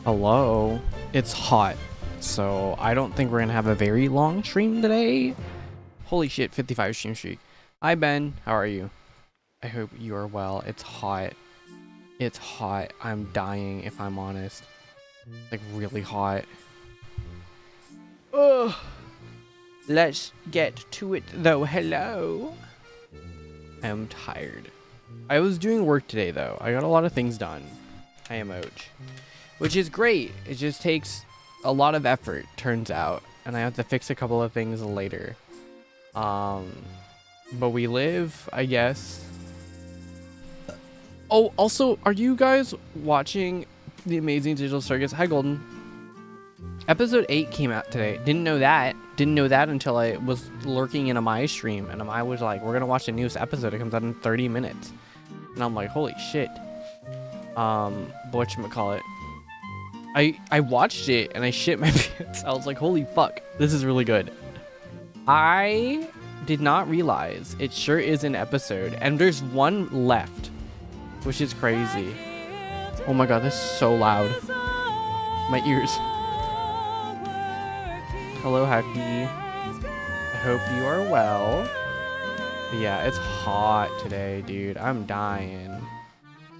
Hello. It's hot, so I don't think we're gonna have a very long stream today. Holy shit, 55 stream streak. Hi Ben, how are you? I hope you are well. It's hot. It's hot. I'm dying if I'm honest. Like really hot. Ugh. Let's get to it though. Hello. I'm tired. I was doing work today though. I got a lot of things done. I am ouch. Which is great. It just takes a lot of effort, turns out. And I have to fix a couple of things later. But we live, I guess. Oh, also, are you guys watching The Amazing Digital Circus? Hi, Golden. Episode 8 came out today. Didn't know that. Didn't know that until I was lurking in a my stream. And I was like, we're going to watch the newest episode. It comes out in 30 minutes. And I'm like, holy shit. Whatchamacallit. I watched it and I shit my pants. I was like, holy fuck, this is really good. I did not realize it sure is an episode, and there's one left, which is crazy. Oh my god, this is so loud. My ears. Hello, Happy. I hope you are well. Yeah, it's hot today, dude. I'm dying.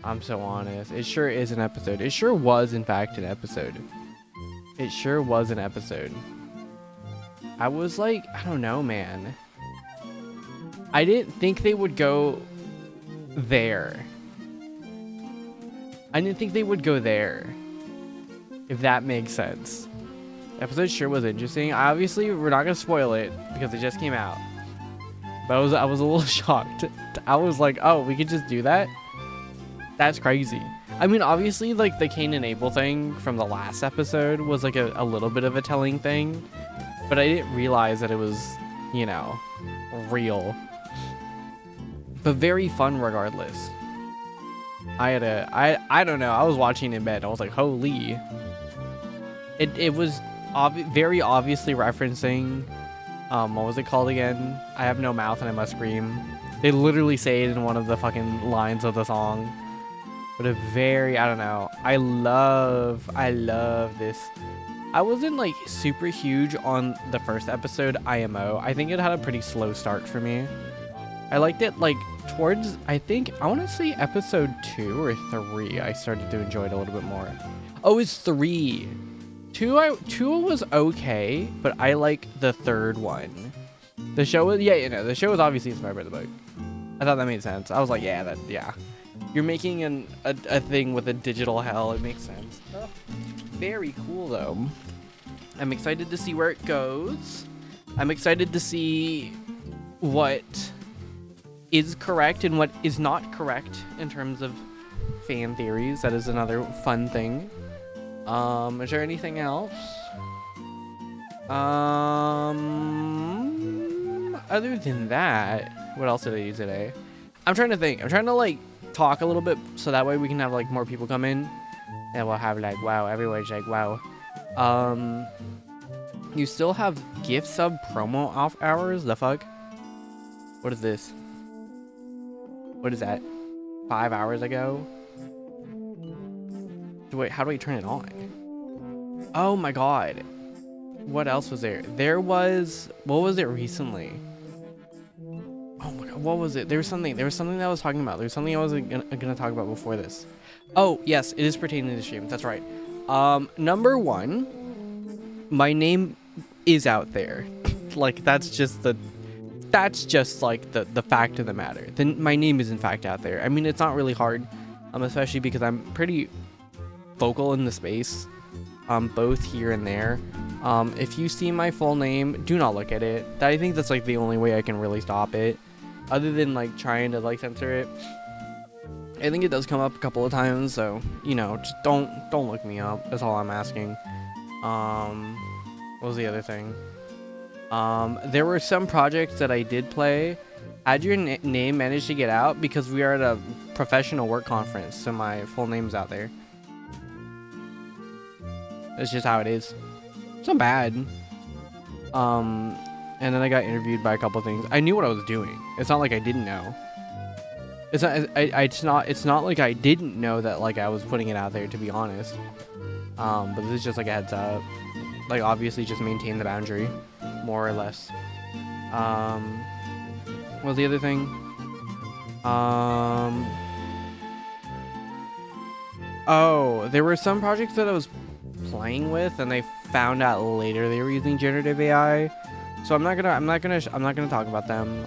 I'm so honest. It sure is an episode. It sure was, in fact, an episode. It sure was an episode. I was like, I don't know, man. I didn't think they would go there. I didn't think they would go there. If that makes sense. The episode sure was interesting. Obviously, we're not going to spoil it because it just came out. But I was a little shocked. I was like, oh, we could just do that? That's crazy. I mean, obviously, like, the Cain and Abel thing from the last episode was, like, a little bit of a telling thing. But I didn't realize that it was, you know, real. But very fun regardless. I don't know. I was watching in bed. I was like, holy. It was very obviously referencing, what was it called again? I have no mouth and I must scream. They literally say it in one of the fucking lines of the song. But a very, I don't know. I love this. I wasn't like super huge on the first episode, IMO. I think it had a pretty slow start for me. I liked it like towards, I think, I want to say episode 2 or 3. I started to enjoy it a little bit more. Oh, it's 3. 2 was okay, but I like the third one. The show was, yeah, you know, the show was obviously inspired by the book. I thought that made sense. I was like, yeah, yeah. You're making a thing with a digital hell. It makes sense. Oh, very cool, though. I'm excited to see where it goes. I'm excited to see what is correct and what is not correct in terms of fan theories. That is another fun thing. Is there anything else? Other than that, what else did I do today? I'm trying to think. I'm trying to, like, talk a little bit so that way we can have like more people come in and we'll have like, wow, everyone's like, wow. You still have gift sub promo off hours? The fuck? What is this? What is that? 5 hours ago? Wait, how do I turn it on? Oh my god. What else was there? There was, what was it recently? Oh my god, what was it? There was something that I was talking about. There was something I was gonna talk about before this. Oh, yes, it is pertaining to the stream. That's right. Number 1, my name is out there. Like, that's just like the fact of the matter. Then my name is in fact out there. I mean, it's not really hard, especially because I'm pretty vocal in the space, both here and there. If you see my full name, do not look at it. I think that's like the only way I can really stop it. Other than like trying to like censor it. I think it does come up a couple of times, so you know, just don't look me up. That's all I'm asking. What was the other thing? There were some projects that I did play. Had your name managed to get out because we are at a professional work conference, so my full name's out there. That's just how it is. It's not bad. And then I got interviewed by a couple of things. I knew what I was doing. It's not like I didn't know. It's not like I didn't know that like I was putting it out there, to be honest. But this is just like a heads up. Like, obviously just maintain the boundary, more or less. What was the other thing? Oh, there were some projects that I was playing with, and I found out later they were using generative AI. So I'm not gonna talk about them.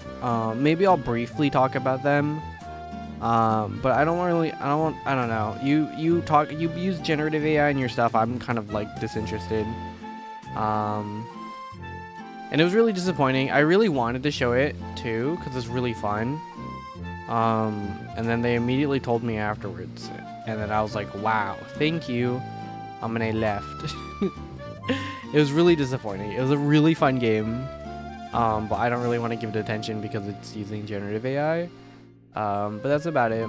Maybe I'll briefly talk about them. But I don't know. You use generative AI in your stuff. I'm kind of like disinterested. And it was really disappointing. I really wanted to show it too, because it's really fun. And then they immediately told me afterwards, and then I was like, wow, thank you. And I left. It was really disappointing. It was a really fun game. But I don't really want to give it attention because it's using generative AI. But that's about it.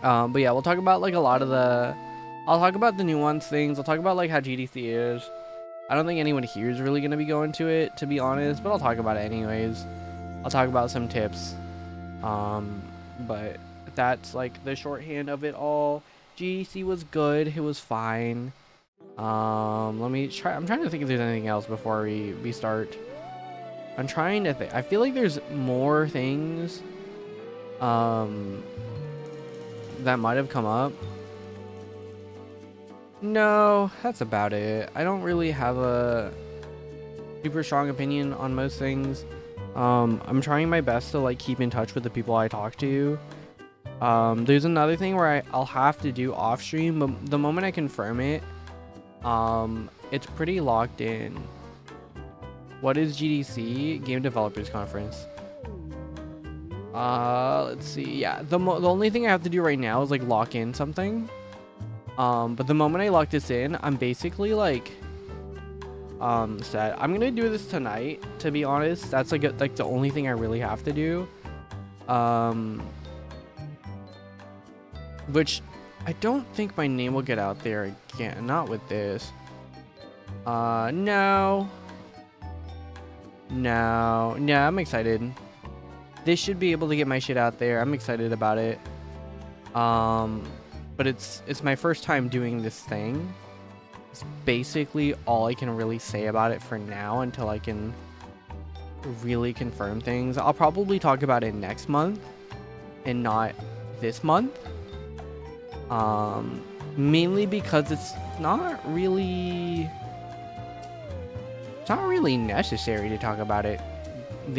But yeah, we'll talk about like a lot of I'll talk about the nuance things. I'll talk about like how GDC is. I don't think anyone here is really going to be going to it, to be honest, but I'll talk about it anyways. I'll talk about some tips. But that's like the shorthand of it all. GDC was good. It was fine. Let me try. I'm trying to think if there's anything else before we start. I'm trying to think. I feel like there's more things that might have come up. No, that's about it. I don't really have a super strong opinion on most things. I'm trying my best to like keep in touch with the people I talk to. There's another thing where I'll have to do off stream, but the moment I confirm it, it's pretty locked in. What is GDC? Game Developers Conference. Let's see. Yeah, the only thing I have to do right now is like lock in something. But the moment I lock this in, I'm basically like set. I'm gonna do this tonight, to be honest. That's like the only thing I really have to do. Which I don't think my name will get out there again. Not with this. No, I'm excited. This should be able to get my shit out there. I'm excited about it. But it's my first time doing this thing. It's basically all I can really say about it for now until I can really confirm things. I'll probably talk about it next month and not this month. Mainly because it's not really necessary to talk about it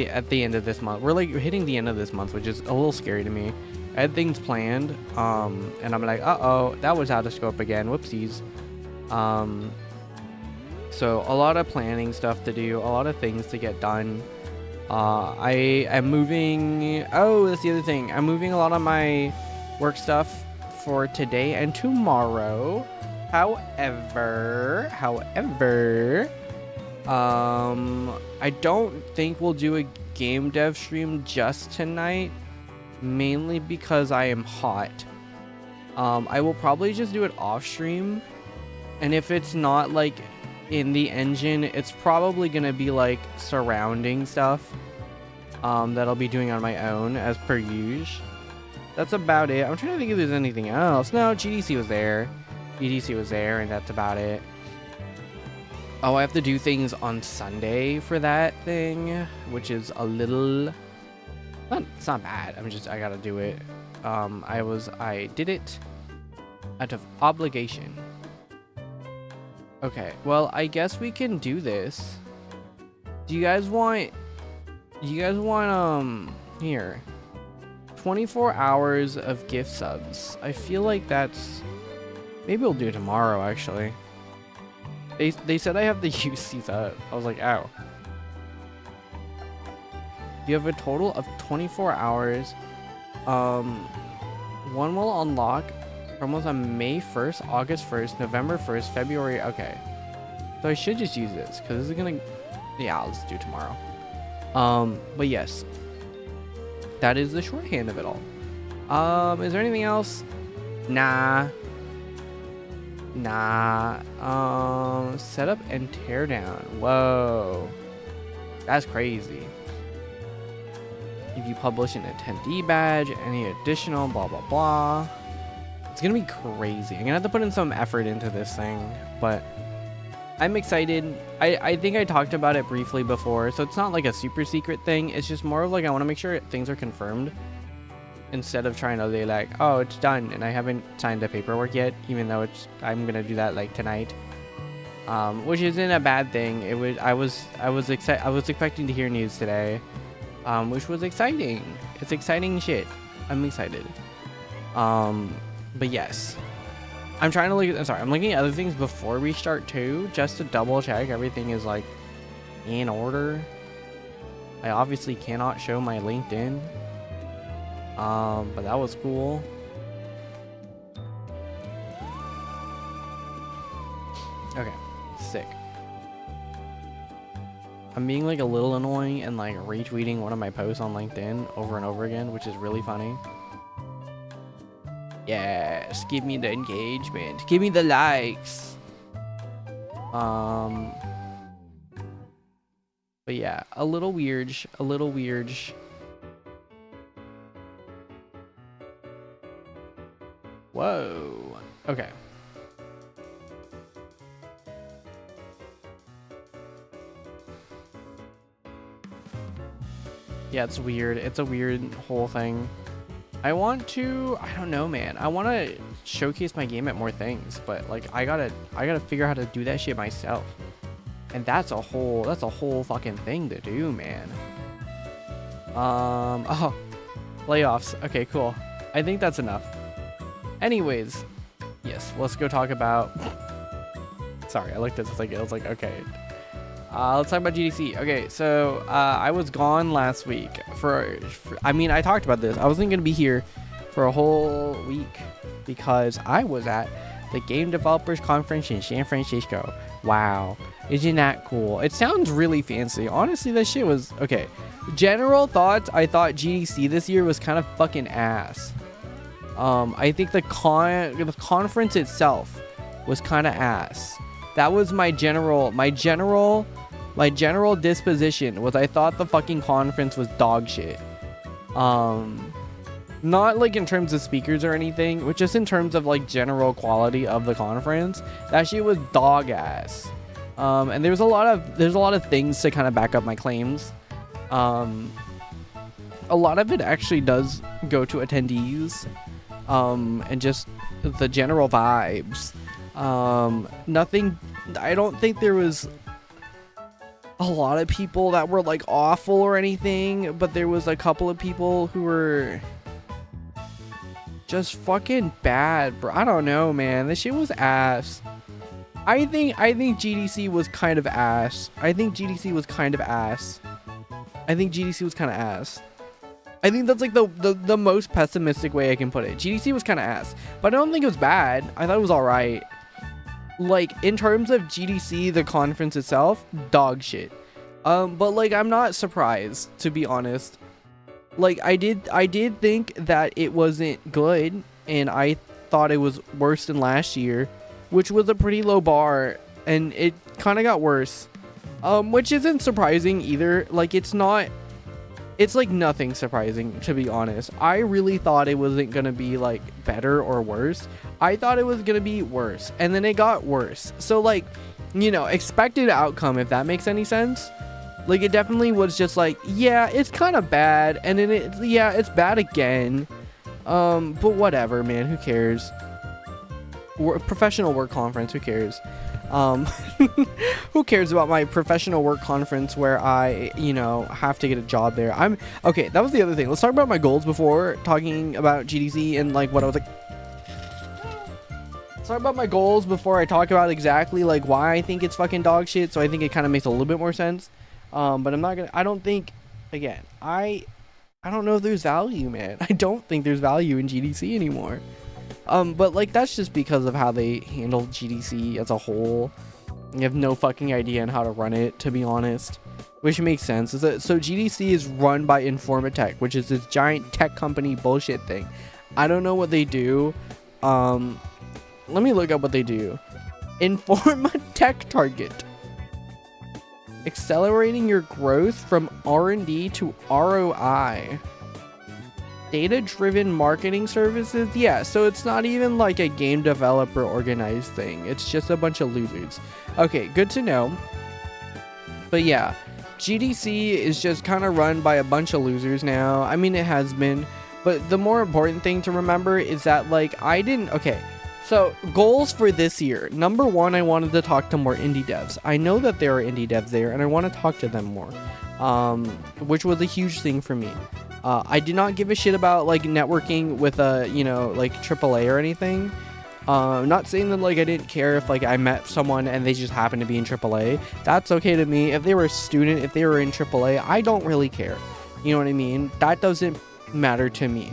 at the end of this month. We're hitting the end of this month, which is a little scary to me. I had things planned, and I'm like, uh-oh, that was out of scope again. Whoopsies. So a lot of planning stuff to do, a lot of things to get done. I am moving. Oh, that's the other thing. I'm moving a lot of my work stuff for today and tomorrow. However, I don't think we'll do a game dev stream just tonight. Mainly because I am hot. I will probably just do it off stream, and if it's not like in the engine, it's probably gonna be like surrounding stuff that I'll be doing on my own as per usual. That's about it. I'm trying to think if there's anything else. No, GDC was there, and that's about it. Oh, I have to do things on Sunday for that thing, which is a little. It's not bad. I gotta do it. I did it out of obligation. Okay, well, I guess we can do this. Do you guys want here, 24 hours of gift subs. I feel like that's, maybe we'll do it tomorrow, actually. They said I have to use these up. I was like, ow. You have a total of 24 hours. One will unlock promos on May 1st, August 1st, November 1st, February. Okay. So I should just use this because this is gonna. Yeah, I'll just do it tomorrow. But yes, that is the shorthand of it all. Is there anything else? Nah. Setup and tear down. Whoa. That's crazy. If you publish an attendee badge, any additional blah blah blah. It's gonna be crazy. I'm gonna have to put in some effort into this thing, but I'm excited. I think I talked about it briefly before, so it's not like a super secret thing. It's just more of like I want to make sure things are confirmed instead of trying to be like, oh, it's done and I haven't signed the paperwork yet, even though I'm gonna do that like tonight. Which isn't a bad thing. I was expecting to hear news today, which was exciting. It's exciting shit. I'm excited. But yes, I'm trying to look. I'm looking at other things before we start too, just to double check everything is like in order. I obviously cannot show my LinkedIn, but that was cool. Okay, sick. I'm being like a little annoying and like retweeting one of my posts on LinkedIn over and over again, which is really funny. Yes, give me the engagement. Give me the likes. But yeah, a little weird. A little weird. Whoa. Okay. Yeah, it's weird. It's a weird whole thing. I don't know, man. I want to showcase my game at more things, but like I gotta figure out how to do that shit myself. And that's a whole fucking thing to do, man. Oh, playoffs. Okay, cool. I think that's enough. Anyways, yes, let's go talk about. Sorry, I looked at this like it was like okay. Let's talk about GDC. Okay, so I was gone last week I mean, I talked about this. I wasn't gonna be here for a whole week because I was at the Game Developers Conference in San Francisco. Wow, isn't that cool? It sounds really fancy. Honestly, that shit was okay. General thoughts. I thought GDC this year was kind of fucking ass. I think the conference itself was kind of ass. That was my general disposition was I thought the fucking conference was dog shit. Not like in terms of speakers or anything, but just in terms of like general quality of the conference. That shit was dog ass. And there's a lot of things to kind of back up my claims. A lot of it actually does go to attendees, and just the general vibes. I don't think there was a lot of people that were like awful or anything, but there was a couple of people who were just fucking bad, bro. I don't know, man. This shit was ass. I think GDC was kind of ass. I think GDC was kind of ass. I think that's like the most pessimistic way I can put it. GDC was kind of ass, but I don't think it was bad. I thought it was all right. Like in terms of GDC, the conference itself, dog shit. But like I'm not surprised, to be honest. Like I did think that it wasn't good, and I thought it was worse than last year, which was a pretty low bar, and it kind of got worse. Which isn't surprising either. Like it's like nothing surprising, to be honest. I really thought it wasn't gonna be like better or worse. I thought it was gonna be worse, and then it got worse. So like, you know, expected outcome, if that makes any sense. Like it definitely was just like, yeah, it's kind of bad, and then it's bad again. But whatever, man, who cares? Professional work conference, who cares? Who cares about my professional work conference where I, you know, have to get a job there? Okay, that was the other thing. Let's talk about my goals before talking about GDC and like what I was like. Let's talk about my goals before I talk about exactly like why I think it's fucking dog shit. So I think it kind of makes a little bit more sense. But I don't think, again, I don't know if there's value, man. I don't think there's value in GDC anymore. But like that's just because of how they handle GDC as a whole. You have no fucking idea on how to run it, to be honest, which makes sense. So GDC is run by Informatech, which is this giant tech company bullshit thing. I don't know what they do. Let me look up what they do. Informatech target: accelerating your growth from R&D to ROI. Data-driven marketing services? Yeah, so it's not even like a game developer organized thing. It's just a bunch of losers. Okay, good to know. But yeah, GDC is just kind of run by a bunch of losers now. I mean, it has been. But the more important thing to remember is that, like, okay, so goals for this year. Number one, I wanted to talk to more indie devs. I know that there are indie devs there, and I want to talk to them more, which was a huge thing for me. I did not give a shit about, like, networking with like AAA or anything. Not saying that, like, I didn't care if, like, I met someone and they just happened to be in AAA. That's okay to me. If they were a student, if they were in AAA, I don't really care. You know what I mean? That doesn't matter to me.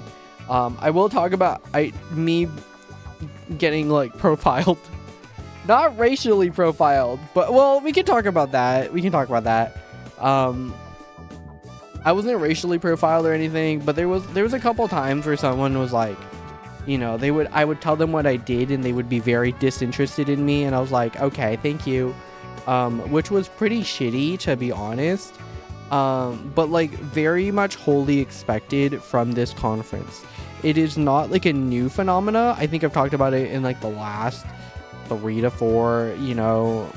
I will talk about me getting, like, profiled. Not racially profiled, but, well, we can talk about that. I wasn't racially profiled or anything, but there was a couple times where someone was like, you know, I would tell them what I did and they would be very disinterested in me, and I was like, okay, thank you, which was pretty shitty, to be honest, but, like, very much wholly expected from this conference. It is not, like, a new phenomena. I think I've talked about it in, like, the last 3 to 4, you know,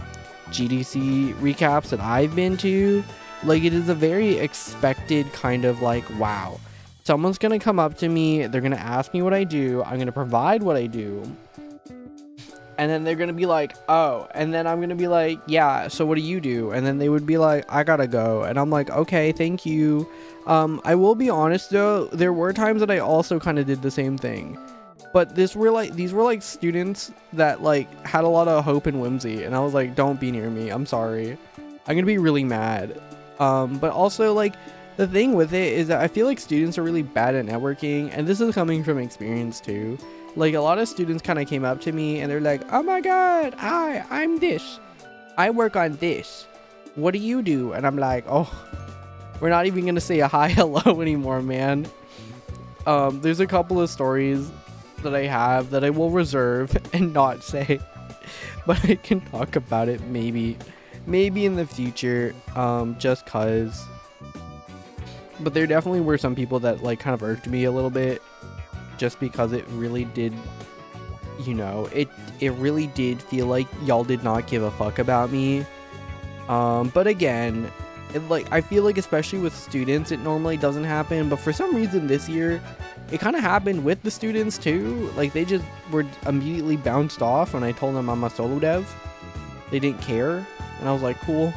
GDC recaps that I've been to. Like, it is a very expected kind of, like, wow, someone's gonna come up to me, they're gonna ask me what I do, I'm gonna provide what I do, and then they're gonna be like, oh, and then I'm gonna be like, yeah, so what do you do? And then they would be like, I gotta go, and I'm like, okay, thank you. I will be honest though, there were times that I also kind of did the same thing, but these were like students that, like, had a lot of hope and whimsy, and I was like, don't be near me, I'm sorry, I'm gonna be really mad. But also, like, the thing with it is that I feel like students are really bad at networking, and this is coming from experience too. Like, a lot of students kind of came up to me and they're like, oh my god, hi, I'm this, I work on this, what do you do? And I'm like, oh, we're not even gonna say a hi hello anymore, man. There's a couple of stories that I have that I will reserve and not say, but I can talk about it maybe in the future, just cause. But there definitely were some people that, like, kind of irked me a little bit, just because it really did, you know, it really did feel like y'all did not give a fuck about me. But again, I feel like, especially with students, it normally doesn't happen, but for some reason this year it kind of happened with the students too. Like, they just were immediately bounced off when I told them I'm a solo dev. They didn't care. And I was like, cool,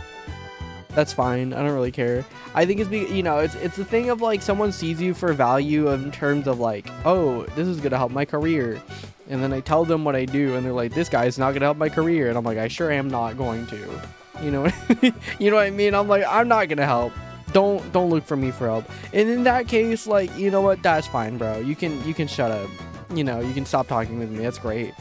that's fine, I don't really care. I think it's, you know, it's the thing of, like, someone sees you for value in terms of, like, oh, this is gonna help my career, and then I tell them what I do and they're like, this guy's not gonna help my career, and I'm like, I sure am not going to, you know. You know what I mean? I'm like, I'm not gonna help, don't look for me for help. And in that case, like, you know what, that's fine, bro, you can shut up, you know, you can stop talking with me, that's great.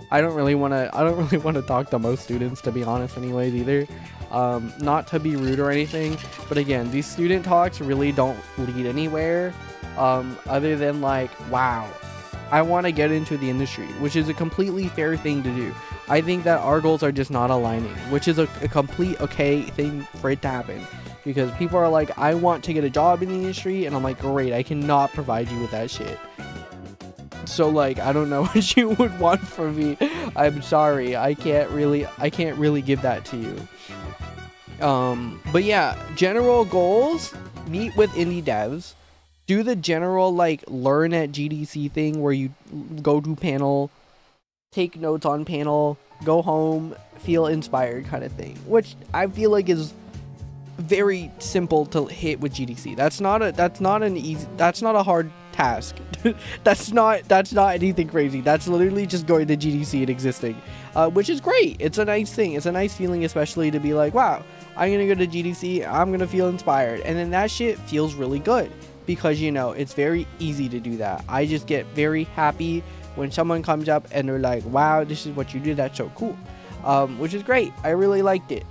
I don't really want to talk to most students, to be honest, anyways, either. Not to be rude or anything, but again, these student talks really don't lead anywhere, other than, like, wow, I want to get into the industry, which is a completely fair thing to do. I think that our goals are just not aligning, which is a complete okay thing for it to happen, because people are like, I want to get a job in the industry, and I'm like, great, I cannot provide you with that shit. So, like, I don't know what you would want from me. I'm sorry, I can't really give that to you. But yeah, general goals: meet with indie devs, do the general, like, learn at GDC thing where you go to panel, take notes on panel, go home, feel inspired kind of thing, which I feel like is very simple to hit with GDC. That's not a hard task. that's not anything crazy. That's literally just going to GDC and existing, which is great. It's a nice thing. It's a nice feeling, especially to be like, wow, I'm gonna go to GDC, I'm gonna feel inspired, and then that shit feels really good, because, you know, it's very easy to do that. I just get very happy when someone comes up and they're like, wow, this is what you did, that's so cool, which is great. I really liked it.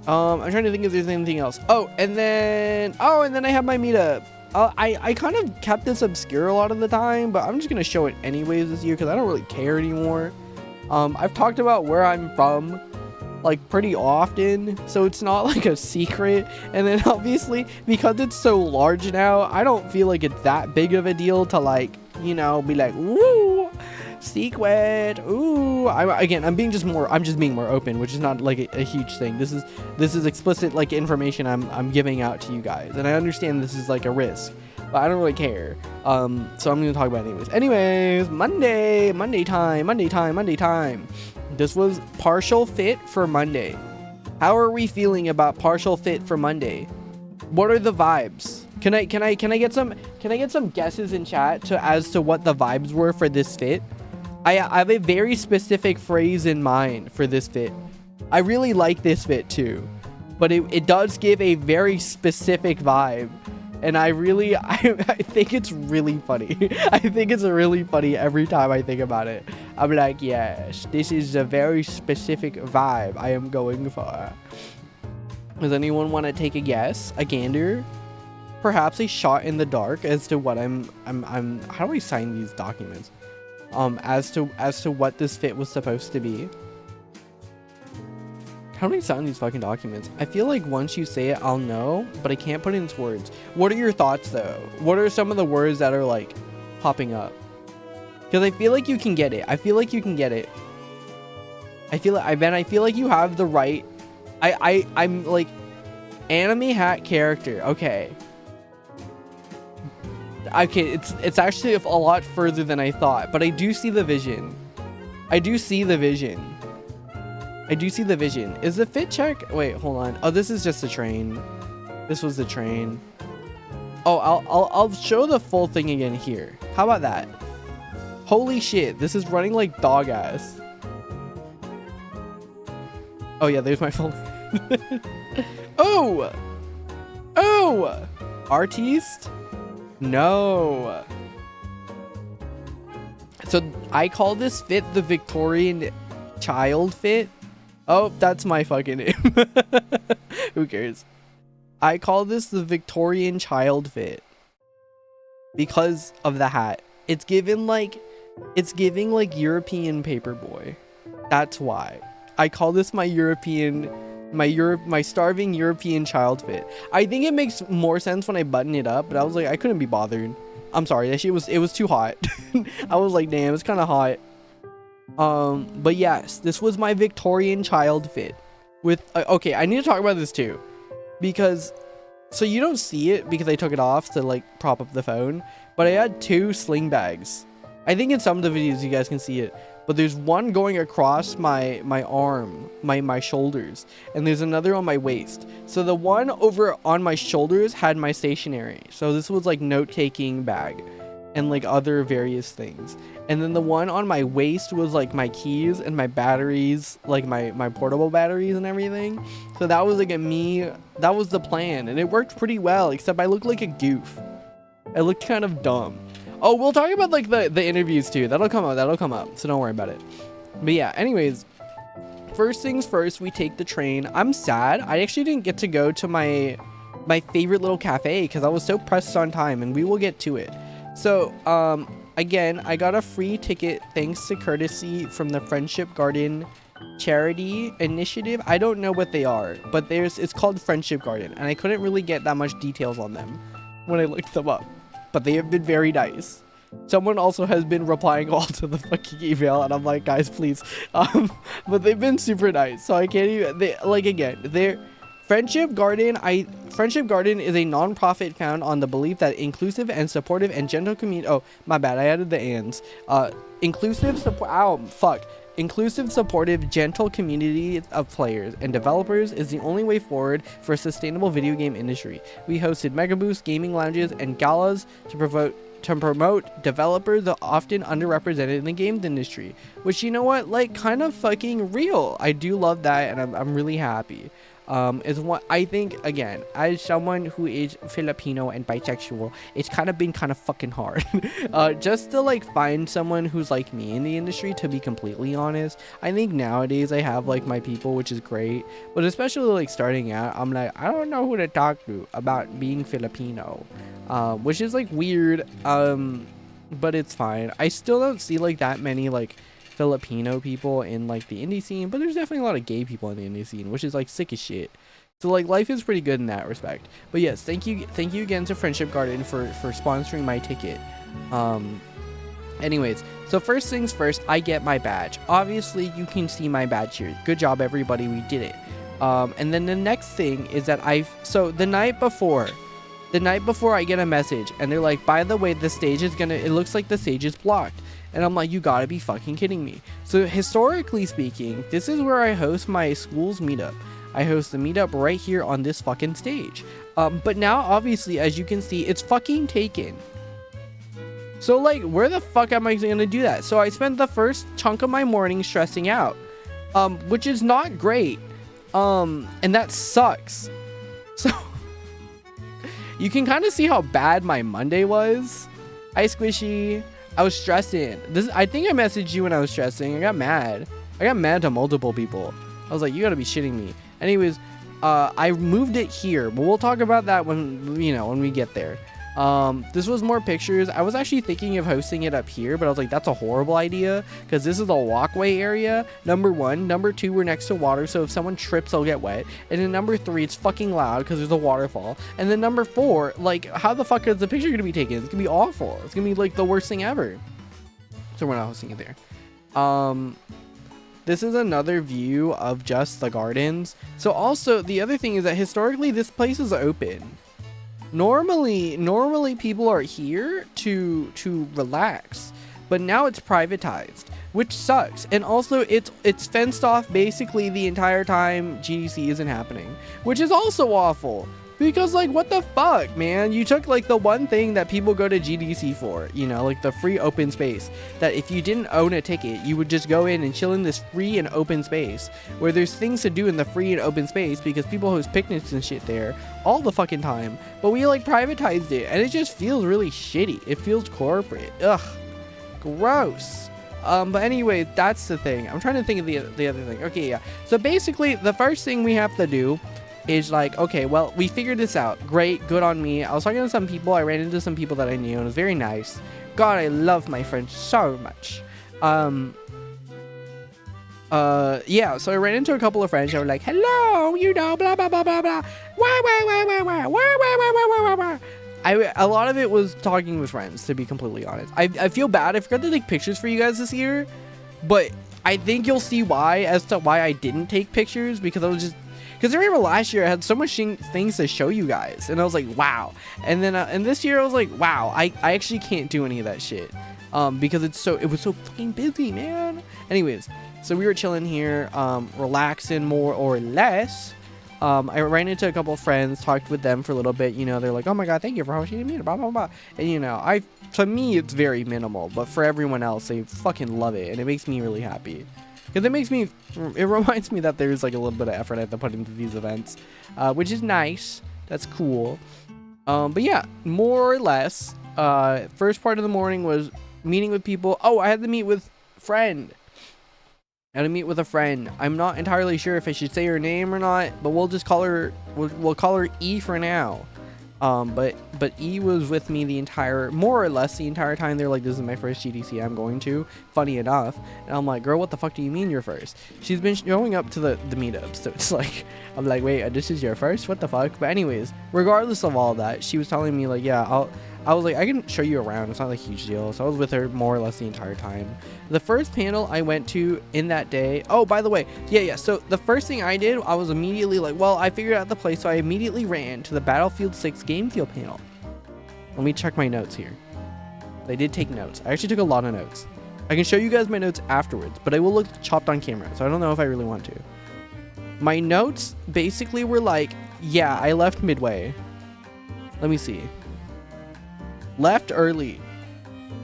I'm trying to think if there's anything else. And then I have my meetup. I kind of kept this obscure a lot of the time, but I'm just gonna show it anyways this year because I don't really care anymore. I've talked about where I'm from like pretty often, so it's not like a secret. And then obviously because it's so large now, I don't feel like it's that big of a deal to like, you know, be like, woo, secret, ooh. I'm just being more open, which is not like a huge thing. This is explicit like information I'm giving out to you guys, and I understand this is like a risk, but I don't really care. So I'm gonna talk about it anyways. Monday time. This was partial fit for Monday. How are we feeling about partial fit for Monday? What are the vibes? Can I get some guesses in chat as to what the vibes were for this fit? I have a very specific phrase in mind for this fit. I really like this fit too, but it does give a very specific vibe. And I think it's really funny. I think it's really funny every time I think about it. I'm like, yes, this is a very specific vibe I am going for. Does anyone want to take a guess? A gander? Perhaps a shot in the dark as to what I'm how do I sign these documents? As to what this fit was supposed to be. How do I sign these fucking documents? I feel like once you say it, I'll know, but I can't put it into words. What are your thoughts though? What are some of the words that are like popping up? Because I feel like you can get it. I feel like you have the right. I'm like anime hat character. Okay. It's actually a lot further than I thought, but I do see the vision. Is the fit check? Wait, hold on. Oh, this is just a train. This was the train. Oh, I'll show the full thing again here. How about that? Holy shit, this is running like dog ass. Oh yeah, there's my phone. Oh, artiste? No. So I call this fit the Victorian child fit. Oh, that's my fucking name. Who cares? I call this the Victorian child fit because of the hat. It's giving like European paperboy. That's why I call this my starving European child fit. I think it makes more sense when I button it up, but I was like, I couldn't be bothered. I'm sorry, that shit was too hot. I was like, damn, it's kind of hot. But yes, this was my Victorian child fit with okay, I need to talk about this too, because so you don't see it because I took it off to like prop up the phone, but I had two sling bags. I think in some of the videos you guys can see it, but there's one going across my arm, my shoulders, and there's another on my waist. So the one over on my shoulders had my stationery, so this was like note-taking bag and like other various things, and then the one on my waist was like my keys and my batteries, like my portable batteries and everything. So that was like that was the plan, and it worked pretty well, except I looked like a goof. I looked kind of dumb. Oh, we'll talk about like the interviews too. That'll come up, so don't worry about it. But yeah, anyways, first things first, we take the train. I'm sad I actually didn't get to go to my favorite little cafe because I was so pressed on time, and we will get to it. So again, I got a free ticket thanks to courtesy from the Friendship Garden charity initiative. I don't know what they are, but it's called Friendship Garden, and I couldn't really get that much details on them when I looked them up, but they have been very nice. Someone also has been replying all to the fucking email, and I'm like, guys, please. But they've been super nice, so I can't even. They're Friendship Garden is a non-profit found on the belief that inclusive and supportive and gentle community. Oh, my bad, I added the ands. Inclusive, supportive, gentle community of players and developers is the only way forward for a sustainable video game industry. We hosted mega booths, gaming lounges, and galas to promote developers that are often underrepresented in the games industry. Which, you know what, like, kind of fucking real. I do love that, and I'm really happy. Is what I think, again, as someone who is Filipino and bisexual, it's been kind of fucking hard just to like find someone who's like me in the industry, to be completely honest. I think nowadays I have like my people, which is great, but especially like starting out, I'm like, I don't know who to talk to about being Filipino, which is like weird, but it's fine. I still don't see like that many like Filipino people in like the indie scene, but there's definitely a lot of gay people in the indie scene, which is like sick as shit. So like life is pretty good in that respect. But yes, thank you again to Friendship Garden for sponsoring my ticket. Anyways, so first things first, I get my badge. Obviously, you can see my badge here. Good job, everybody. We did it. And then the next thing is that so the night before I get a message and they're like, by the way, the stage is it looks like the stage is blocked. And I'm like, you gotta be fucking kidding me. So historically speaking, this is where I host my school's meetup. I host the meetup right here on this fucking stage. But now, obviously, as you can see, it's fucking taken. So, like, where the fuck am I gonna do that? So I spent the first chunk of my morning stressing out, which is not great. And that sucks. So, you can kind of see how bad my Monday was. Hi, Squishy. I was stressing. I think I messaged you when I was stressing. I got mad. I got mad to multiple people. I was like, you gotta be shitting me. Anyways, I moved it here, but we'll talk about that when we get there. This was more pictures. I was actually thinking of hosting it up here, but I was like, that's a horrible idea because this is a walkway area. Number one. Number two, we're next to water, so if someone trips, they'll get wet. And then number three, it's fucking loud because there's a waterfall. And then number four, like, how the fuck is the picture gonna be taken? It's gonna be awful. It's gonna be like the worst thing ever. So we're not hosting it there. This is another view of just the gardens. So also the other thing is that historically this place is open. Normally people are here to relax, but now it's privatized, which sucks. And also it's fenced off basically the entire time GDC isn't happening, which is also awful. Because, like, what the fuck, man? You took, like, the one thing that people go to GDC for, like, the free open space. That if you didn't own a ticket, you would just go in and chill in this free and open space. Where there's things to do in the free and open space because people host picnics and shit there all the fucking time. But we, like, privatized it, and it just feels really shitty. It feels corporate. Ugh. Gross. But anyway, that's the thing. I'm trying to think of the other thing. Okay, yeah. So basically, the first thing we have to do is like, okay, well, we figured this out. Great, good on me. I was talking to some people. I ran into some people that I knew, and it was very nice. God, I love my friends so much. Yeah, so I ran into a couple of friends that were like, hello, blah, blah, blah, blah, blah. A lot of it was talking with friends, to be completely honest. I feel bad. I forgot to take pictures for you guys this year, but I think you'll see why as to why I didn't take pictures, because I was just... Because I remember last year I had so much things to show you guys, and I was like, wow. And then and this year I was like, wow, I actually can't do any of that shit, because it was so fucking busy, man. Anyways, so we were chilling here, relaxing more or less. I ran into a couple of friends, talked with them for a little bit. They're like, oh my god, thank you for hosting me, blah blah blah. And to me it's very minimal, but for everyone else they fucking love it, and it makes me really happy. Because it reminds me that there's like a little bit of effort I have to put into these events, which is nice. That's cool. But yeah, more or less, first part of the morning was meeting with people. Oh, I had to meet with a friend. I'm not entirely sure if I should say her name or not, but we'll just call her, we'll call her E for now. But E was with me more or less the entire time. They're like, this is my first GDC I'm going to, funny enough. And I'm like, girl, what the fuck do you mean you're first? She's been showing up to the meetups, so it's like, I'm like, wait, this is your first? What the fuck? But anyways, regardless of all that, she was telling me like, yeah, I was like, I can show you around. It's not a huge deal. So I was with her more or less the entire time. The first panel I went to in that day. Oh, by the way, yeah. So the first thing I did, I was immediately like, well, I figured out the place. So I immediately ran to the Battlefield 6 game field panel. Let me check my notes here. I did take notes. I actually took a lot of notes. I can show you guys my notes afterwards, but I will look chopped on camera. So I don't know if I really want to. My notes basically were like, yeah, I left midway. Let me see. Left early.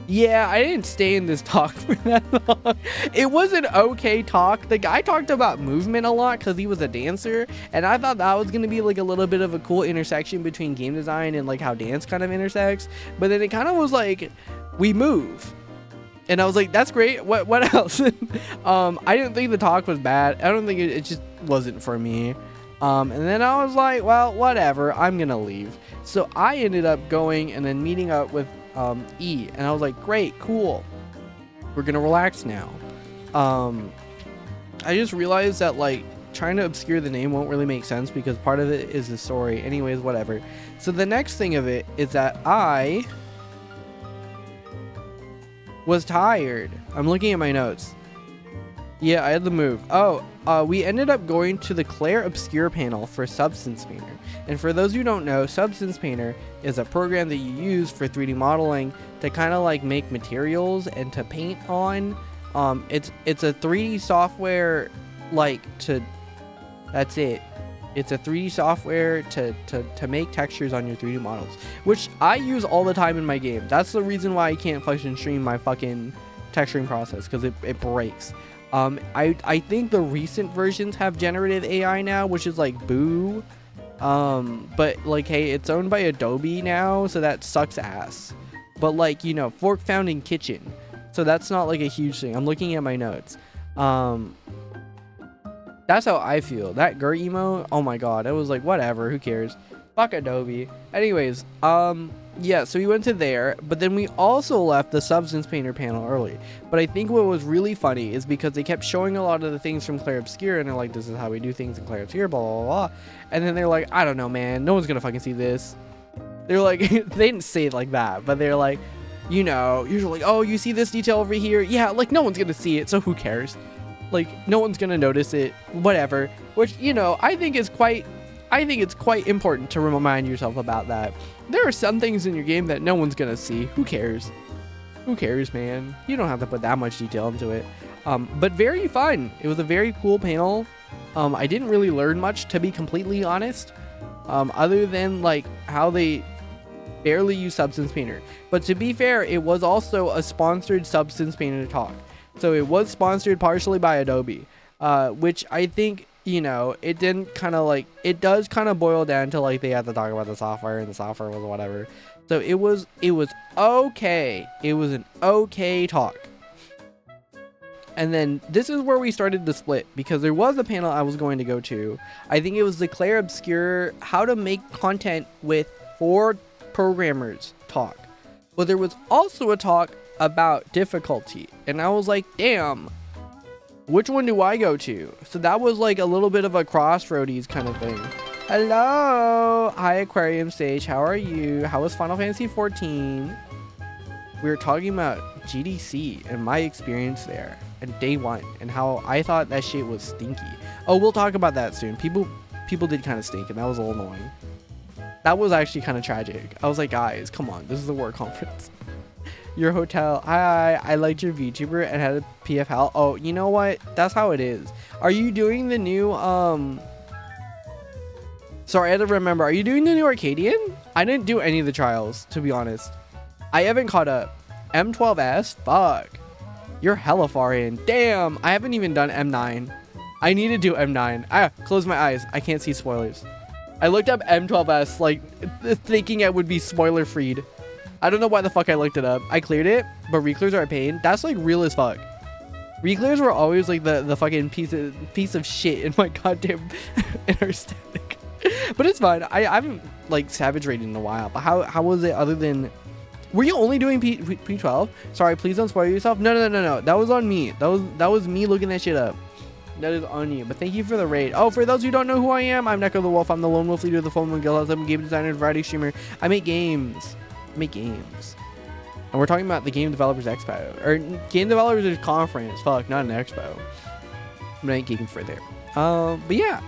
Yeah, I didn't stay in this talk for that long. It was an okay talk. The guy talked about movement a lot because he was a dancer, and I thought that was going to be like a little bit of a cool intersection between game design and like how dance kind of intersects. But then it kind of was like, we move. And I was like, that's great. What else? I didn't think the talk was bad. I don't think it just wasn't for me. And then I was like, well, whatever, I'm gonna leave. So I ended up going and then meeting up with E, and I was like, great, cool, we're gonna relax now. I just realized that like trying to obscure the name won't really make sense because part of it is the story. Anyways, whatever. So the next thing of it is that I was tired. I'm looking at my notes. Yeah, I had to move. Oh, we ended up going to the Claire Obscure panel for Substance Painter. And for those who don't know, Substance Painter is a program that you use for 3D modeling to kind of like make materials and to paint on. It's a 3D software that's it. It's a 3D software to make textures on your 3D models, which I use all the time in my game. That's the reason why I can't function stream my fucking texturing process, because it breaks. I think the recent versions have generative AI now, which is like boo. But like, hey, it's owned by Adobe now, so that sucks ass. But like, you know, fork found in kitchen, so that's not like a huge thing. I'm looking at my notes. That's how I feel. That Gert emo, oh my god, it was like, whatever, who cares? Fuck Adobe. Anyways, yeah, so we went to there, but then we also left the Substance Painter panel early. But I think what was really funny is because they kept showing a lot of the things from Claire Obscure, and they're like, this is how we do things in Claire Obscure, blah, blah, blah. And then they're like, I don't know, man, no one's gonna fucking see this. They're like, they didn't say it like that, but they're like, you know, usually like, oh, you see this detail over here? Yeah, like, no one's gonna see it, so who cares? Like, no one's gonna notice it, whatever. Which, you know, I think it's quite important to remind yourself about that. There are some things in your game that no one's gonna see. Who cares? Who cares, man? You don't have to put that much detail into it. But very fun. It was a very cool panel. I didn't really learn much, to be completely honest, other than like how they barely use Substance Painter. But to be fair, it was also a sponsored Substance Painter talk. So it was sponsored partially by Adobe, which I think, you know, it didn't kind of like, it does kind of boil down to like they had to talk about the software, and the software was whatever. So it was okay. It was an okay talk. And then this is where we started to split, because there was a panel I was going to go to. I think it was the Claire Obscure how to make content with 4 programmers talk. But there was also a talk about difficulty, and I was like, damn, which one do I go to? So that was like a little bit of a crossroads kind of thing. Hello, hi Aquarium Sage, how are you? How was Final Fantasy 14? We were talking about GDC and my experience there and day 1 and how I thought that shit was stinky. Oh, we'll talk about that soon. People did kind of stink, and that was a little annoying. That was actually kind of tragic. I was like, guys, come on, this is a work conference. Your hotel, I liked your VTuber and had a PFL. Oh, you know what? That's how it is. Are you doing the new, sorry, I had to remember. Are you doing the new Arcadian? I didn't do any of the trials, to be honest. I haven't caught up. M12S? Fuck. You're hella far in. Damn, I haven't even done M9. I need to do M9. Close my eyes. I can't see spoilers. I looked up M12S, like, thinking it would be spoiler-freed. I don't know why the fuck I looked it up. I cleared it, but reclears are a pain. That's like real as fuck. Reclears were always like the fucking piece of shit in my goddamn interstatic. But it's fine. I haven't like Savage rated in a while. But how was it other than... Were you only doing P12? Sorry, please don't spoil yourself. No. That was on me. That was me looking that shit up. That is on you. But thank you for the raid. Oh, for those who don't know who I am, I'm Neko the Wolf. I'm the lone wolf leader of the Full Guild. I'm a game designer and variety streamer. I make games. And we're talking about the Game Developers Expo, or Game Developers Conference. Fuck, not an expo. I'm not geeking for there. But yeah,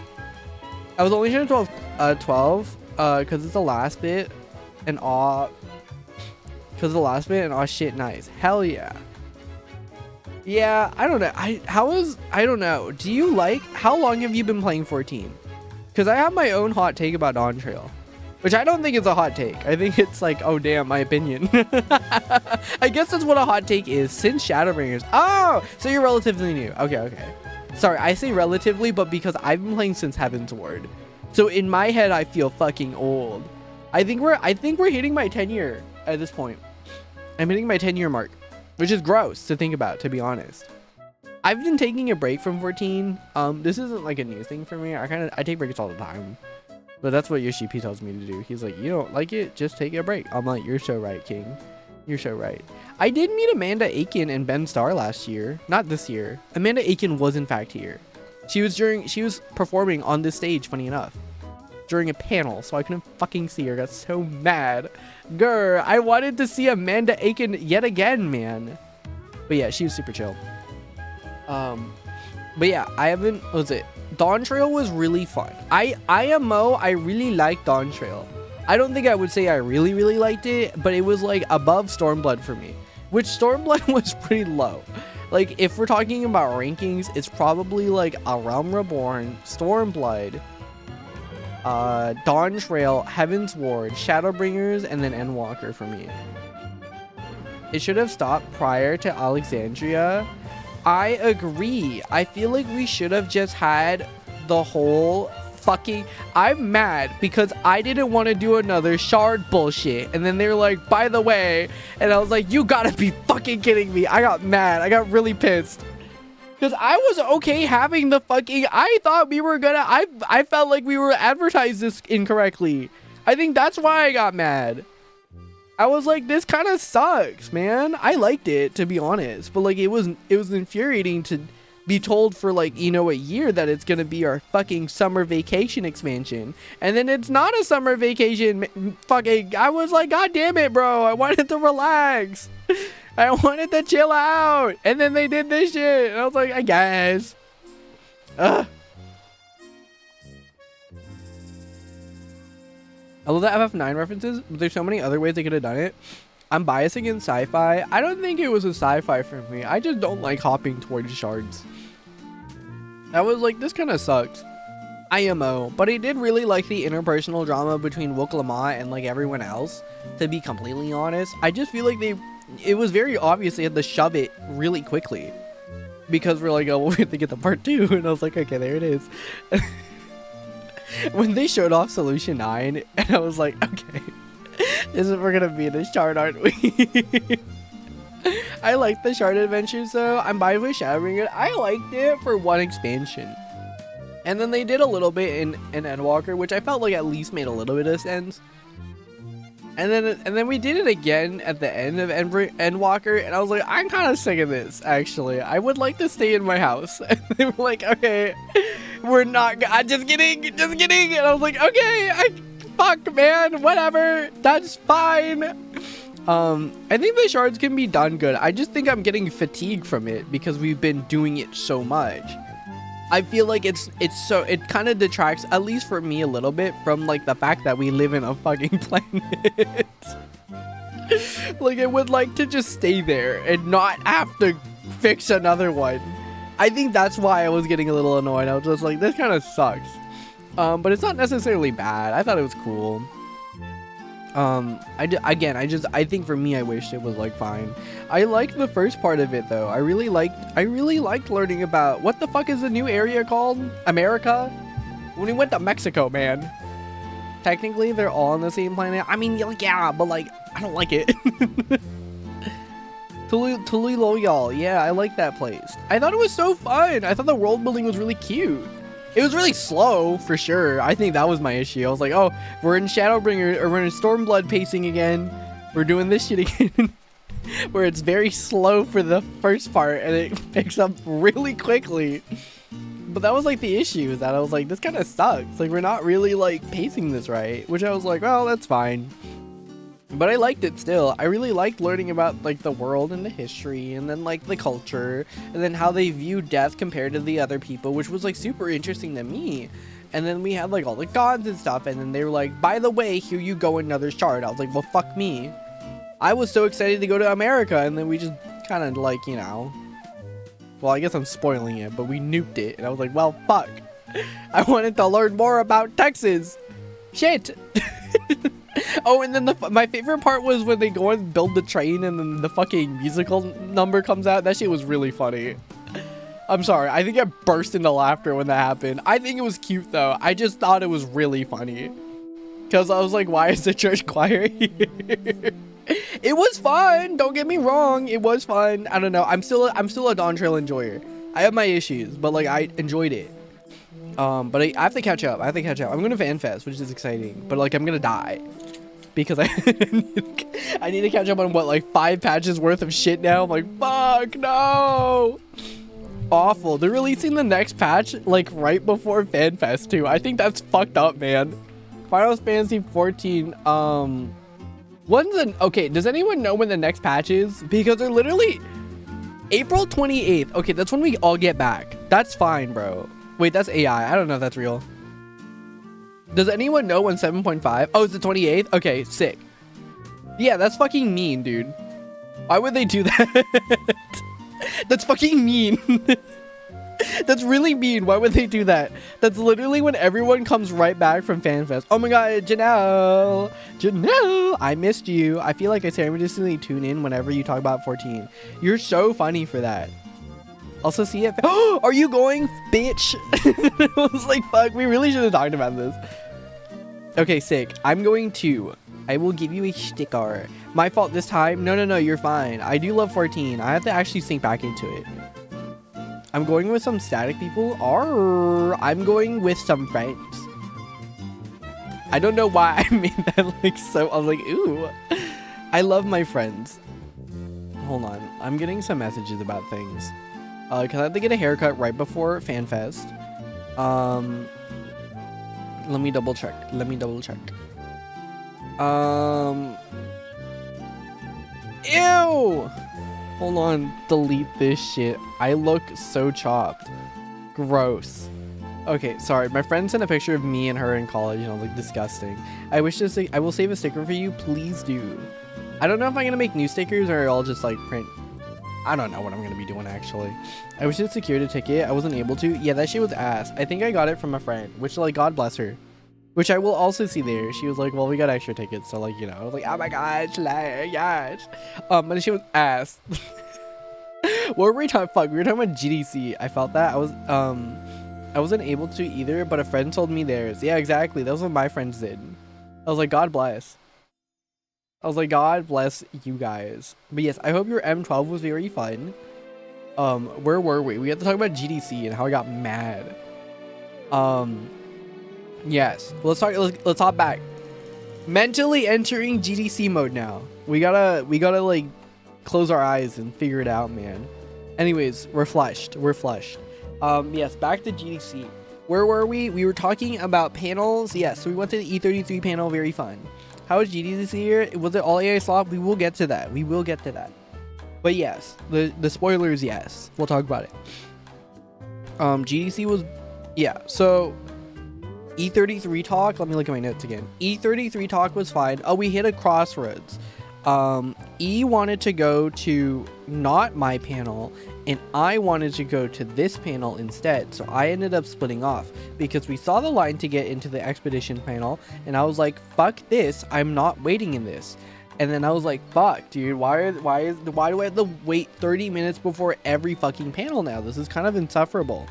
I was only showing 12 because it's the last bit, and shit nice. Hell yeah. Yeah, I don't know. I don't know. Do you like, how long have you been playing 14? Because I have my own hot take about On Trail. Which I don't think it's a hot take. I think it's like, oh damn, my opinion. I guess that's what a hot take is, since Shadowbringers. Oh, so you're relatively new. Okay. Sorry, I say relatively, but because I've been playing since Heaven's Ward. So in my head, I feel fucking old. I think we're hitting my 10-year at this point. I'm hitting my 10-year mark, which is gross to think about, to be honest. I've been taking a break from 14. This isn't like a new thing for me. I take breaks all the time. But that's what Yoshi P tells me to do. He's like, you don't like it? Just take a break. I'm like, you're so right, King. You're so right. I did meet Amanda Aiken and Ben Starr last year. Not this year. Amanda Aiken was in fact here. She was performing on this stage, funny enough, during a panel, so I couldn't fucking see her. I got so mad. Grr, I wanted to see Amanda Aiken yet again, man. But yeah, she was super chill. But yeah, what was it? Dawn Trail was really fun. IMO, I really liked Dawn Trail. I don't think I would say I really, really liked it, but it was like above Stormblood for me, which Stormblood was pretty low. Like, if we're talking about rankings, it's probably like A Realm Reborn, Stormblood, Dawn Trail, Heaven's Ward, Shadowbringers, and then Endwalker for me. It should have stopped prior to Alexandria. I agree. I feel like we should have just had the whole fucking... I'm mad because I didn't want to do another shard bullshit. And then they were like, by the way... And I was like, you gotta be fucking kidding me. I got mad. I got really pissed. Because I was okay having the fucking... I thought we were gonna... I felt like we were advertised this incorrectly. I think that's why I got mad. I was like, this kind of sucks, man. I liked it, to be honest. But, like, it was infuriating to be told for, like, you know, a year that it's going to be our fucking summer vacation expansion. And then it's not a summer vacation. Fucking, I was like, God damn it, bro. I wanted to relax. I wanted to chill out. And then they did this shit. And I was like, I guess. Ugh. I love the FF9 references, but there's so many other ways they could have done it. I'm biased against sci-fi. I don't think it was a sci-fi for me. I just don't like hopping towards shards. I was like, this kind of sucks. IMO. But I did really like the interpersonal drama between Wook Lamont and like everyone else, to be completely honest. I just feel like it was very obvious they had to shove it really quickly. Because we're like, oh, well, we have to get the part 2. And I was like, okay, there it is. When they showed off Solution 9, and I was like, okay, we're gonna be in a shard, aren't we? I like the shard adventures though. I'm biased with Shadowbringer. I liked it for one expansion. And then they did a little bit in Endwalker, which I felt like at least made a little bit of sense. And then we did it again at the end of Endwalker, and I was like, I'm kind of sick of this, actually. I would like to stay in my house. And they were like, okay, we're not, just kidding. And I was like, okay, fuck, man, whatever, that's fine. I think the shards can be done good. I just think I'm getting fatigued from it because we've been doing it so much. I feel like it kind of detracts, at least for me a little bit, from like the fact that we live in a fucking planet. Like, I would like to just stay there and not have to fix another one. I think that's why I was getting a little annoyed. I was just like, this kind of sucks. But it's not necessarily bad. I thought it was cool. I think for me, I wished it was like fine. I liked the first part of it though. I really liked learning about what the fuck is the new area called? America? When we went to Mexico, man. Technically, they're all on the same planet. I mean, yeah, but like, I don't like it. Tululoyal, yeah, I like that place. I thought it was so fun. I thought the world building was really cute. It was really slow, for sure. I think that was my issue. I was like, oh, we're in Shadowbringer, or we're in Stormblood pacing again. We're doing this shit again. Where it's very slow for the first part, and it picks up really quickly. But that was like the issue, is that I was like, this kind of sucks. Like, we're not really like pacing this right. Which I was like, well, that's fine. But I liked it still. I really liked learning about like the world and the history, and then like the culture, and then how they view death compared to the other people, which was like super interesting to me. And then we had like all the gods and stuff, and then they were like, by the way, here you go, another shard. I was like, well, fuck me. I was so excited to go to America, and then we just kind of like, you know, well, I guess I'm spoiling it, but we nuked it, and I was like, well, fuck. I wanted to learn more about Texas. Shit. Oh, and then my favorite part was when they go and build the train, and then the fucking musical number comes out. That shit was really funny. I'm sorry. I think I burst into laughter when that happened. I think it was cute, though. I just thought it was really funny. Because I was like, why is the church choir here? It was fun. Don't get me wrong. It was fun. I don't know. I'm still a Dawn Trail enjoyer. I have my issues, but like, I enjoyed it. But I have to catch up. I'm going to FanFest, which is exciting. But like, I'm going to die. because I I need to catch up on what, like 5 patches worth of shit now. I'm like, fuck no. Awful. They're releasing the next patch like right before FanFest too. I think that's fucked up, man. Final Fantasy 14. Okay, does anyone know when the next patch is? Because they're literally April 28th. Okay, that's when we all get back. That's fine, bro. Wait, that's AI. I don't know if that's real. Does anyone know when 7.5? Oh, it's the 28th? Okay, sick. Yeah, that's fucking mean, dude. Why would they do that? That's fucking mean. That's really mean. Why would they do that? That's literally when everyone comes right back from FanFest. Oh my god, Janelle! Janelle! I missed you. I feel like I serendipitously tune in whenever you talk about 14. You're so funny for that. Also, see it. Oh, are you going, bitch? I was like, fuck, we really should have talked about this. Okay, sick. I'm going to. I will give you a sticker. My fault this time. No, you're fine. I do love 14. I have to actually sink back into it. I'm going with some static people. Or I'm going with some friends. I don't know why I made that like so. I was like, ooh. I love my friends. Hold on. I'm getting some messages about things. Cause I have to get a haircut right before FanFest. Let me double check. Ew! Hold on, delete this shit. I look so chopped. Gross. Okay, sorry. My friend sent a picture of me and her in college, and I was like, disgusting. I wish to say, I will save a sticker for you. Please do. I don't know if I'm gonna make new stickers or I'll just like print. I don't know what I'm gonna be doing actually. I wish it secured a ticket. I wasn't able to. Yeah, that shit was ass. I think I got it from a friend, which like God bless her. Which I will also see there. She was like, well, we got extra tickets. So like, you know, I was like, oh my gosh, like, gosh. But she was ass. What were we talking? Fuck, we were talking about GDC. I felt that. I wasn't able to either, but a friend told me theirs. Yeah, exactly. That was what my friends did. I was like, God bless. I was like, God bless you guys. But yes, I hope your M12 was very fun. Where were we? We had to talk about GDC and how I got mad. Yes, let's hop back. Mentally entering GDC mode now. We gotta like close our eyes and figure it out, man. Anyways, we're flushed. Yes, back to GDC. Where were we? We were talking about panels. Yes, so we went to the E33 panel. Very fun. How was GDC here? Was it all AI slop? We will get to that. But yes, the spoilers, yes. We'll talk about it. GDC was, yeah, so E33 talk, let me look at my notes again. E33 talk was fine. Oh, we hit a crossroads. E wanted to go to not my panel, and I wanted to go to this panel instead. So I ended up splitting off because we saw the line to get into the expedition panel, and I was like, fuck this, I'm not waiting in this. And then I was like, fuck, dude, why do I have to wait 30 minutes before every fucking panel now? This is kind of insufferable.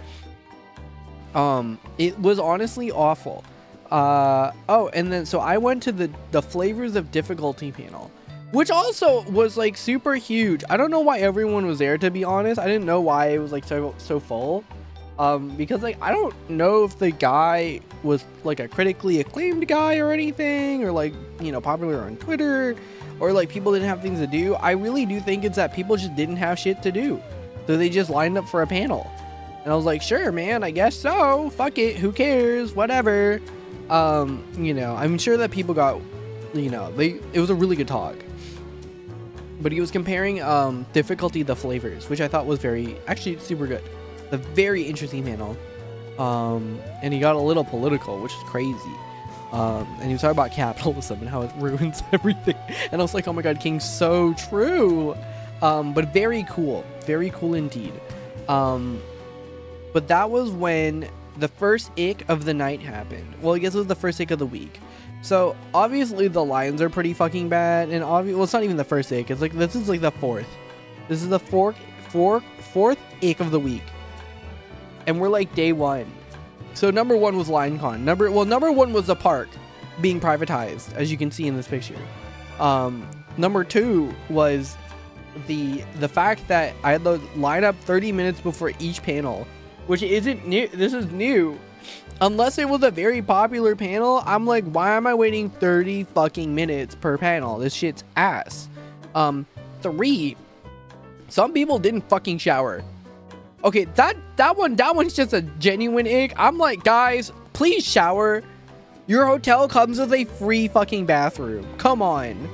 It was honestly awful. Oh, and then so I went to the flavors of difficulty panel, which also was like super huge. I don't know why everyone was there, to be honest. I didn't know why it was like so full. Because like I don't know if the guy was like a critically acclaimed guy or anything, or like, you know, popular on Twitter, or like people didn't have things to do. I really do think it's that people just didn't have shit to do, so they just lined up for a panel. And I was like, sure, man, I guess so. Fuck it, who cares? Whatever. You know, I'm sure that people got, you know, it was a really good talk. But he was comparing difficulty the flavors, which I thought was actually super good. A very interesting panel. And he got a little political, which is crazy. And he was talking about capitalism and how it ruins everything. And I was like, oh my god, King, so true. But very cool indeed. But that was when the first ick of the night happened. Well, I guess it was the first ick of the week. So obviously the lines are pretty fucking bad, and well, it's not even the first ick. It's like this is like the fourth. This is the fourth ick of the week, and we're like day one. So number one was LineCon. Number one was the park being privatized, as you can see in this picture. Number two was the fact that I had to line up 30 minutes before each panel, which isn't new. This is new. Unless it was a very popular panel, I'm like, why am I waiting 30 fucking minutes per panel? This shit's ass. 3, some people didn't fucking shower. Okay, that one's just a genuine ick. I'm like, guys, please shower. Your hotel comes with a free fucking bathroom. Come on.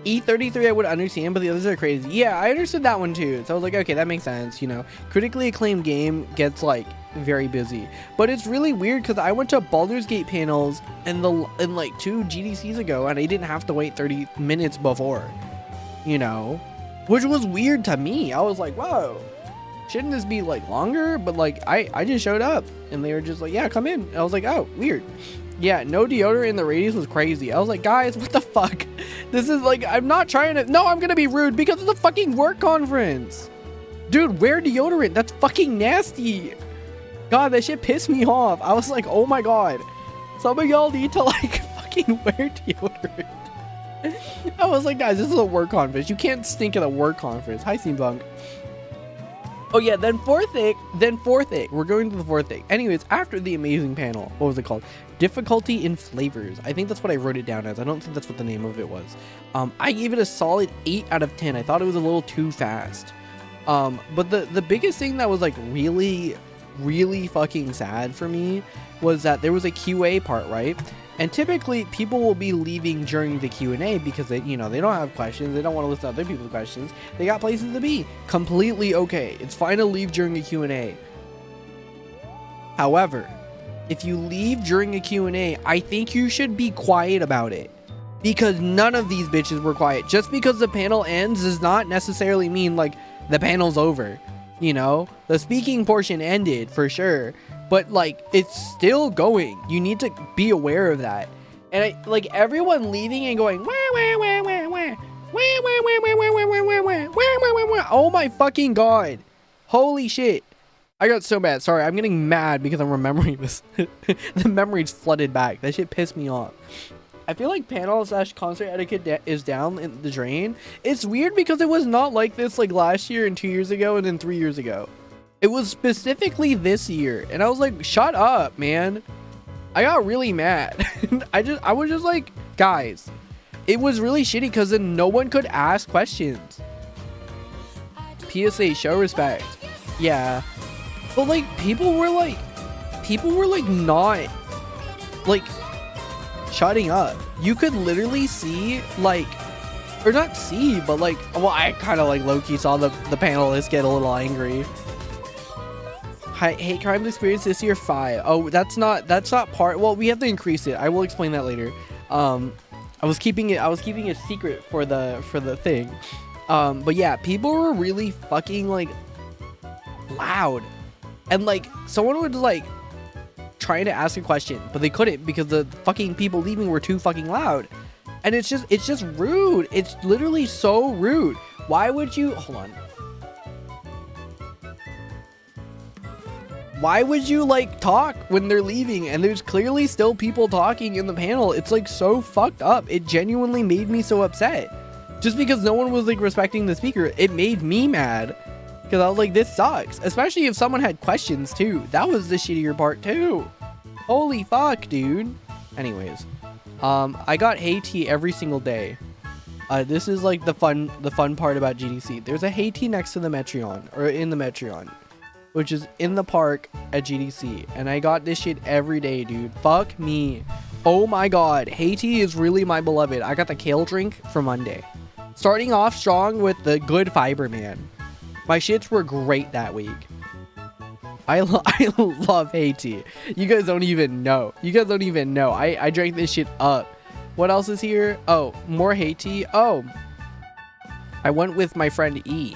E33 I would understand, but the others are crazy. Yeah, I understood that one too. So I was like, okay, that makes sense, you know. Critically acclaimed game gets like very busy. But it's really weird because I went to Baldur's Gate panels in like 2 GDCs ago and I didn't have to wait 30 minutes before. You know? Which was weird to me. I was like, whoa. Shouldn't this be like longer? But like I just showed up and they were just like, yeah, come in. And I was like, oh, weird. Yeah, no deodorant in the radius was crazy. I was like, guys, what the fuck? This is like, I'm not trying to, no, I'm gonna be rude because it's a fucking work conference. Dude, wear deodorant. That's fucking nasty. God, that shit pissed me off. I was like, oh my God. Some of y'all need to like fucking wear deodorant. I was like, guys, this is a work conference. You can't stink at a work conference. Hi, Steampunk. Oh yeah, then fourth ick. We're going to the fourth ick. Anyways, after the amazing panel, what was it called? Difficulty in flavors. I think that's what I wrote it down as. I don't think that's what the name of it was. I gave it a solid 8 out of 10. I thought it was a little too fast. But the biggest thing that was like really fucking sad for me was that there was a QA part, right? And typically people will be leaving during the Q&A because they, you know, they don't have questions. They don't want to listen to other people's questions. They got places to be. Completely okay. It's fine to leave during a Q&A. However, if you leave during a Q&A, I think you should be quiet about it. Because none of these bitches were quiet. Just because the panel ends does not necessarily mean like the panel's over. You know, the speaking portion ended for sure, but like it's still going. You need to be aware of that. And I like everyone leaving and going, oh my fucking God, holy shit. I got so mad. Sorry, I'm getting mad because I'm remembering this. The memories flooded back. That shit pissed me off. I feel like panel/concert etiquette is down in the drain. It's weird because it was not like this like last year and 2 years ago and then 3 years ago. It was specifically this year. And I was like, shut up, man. I got really mad. I was just like, guys, it was really shitty because then no one could ask questions. PSA, show respect. Yeah. But like people were like not like shutting up. You could literally see like, or not see, but like, well, I kind of like low-key saw the panelists get a little angry. Hate crimes experience this year 5. Oh, that's not part. Well, we have to increase it. I will explain that later. I was keeping it secret for the thing. But yeah, people were really fucking like loud, and like someone would like trying to ask a question, but they couldn't because the fucking people leaving were too fucking loud. And it's just rude. It's literally so rude. Why would you hold on? Why would you like talk when they're leaving and there's clearly still people talking in the panel? It's like so fucked up. It genuinely made me so upset. Just because no one was like respecting the speaker, it made me mad. Because I was like, this sucks. Especially if someone had questions too. That was the shittier part too. Holy fuck, dude. Anyways, I got Hey Tea every single day. This is like the fun part about GDC. There's a Hey Tea next to the Metreon, or in the Metreon, which is in the park at GDC. And I got this shit every day, dude. Fuck me. Oh my God. Hey Tea is really my beloved. I got the kale drink for Monday. Starting off strong with the good fiber, man. My shits were great that week. I love Hey Tea. You guys don't even know. I drank this shit up. What else is here? Oh, more Hey Tea. Oh, I went with my friend E.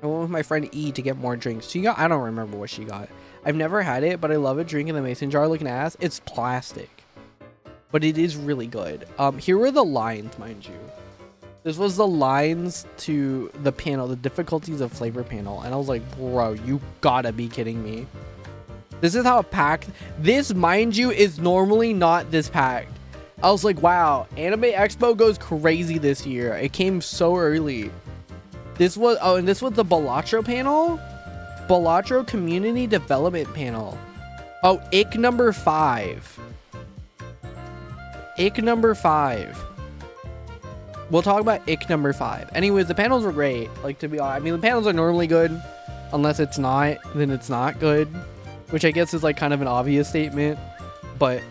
To get more drinks. She got, I don't remember what she got. I've never had it, but I love a drink in the mason jar looking ass. It's plastic, but it is really good. Here were the lines, mind you. This was the lines to the panel, the difficulties of flavor panel. And I was like, bro, you gotta be kidding me. This is how packed. This, mind you, is normally not this packed. I was like, wow, Anime Expo goes crazy this year. It came so early. This was, oh, and this was the Balatro panel. Balatro Community Development panel. Oh, ick number 5. Ick number 5. We'll talk about ick number 5. Anyways, the panels were great. Like, to be honest, I mean, the panels are normally good. Unless it's not, then it's not good. Which I guess is like kind of an obvious statement. But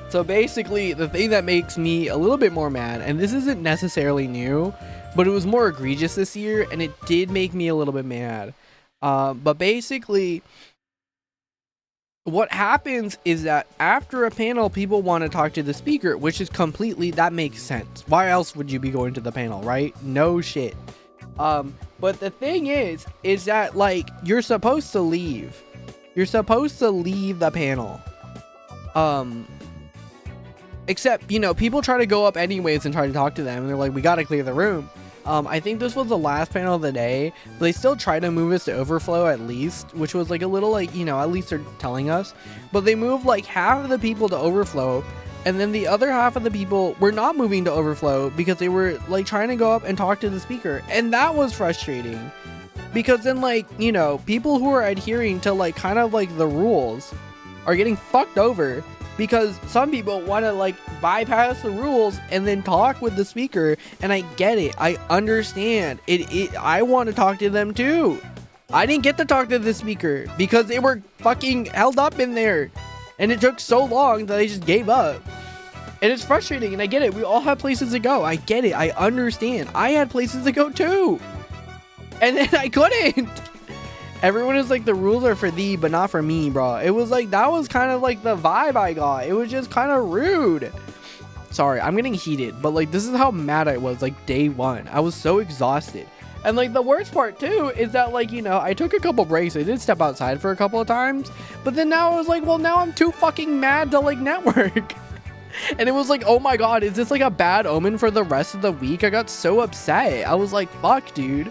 so basically, the thing that makes me a little bit more mad, and this isn't necessarily new, but it was more egregious this year, and it did make me a little bit mad. But basically, what happens is that after a panel, people want to talk to the speaker, which is completely, that makes sense. Why else would you be going to the panel, right? No shit. But the thing is that, like, you're supposed to leave. You're supposed to leave the panel. Except, you know, people try to go up anyways and try to talk to them, and they're like, we gotta clear the room. I think this was the last panel of the day, but they still try to move us to overflow at least, which was like a little, like, you know, at least they're telling us. But they moved like half of the people to overflow, and then the other half of the people were not moving to overflow because they were like trying to go up and talk to the speaker, and that was frustrating. Because then, like, you know, people who are adhering to like kind of like the rules are getting fucked over. Because some people want to like bypass the rules and then talk with the speaker, and I get it. I understand it. I want to talk to them too. I didn't get to talk to the speaker because they were fucking held up in there, and it took so long that I just gave up. And it's frustrating, and I get it. We all have places to go. I get it. I understand. I had places to go too, and then I couldn't. Everyone is like, the rules are for thee, but not for me, bro. It was like, that was kind of like the vibe I got. It was just kind of rude. Sorry, I'm getting heated, but like, this is how mad I was like day one. I was so exhausted. And like, the worst part too is that, like, you know, I took a couple breaks. I did step outside for a couple of times, but then now I was like, well, now I'm too fucking mad to like network. And it was like, oh my god, is this like a bad omen for the rest of the week? I got so upset. I was like, fuck, dude.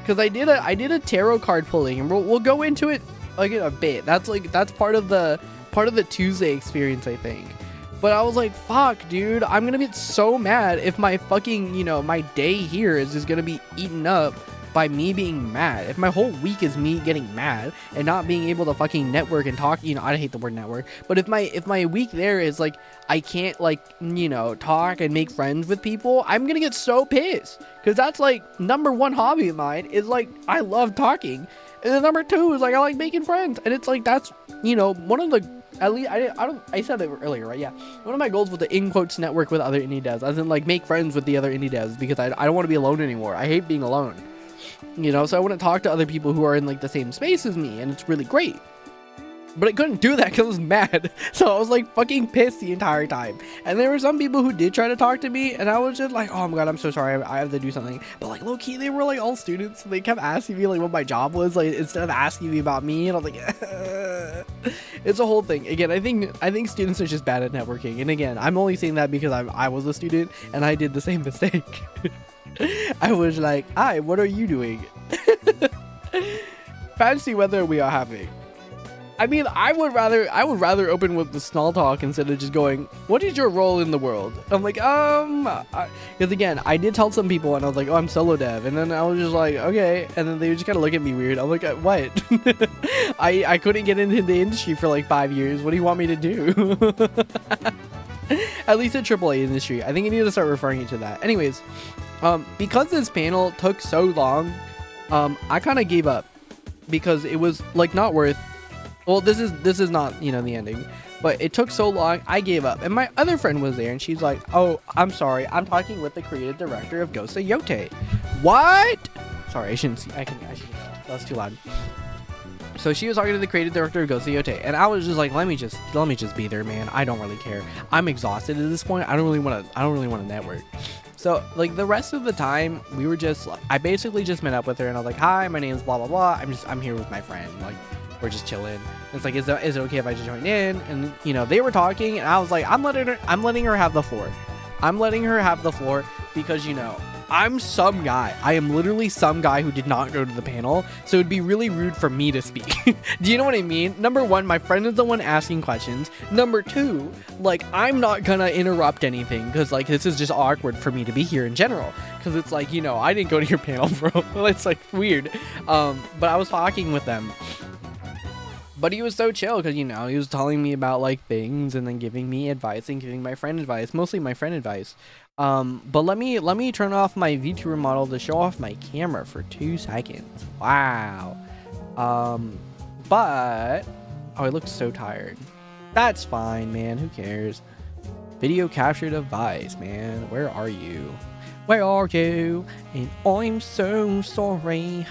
Because I did a tarot card pulling, and we'll go into it like in a bit. That's part of the Tuesday experience, I think. But I was like, fuck, dude, I'm gonna get so mad if my fucking, you know, my day here is just gonna be eaten up by me being mad. If my whole week is me getting mad and not being able to fucking network and talk, you know, I hate the word network, but if my week there is like, I can't, like, you know, talk and make friends with people, I'm gonna get so pissed. Because that's like number one hobby of mine is like, I love talking. And then number two is like, I like making friends. And it's like, that's, you know, one of the, at least I said that earlier, right? Yeah. One of my goals was to, in quotes, network with other indie devs, as in like make friends with the other indie devs, because I don't want to be alone anymore. I hate being alone. You know, so I want to talk to other people who are in like the same space as me, and it's really great. But I couldn't do that because I was mad. So I was like fucking pissed the entire time. And there were some people who did try to talk to me, and I was just like, oh my god, I'm so sorry, I have to do something. But like, low key, they were like all students, so they kept asking me like what my job was, like instead of asking me about me. And I was like, it's a whole thing. Again, I think students are just bad at networking. And again, I'm only saying that because I was a student and I did the same mistake. I was like, hi, what are you doing? Fancy weather we are having. I mean, I would rather open with the small talk instead of just going, what is your role in the world? I'm like, because again, I did tell some people, and I was like, oh, I'm solo dev, and then I was just like, okay, and then they just kind of look at me weird. I'm like, what? I couldn't get into the industry for like 5 years. What do you want me to do? At least the AAA industry. I think I need to start referring you to that. Anyways, because this panel took so long, I kind of gave up because it was like not worth. Well, this is not, you know, the ending, but it took so long, I gave up. And my other friend was there, and she's like, oh, I'm sorry, I'm talking with the creative director of Ghost of Yote. What? Sorry, I shouldn't. That was too loud. So she was talking to the creative director of Ghost of Yote, and I was just like, let me just be there, man. I don't really care. I'm exhausted at this point. I don't really want to network. So like the rest of the time, we were just, I basically just met up with her, and I was like, hi, my name is blah blah blah. I'm here with my friend. Like, we're just chilling. And it's like, is it okay if I just join in? And you know, they were talking, and I was like, I'm letting her have the floor. I'm letting her have the floor because, you know, I'm some guy. I am literally some guy who did not go to the panel, so it'd be really rude for me to speak. Do you know what I mean? Number one, my friend is the one asking questions. Number two, like, I'm not gonna interrupt anything because, like, this is just awkward for me to be here in general. Because it's like, you know, I didn't go to your panel, bro. It's like weird. But I was talking with them. But he was so chill because, you know, he was telling me about like things and then giving me advice and giving my friend advice, mostly my friend advice. But let me turn off my VTuber model to show off my camera for 2 seconds. Wow. But oh, I look so tired. That's fine, man. Who cares? Video capture device, man. Where are you? Where are you? And I'm so sorry.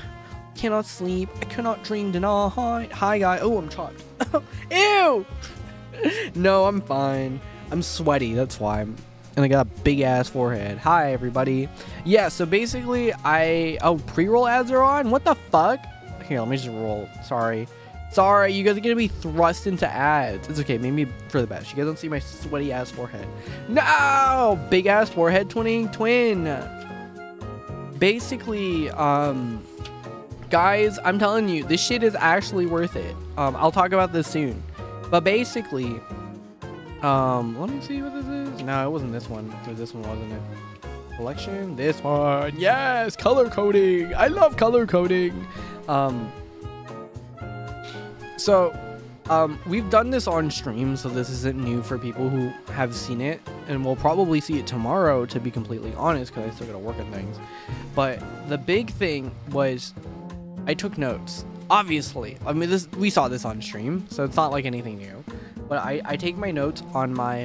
Cannot sleep. I cannot dream tonight. Hi, guys. Oh, I'm chopped. Ew. No, I'm fine. I'm sweaty. That's why. And I got a big ass forehead. Hi, everybody. Yeah. So basically, pre-roll ads are on. What the fuck? Here, let me just roll. Sorry, you guys are gonna be thrust into ads. It's okay. Maybe for the best. You guys don't see my sweaty ass forehead. No, big ass forehead twin. Basically, guys, I'm telling you, this shit is actually worth it. I'll talk about this soon. But basically, let me see what this is. No, it wasn't this one. This one wasn't it. Collection. This one. Yes, color coding. I love color coding. We've done this on stream, so this isn't new for people who have seen it, and we'll probably see it tomorrow, to be completely honest, because I still gotta work on things. But the big thing was, I took notes. Obviously, I mean, we saw this on stream, so it's not like anything new. But I take my notes on my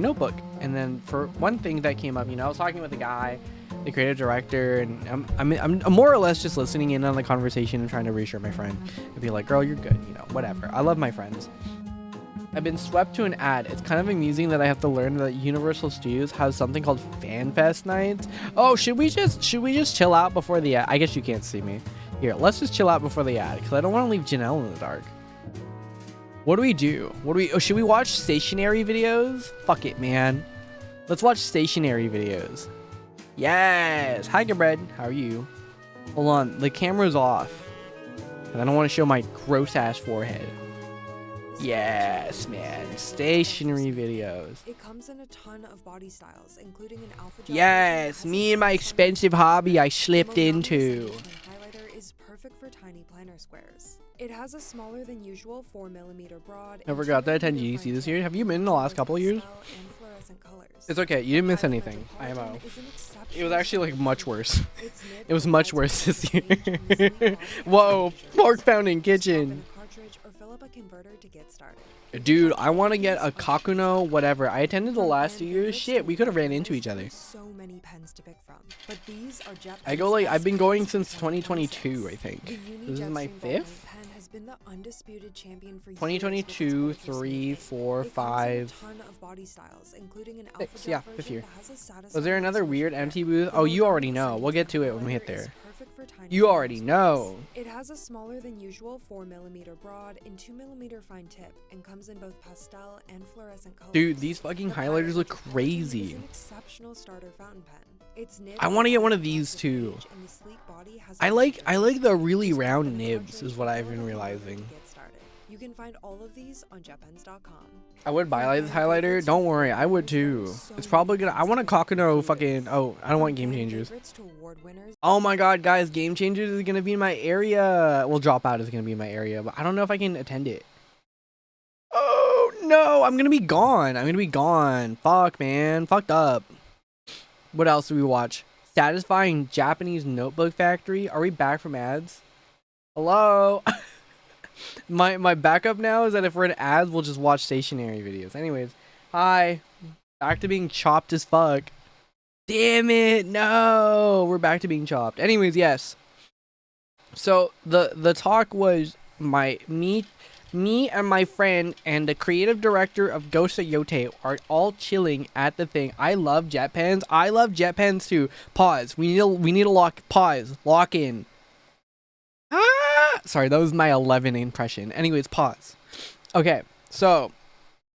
notebook, and then for one thing that came up, you know, I was talking with a guy, the creative director, and I'm more or less just listening in on the conversation and trying to reassure my friend and be like, girl, you're good, you know, whatever. I love my friends. I've been swept to an ad. It's kind of amusing that I have to learn that Universal Studios has something called Fan Fest nights. Oh, should we just chill out before the ad? I guess you can't see me. Here, let's just chill out before the ad, because I don't want to leave Janelle in the dark. What do we do? Should we watch stationary videos? Fuck it, man. Let's watch stationary videos. Yes. Hi, Gebread. How are you? Hold on. The camera's off. And I don't want to show my gross ass forehead. Yes, man. Stationary videos. It comes in a ton of body styles, including an alpha. Yes, me and my expensive hobby I slipped into. Highlighter is perfect for tiny planner squares. It has a smaller than usual 4mm broad. I forgot that I attend GDC this year. Have you been in the last couple of years? It's okay. You didn't miss anything. IMO. It was actually like much worse. It was much worse this year. Whoa, pork pounding kitchen. Dude, I want to get a Kakuno whatever. I attended the last 2 years. Shit, we could have ran into each other. So many pens to pick from, but these are I've been going since 2022, I think. This is my 5th. 2022, 3, 4, 5, 6. Yeah, 5th year. Was there another weird empty booth? Oh, you already know. We'll get to it when we hit there. You already know. It has a smaller than usual 4mm broad and 2mm fine tip, and comes in both pastel and fluorescent colors. Dude, these fucking highlighters look crazy. An exceptional starter fountain pen. I want to get one of these too. I like the really round nibs is what I've been realizing. You can find all of these on jetpens.com. I would buy this highlighter. Don't worry, I would too. It's probably gonna. I want a Kakuno fucking. Oh, I don't want Game Changers. Oh my god, guys, Game Changers is gonna be in my area. Well, Dropout is gonna be in my area, but I don't know if I can attend it. Oh no, I'm gonna be gone. Fuck, man, fucked up. What else do we watch? Satisfying Japanese Notebook Factory. Are we back from ads? Hello. my backup now is that if we're in ads, we'll just watch stationary videos. Anyways, hi. Back to being chopped as fuck. Damn it. No. We're back to being chopped. Anyways, yes. So the talk was me and my friend and the creative director of Ghost of Yote are all chilling at the thing. I love jet pens. I love jet pens too. Pause. We need to lock in. Sorry, that was my 11 impression. Anyways, pause. Okay, so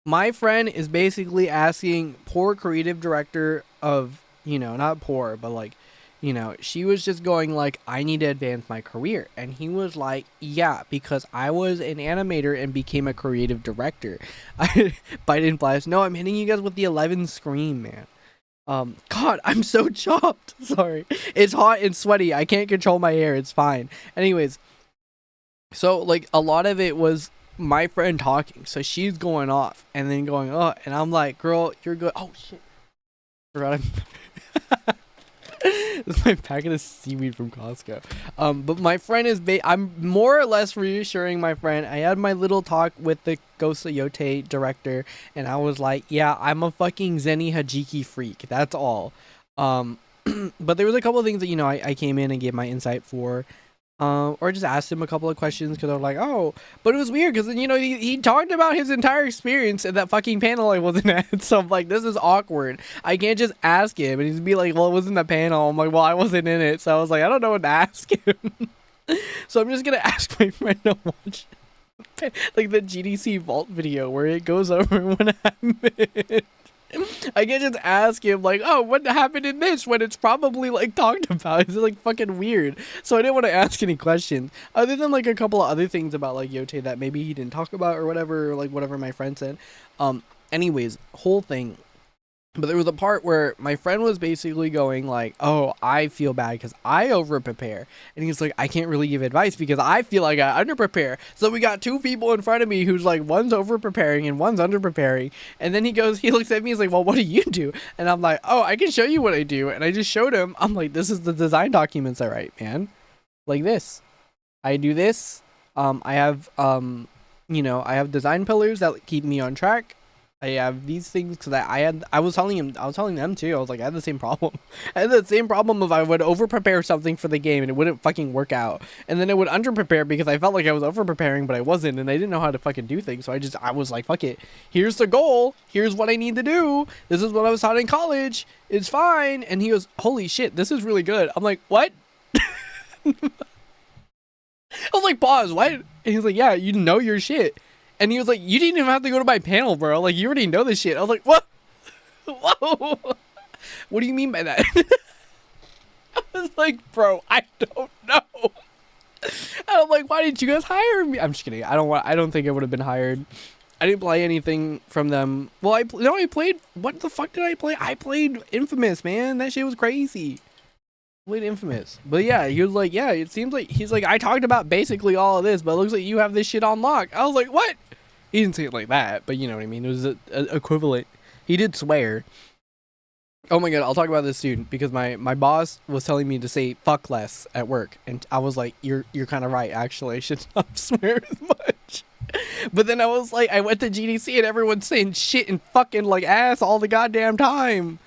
my friend is basically asking poor creative director of, you know, not poor, but like, you know, she was just going like, I need to advance my career. And he was like, yeah, because I was an animator and became a creative director. Biden flash. No, I'm hitting you guys with the 11 scream, man. God, I'm so chopped. Sorry. It's hot and sweaty. I can't control my hair. It's fine. Anyways, So like a lot of it was my friend talking, so she's going off and then going, oh, and I'm like, girl, you're good. Oh shit, forgot I'm this is my packet of seaweed from Costco. But my friend is I'm more or less reassuring my friend. I had my little talk with the Ghost of Yote director, and I was like, yeah, I'm a fucking Zenny Hajiki freak. That's all. But there was a couple of things that, you know, I came in and gave my insight for. Or just asked him a couple of questions because I was like, oh, but it was weird because then, you know, he talked about his entire experience in that fucking panel I wasn't at. So I'm like, this is awkward. I can't just ask him and he'd be like, well, it wasn't the panel. I'm like, well, I wasn't in it. So I was like, I don't know what to ask him. So I'm just gonna ask my friend to watch like the GDC vault video where it goes over what happened. I can't just ask him like, oh, what happened in this when it's probably like talked about. It's like fucking weird. So I didn't want to ask any questions other than like a couple of other things about like Yote that maybe he didn't talk about or whatever, or like whatever my friend said. Anyways, whole thing. But there was a part where my friend was basically going like, oh, I feel bad because I over prepare. And he's like, I can't really give advice because I feel like I under prepare. So we got two people in front of me who's like, one's over preparing and one's under preparing. And then he looks at me, he's like, well, what do you do? And I'm like, oh, I can show you what I do. And I just showed him. I'm like, this is the design documents I write, man. Like this. I do this. I have, you know, I have design pillars that keep me on track. I have these things because I was telling them too. I was like, I had the same problem. I had the same problem of I would over prepare something for the game and it wouldn't fucking work out, and then it would under prepare because I felt like I was over preparing but I wasn't, and I didn't know how to fucking do things. So I was like, fuck it. Here's the goal. Here's what I need to do. This is what I was taught in college. It's fine. And he goes, holy shit, this is really good. I'm like, what? I was like, pause. What? And he's like, yeah, you know your shit. And he was like, you didn't even have to go to my panel, bro. Like, you already know this shit. I was like, what? Whoa. What do you mean by that? I was like, bro, I don't know. And I'm like, why didn't you guys hire me? I'm just kidding. I don't think I would have been hired. I didn't play anything from them. Well, I played. What the fuck did I play? I played Infamous, man. That shit was crazy. Played Infamous. But yeah, he was like, yeah, it seems like he's like, I talked about basically all of this, but it looks like you have this shit on lock. I was like, what? He didn't say it like that, but you know what I mean. It was a equivalent. He did swear. Oh my god, I'll talk about this soon because my boss was telling me to say fuck less at work, and I was like, you're kind of right. Actually, I should not swear as much. But then I was like, I went to GDC and everyone's saying shit and fucking like ass all the goddamn time.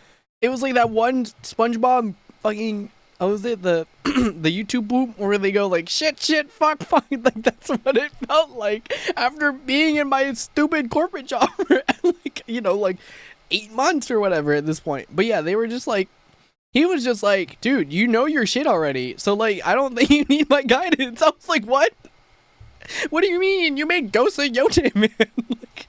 It was like that one SpongeBob fucking. Oh, was it the the YouTube boom where they go like shit, fuck, like that's what it felt like after being in my stupid corporate job for like, you know, like 8 months or whatever at this point. But yeah, they were just like, he was just like, dude, you know your shit already, so like I don't think you need my guidance. I was like, what do you mean? You made Ghost of Yote, man. Like,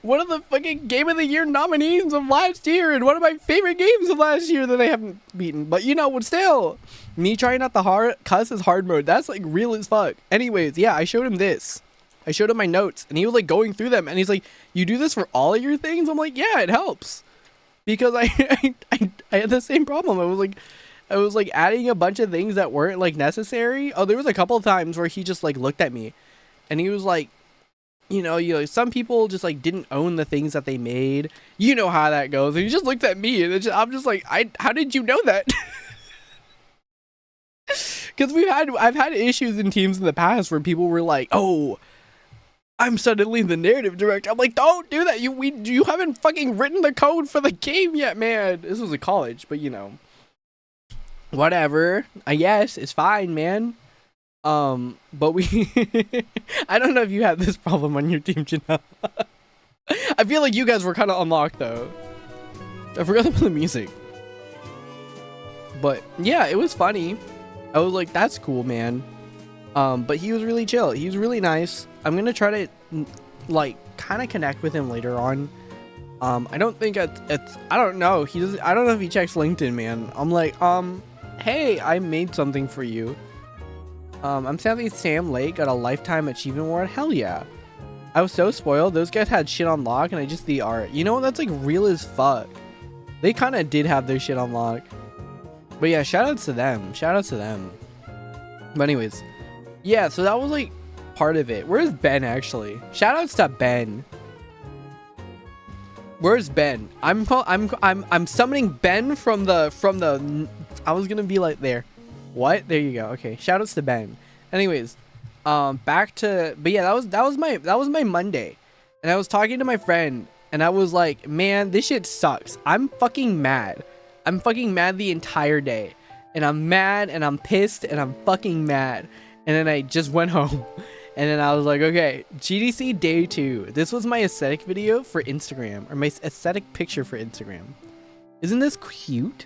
one of the fucking Game of the Year nominees of last year and one of my favorite games of last year that I haven't beaten. But you know what, still, me trying out the cuss is hard mode. That's like real as fuck. Anyways, yeah, I showed him this. I showed him my notes and he was like going through them and he's like, you do this for all of your things? I'm like, yeah, it helps. Because I had the same problem. I was like adding a bunch of things that weren't like necessary. Oh, there was a couple of times where he just like looked at me and he was like, you know, some people just like didn't own the things that they made. You know how that goes. And he just looked at me and I'm just like, how did you know that? Because I've had issues in teams in the past where people were like, oh, I'm suddenly the narrative director. I'm like, don't do that. You haven't fucking written the code for the game yet, man. This was a college, but you know, whatever. I guess it's fine, man. But we I don't know if you have this problem on your team, Janelle. I feel like you guys were kind of unlocked though. I forgot to put the music. But yeah, it was funny. I was like, that's cool, man. But he was really chill. He was really nice. I'm gonna try to like kind of connect with him later on. I don't think it's I don't know. I don't know if he checks LinkedIn, man. I'm like, hey, I made something for you. I'm sadly Sam Lake got a lifetime achievement award. Hell yeah. I was so spoiled. Those guys had shit on lock and I just the art. You know, that's like real as fuck. They kind of did have their shit on lock. But yeah, shout outs to them. Shout outs to them. But anyways, yeah, so that was like part of it. Where's Ben actually? Shoutouts to Ben. Where's Ben? I'm summoning Ben from the I was gonna be like there. What? There you go. Okay. Shoutouts to Ben. Anyways, back to, but yeah, that was my Monday, and I was talking to my friend, and I was like, man, this shit sucks. I'm fucking mad. I'm fucking mad the entire day, and I'm mad, and I'm pissed, and I'm fucking mad. And then I just went home, and then I was like, okay, GDC day 2. This was my aesthetic video for Instagram, or my aesthetic picture for Instagram. Isn't this cute?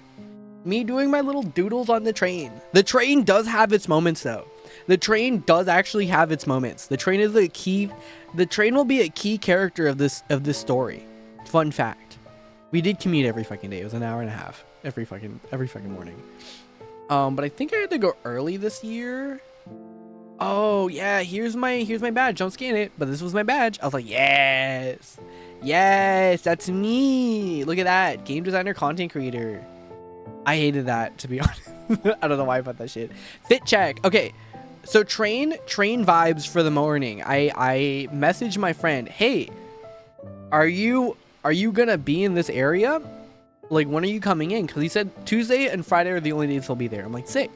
Me doing my little doodles on the train. The train does have its moments though. The train does actually have its moments. The train is the key. The train will be a key character of this story. Fun fact. We did commute every fucking day. It was an hour and a half every fucking morning. But I think I had to go early this year. Oh yeah, here's my badge. Don't scan it, but this was my badge. I was like, yes, that's me. Look at that, game designer, content creator. I hated that, to be honest. I don't know why I put that shit. Fit check. Okay, so train vibes for the morning. I messaged my friend, hey, are you gonna be in this area? Like, when are you coming in? Because he said Tuesday and Friday are the only days he'll be there. I'm like, sick.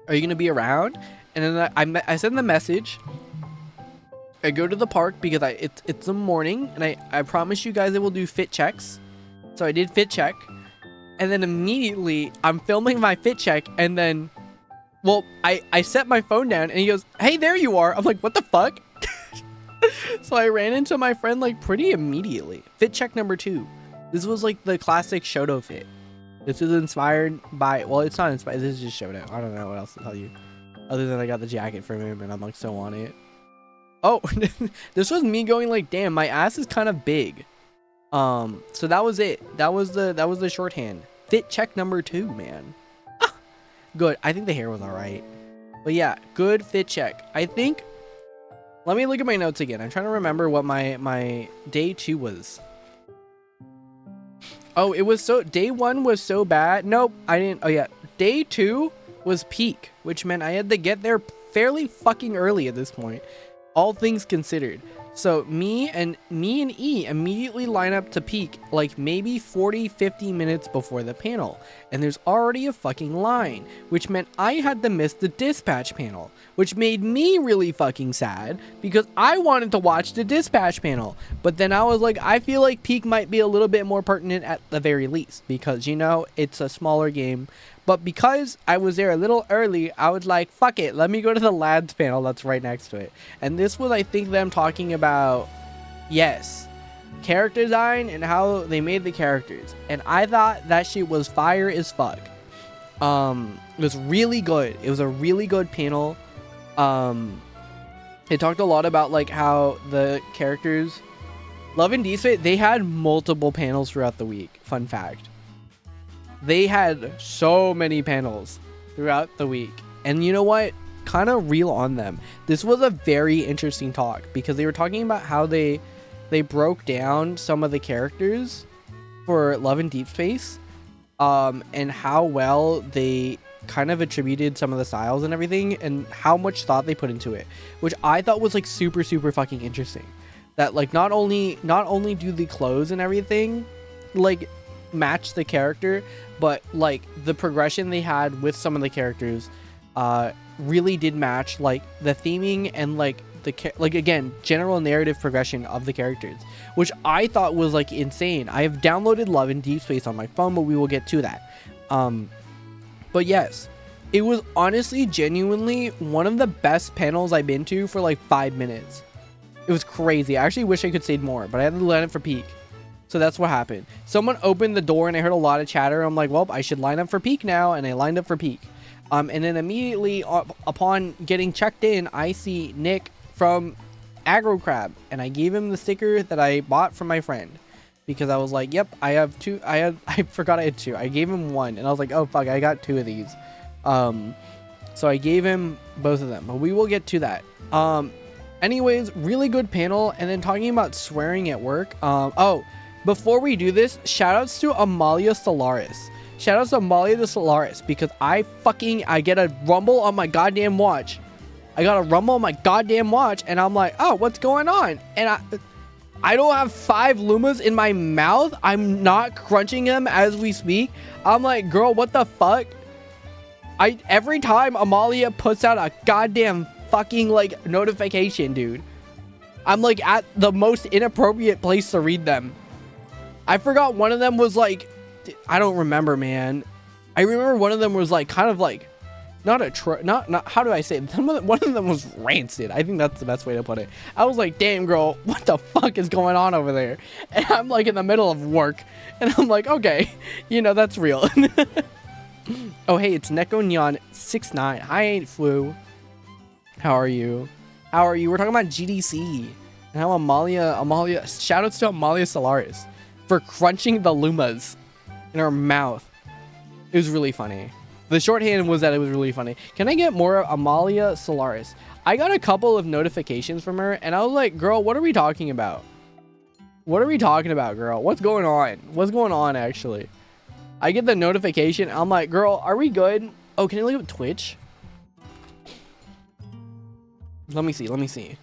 Are you gonna be around? And then I send the message. I go to the park because it's the morning, and I promise you guys I will do fit checks. So I did fit check, and then immediately I'm filming my fit check, and then, well, I set my phone down, and he goes, hey, there you are. I'm like, what the fuck? So I ran into my friend like pretty immediately. Fit check number 2. This was like the classic Shoto fit. This is inspired by, well, it's not inspired. This is just Shoto. I don't know what else to tell you. Other than I got the jacket from him and I'm like so on it. Oh, this was me going like, damn, my ass is kind of big. So that was it. That was the shorthand. Fit check number 2, man. Good. I think the hair was all right. But yeah, good fit check. I think, let me look at my notes again. I'm trying to remember what my day 2 was. Oh, it was so, day 1 was so bad. Nope, I didn't. Oh yeah, day 2 was peak, which meant I had to get there fairly fucking early at this point, all things considered. So me and E immediately line up to peak like maybe 40-50 minutes before the panel, and there's already a fucking line, which meant I had to miss the dispatch panel, which made me really fucking sad because I wanted to watch the dispatch panel. But then I was like, I feel like peak might be a little bit more pertinent at the very least because, you know, it's a smaller game. But because I was there a little early, I was like, fuck it, let me go to the lads panel that's right next to it. And this was, I think, them talking about, yes, character design and how they made the characters. And I thought that shit was fire as fuck. It was really good. It was a really good panel. It talked a lot about like how the characters, Love and Deep Space, they had multiple panels throughout the week. Fun fact. They had so many panels throughout the week. And you know what? Kind of real on them. This was a very interesting talk because they were talking about how they broke down some of the characters for Love and Deep Space, and how well they kind of attributed some of the styles and everything and how much thought they put into it, which I thought was like super fucking interesting. That like not only do the clothes and everything like match the character, but like the progression they had with some of the characters really did match like the theming and like again general narrative progression of the characters, which I thought was like insane. I have downloaded Love and Deep Space on my phone, but we will get to that. But yes, it was honestly genuinely one of the best panels I've been to for like 5 minutes. It was crazy. I actually wish I could say more, but I had to line up for peak. So that's what happened. Someone opened the door and I heard a lot of chatter. I'm like, well, I should line up for peak now. And I lined up for peak. And then immediately upon getting checked in, I see Nick from Aggro Crab. And I gave him the sticker that I bought from my friend. Because I was like, yep, I have 2. I forgot I had 2. I gave him 1. And I was like, oh, fuck, I got 2 of these. So I gave him both of them. But we will get to that. Anyways, really good panel. And then talking about swearing at work. Before we do this, shoutouts to Amalia Solaris. Shoutouts to Amalia the Solaris because I get a rumble on my goddamn watch I got a rumble on my goddamn watch, and I'm like, oh, what's going on? And I don't have 5 Lumas in my mouth. I'm not crunching them as we speak. I'm like, girl, what the fuck? Every time Amalia puts out a goddamn fucking like notification, dude, I'm like at the most inappropriate place to read them. I forgot one of them was like, I don't remember, man. I remember one of them was like kind of like not how do I say it? One of them was rancid. I think that's the best way to put it. I was like, damn, girl, what the fuck is going on over there? And I'm like in the middle of work, and I'm like, okay, you know, that's real. Oh, hey, it's Neko Neon 69. Hi, Ain't Flu. How are you? How are you? We're talking about GDC and how Amalia, shoutouts to Amalia Solaris for crunching the Lumas in her mouth. It was really funny. The shorthand was that it was really funny. Can I get more Amalia Solaris? I got a couple of notifications from her, and I was like, girl, what are we talking about? What are we talking about, girl? What's going on? What's going on, actually? I get the notification. I'm like, girl, are we good? Oh, can I look at Twitch? Let me see. Let me see.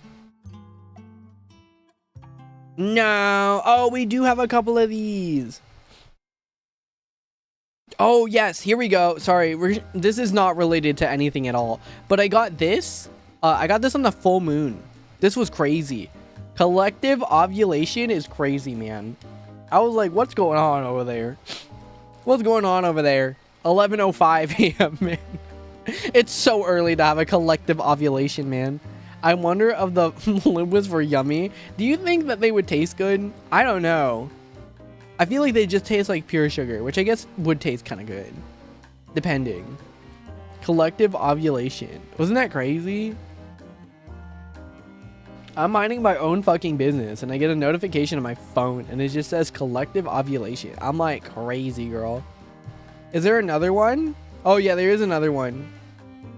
No. Oh, we do have a couple of these. Oh, yes. Here we go. Sorry. This is not related to anything at all. But I got this. I got this on the full moon. This was crazy. Collective ovulation is crazy, man. I was like, what's going on over there? What's going on over there? 11:05 a.m., man. It's so early to have a collective ovulation, man. I wonder if the Lumas were yummy. Do you think that they would taste good? I don't know. I feel like they just taste like pure sugar, which I guess would taste kind of good. Depending. Collective ovulation. Wasn't that crazy? I'm minding my own fucking business, and I get a notification on my phone, and it just says collective ovulation. I'm like, crazy, girl. Is there another one? Oh, yeah, there is another one.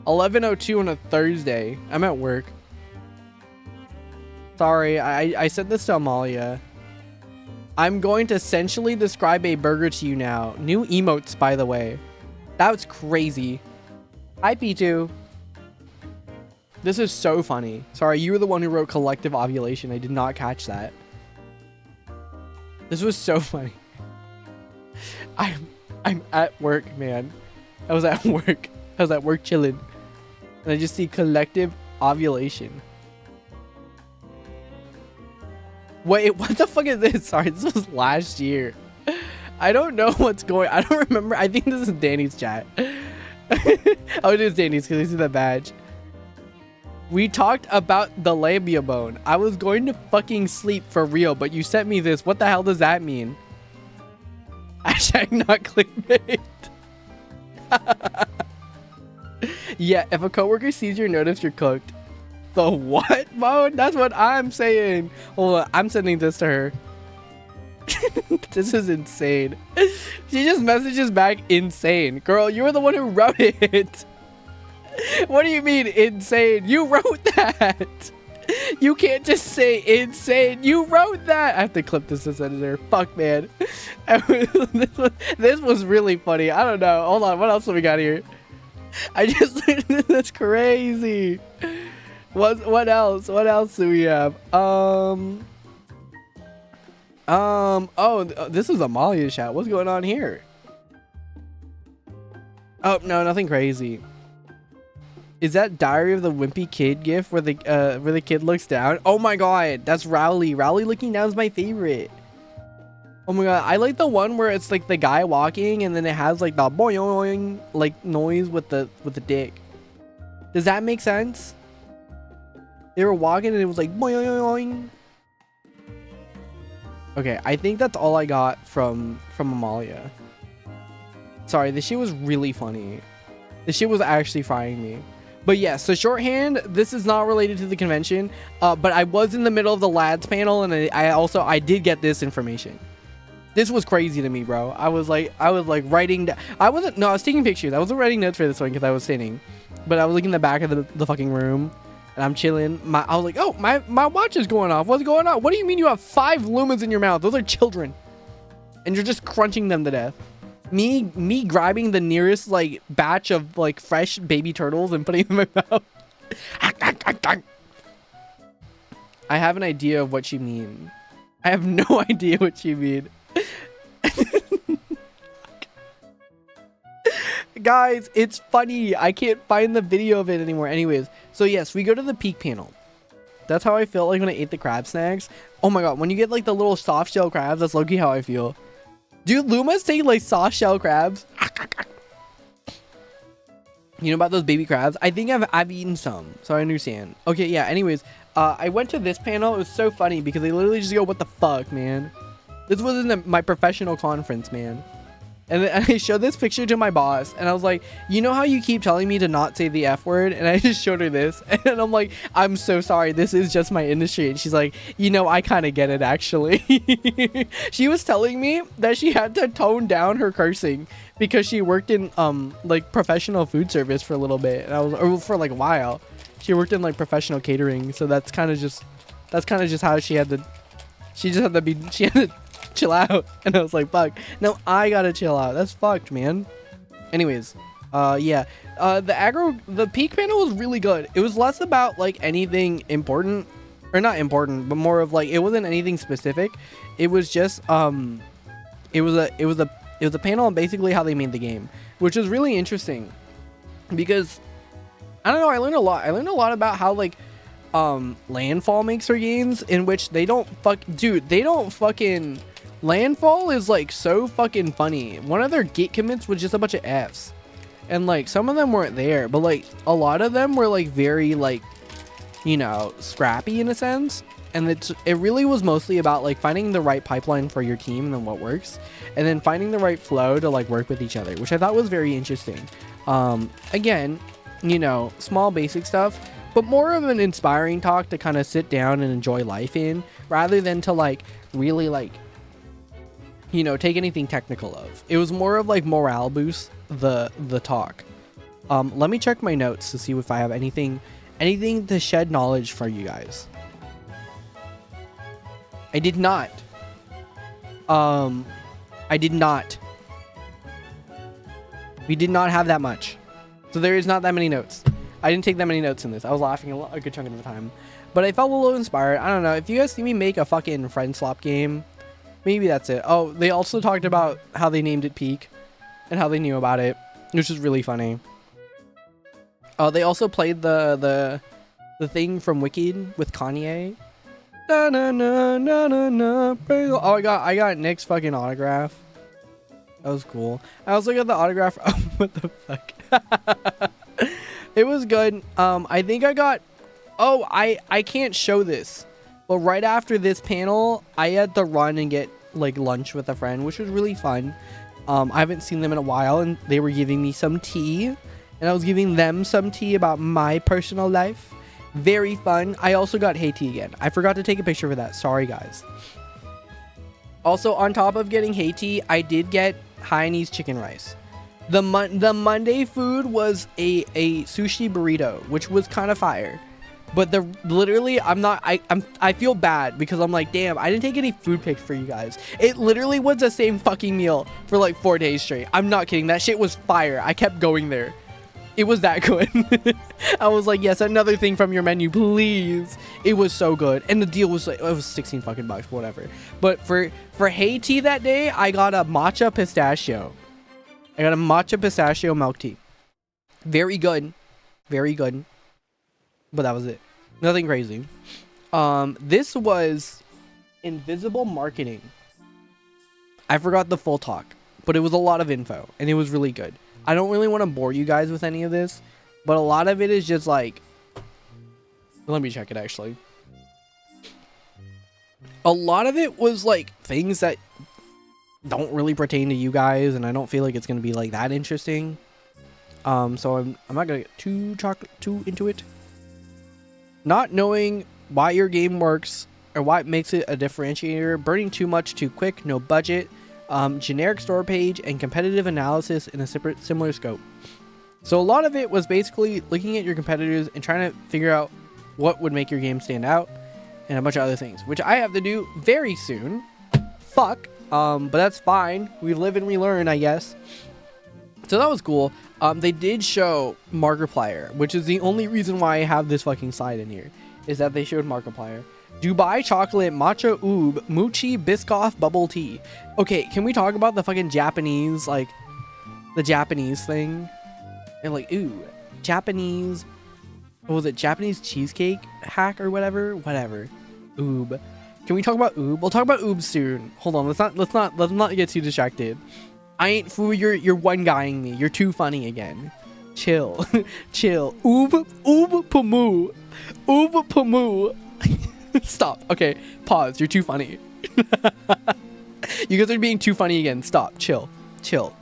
11:02 on a Thursday. I'm at work. Sorry, I sent this to Amalia. I'm going to essentially describe a burger to you now. New emotes, by the way. That was crazy. Hi, P2. This is so funny. Sorry, you were the one who wrote collective ovulation. I did not catch that. This was so funny. I'm at work, man. I was at work. I was at work chilling. And I just see collective ovulation. Wait, what the fuck is this? Sorry, this was last year. I don't know what's going. I don't remember. I think this is Danny's chat. Oh, it is Danny's because I see that badge. We talked about the labia bone. I was going to fucking sleep for real, but you sent me this. What the hell does that mean? Hashtag not clickbait. Yeah, if a coworker sees your notice, you're cooked. The what mode? That's what I'm saying. Hold on, I'm sending this to her. This is insane. She just messages back insane. Girl, you were the one who wrote it. What do you mean insane? You wrote that. You can't just say insane. You wrote that. I have to clip this as editor. Fuck, man. This was really funny. I don't know. Hold on. What else do we got here? That's crazy. What else? What else do we have? Oh, this is Amalia's chat. What's going on here? Oh, no, nothing crazy. Is that Diary of the Wimpy Kid gif where the kid looks down? Oh my god, that's Rowley. Rowley looking down is my favorite. Oh my god, I like the one where it's like the guy walking and then it has like the boing like noise with the dick. Does that make sense? They were walking and it was like boing. Okay, I think that's all I got from Amalia. Sorry, this shit was really funny. This shit was actually frying me. But yes, so shorthand, this is not related to the convention, but I was in the middle of the lads panel and I did get this information. This was crazy to me, bro. I was like writing down. I was taking pictures. I wasn't writing notes for this one because I was sitting, but I was looking in the back of the fucking room and I'm chilling. I was like, oh, my watch is going off. What's going on? What do you mean you have 5 lumens in your mouth? Those are children. And you're just crunching them to death. Me grabbing the nearest like batch of like fresh baby turtles and putting them in my mouth. I have an idea of what you mean. I have no idea what you mean. Guys, it's funny. I can't find the video of it anymore. Anyways, so yes, we go to the peak panel. That's how I felt like when I ate the crab snacks. Oh my god, when you get like the little soft shell crabs, that's low-key how I feel. Dude, Luma's taking like soft shell crabs. You know about those baby crabs? I think I've eaten some, so I understand. Okay, yeah, anyways, I went to this panel. It was so funny because they literally just go, what the fuck, man? This wasn't my professional conference, man. And then I showed this picture to my boss, and I was like, you know how you keep telling me to not say the F word? And I just showed her this, and I'm like, I'm so sorry. This is just my industry. And she's like, you know, I kind of get it, actually. She was telling me that she had to tone down her cursing because she worked in, like, professional food service for a little bit. And I was, or for, like, a while. She worked in, like, professional catering. So that's kind of just how she had to chill out. And I was like, fuck, no, I gotta chill out. That's fucked, man. Anyways, yeah, the peak panel was really good. It was less about like anything important, or not important, but more of like, it wasn't anything specific. It was just it was a panel on basically how they made the game, which was really interesting because I don't know, I learned a lot about how like Landfall makes their games, in which they don't fucking Landfall is like so fucking funny. One of their git commits was just a bunch of F's, and like some of them weren't there, but like a lot of them were like very like, you know, scrappy in a sense. And it really was mostly about like finding the right pipeline for your team and then what works, and then finding the right flow to like work with each other, which I thought was very interesting. Again, you know, small basic stuff, but more of an inspiring talk to kind of sit down and enjoy life in, rather than to like really like, you know, take anything technical of. It was more of like morale boost, the talk. Let me check my notes to see if I have anything to shed knowledge for you guys. I did not. We did not have that much. So there is not that many notes. I didn't take that many notes in this. I was laughing a good chunk of the time. But I felt a little inspired. I don't know. If you guys see me make a fucking friend swap game, maybe that's it. Oh, they also talked about how they named it Peak and how they knew about it, which is really funny. They also played the thing from Wicked with Kanye. Na, na, na, na, na, na. Oh, I got Nick's fucking autograph. That was cool. I also got the autograph. Oh, what the fuck? It was good. I think I got. Oh, I can't show this. But right after this panel, I had to run and get like lunch with a friend, which was really fun. I haven't seen them in a while, and they were giving me some tea, and I was giving them some tea about my personal life. Very fun. I also got Haiti again. I forgot to take a picture for that. Sorry, guys. Also, on top of getting Haiti, I did get Hainanese chicken rice. The Monday food was a sushi burrito, which was kind of fire. But literally, I feel bad because I'm like, damn, I didn't take any food pics for you guys. It literally was the same fucking meal for like 4 days straight. I'm not kidding. That shit was fire. I kept going there. It was that good. I was like, yes, another thing from your menu, please. It was so good. And the deal was like, it was 16 fucking bucks, whatever. But for Haiti that day, I got a matcha pistachio. I got a matcha pistachio milk tea. Very good. Very good. But that was it. Nothing crazy. This was invisible marketing. I forgot the full talk, but it was a lot of info and it was really good. I don't really want to bore you guys with any of this, but a lot of it is just like, let me check it actually. A lot of it was like things that don't really pertain to you guys, and I don't feel like it's going to be like that interesting. So I'm not going to get too into it. Not knowing why your game works or what makes it a differentiator, burning too much too quick, no budget, generic store page, and competitive analysis in a similar scope. So a lot of it was basically looking at your competitors and trying to figure out what would make your game stand out, and a bunch of other things, which I have to do very soon. Fuck. But that's fine. We live and we learn, I guess. So that was cool. They did show Markiplier, which is the only reason why I have this fucking slide in here, is that they showed Markiplier. Dubai chocolate matcha oob mochi Biscoff bubble tea. Okay, can we talk about the fucking Japanese, like the Japanese thing? And like, ooh, Japanese, what was it? Japanese cheesecake hack or whatever? Whatever. Oob. Can we talk about oob? We'll talk about oob soon. Hold on, let's not get too distracted. I ain't fool, you're one guying me. You're too funny again. Chill. Chill. Oob pamoo. Oob pamoo. Stop. Okay, pause. You're too funny. You guys are being too funny again. Stop. Chill. Chill.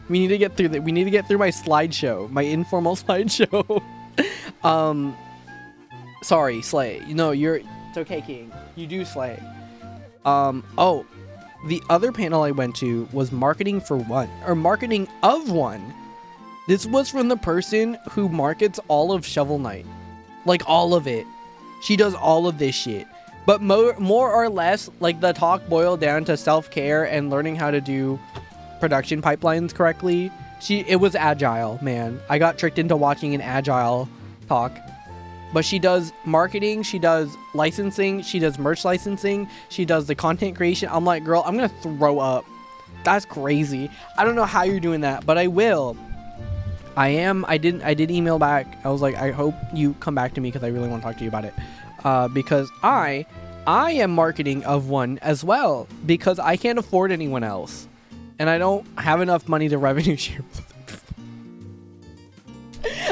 We need to get through that. We need to get through my slideshow, my informal slideshow. Sorry, slay. No, it's okay, King. You do slay. Oh, the other panel I went to was marketing for one, or marketing of one. This was from the person who markets all of Shovel Knight, like all of it. She does all of this shit, but more or less, like the talk boiled down to self-care and learning how to do production pipelines correctly. It was agile, man. I got tricked into watching an agile talk. But she does marketing, she does licensing, she does merch licensing, she does the content creation. I'm like, girl, I'm gonna throw up. That's crazy. I don't know how you're doing that, but I will. I did email back. I was like, I hope you come back to me because I really want to talk to you about it. Because I am marketing of one as well, because I can't afford anyone else. And I don't have enough money to revenue share.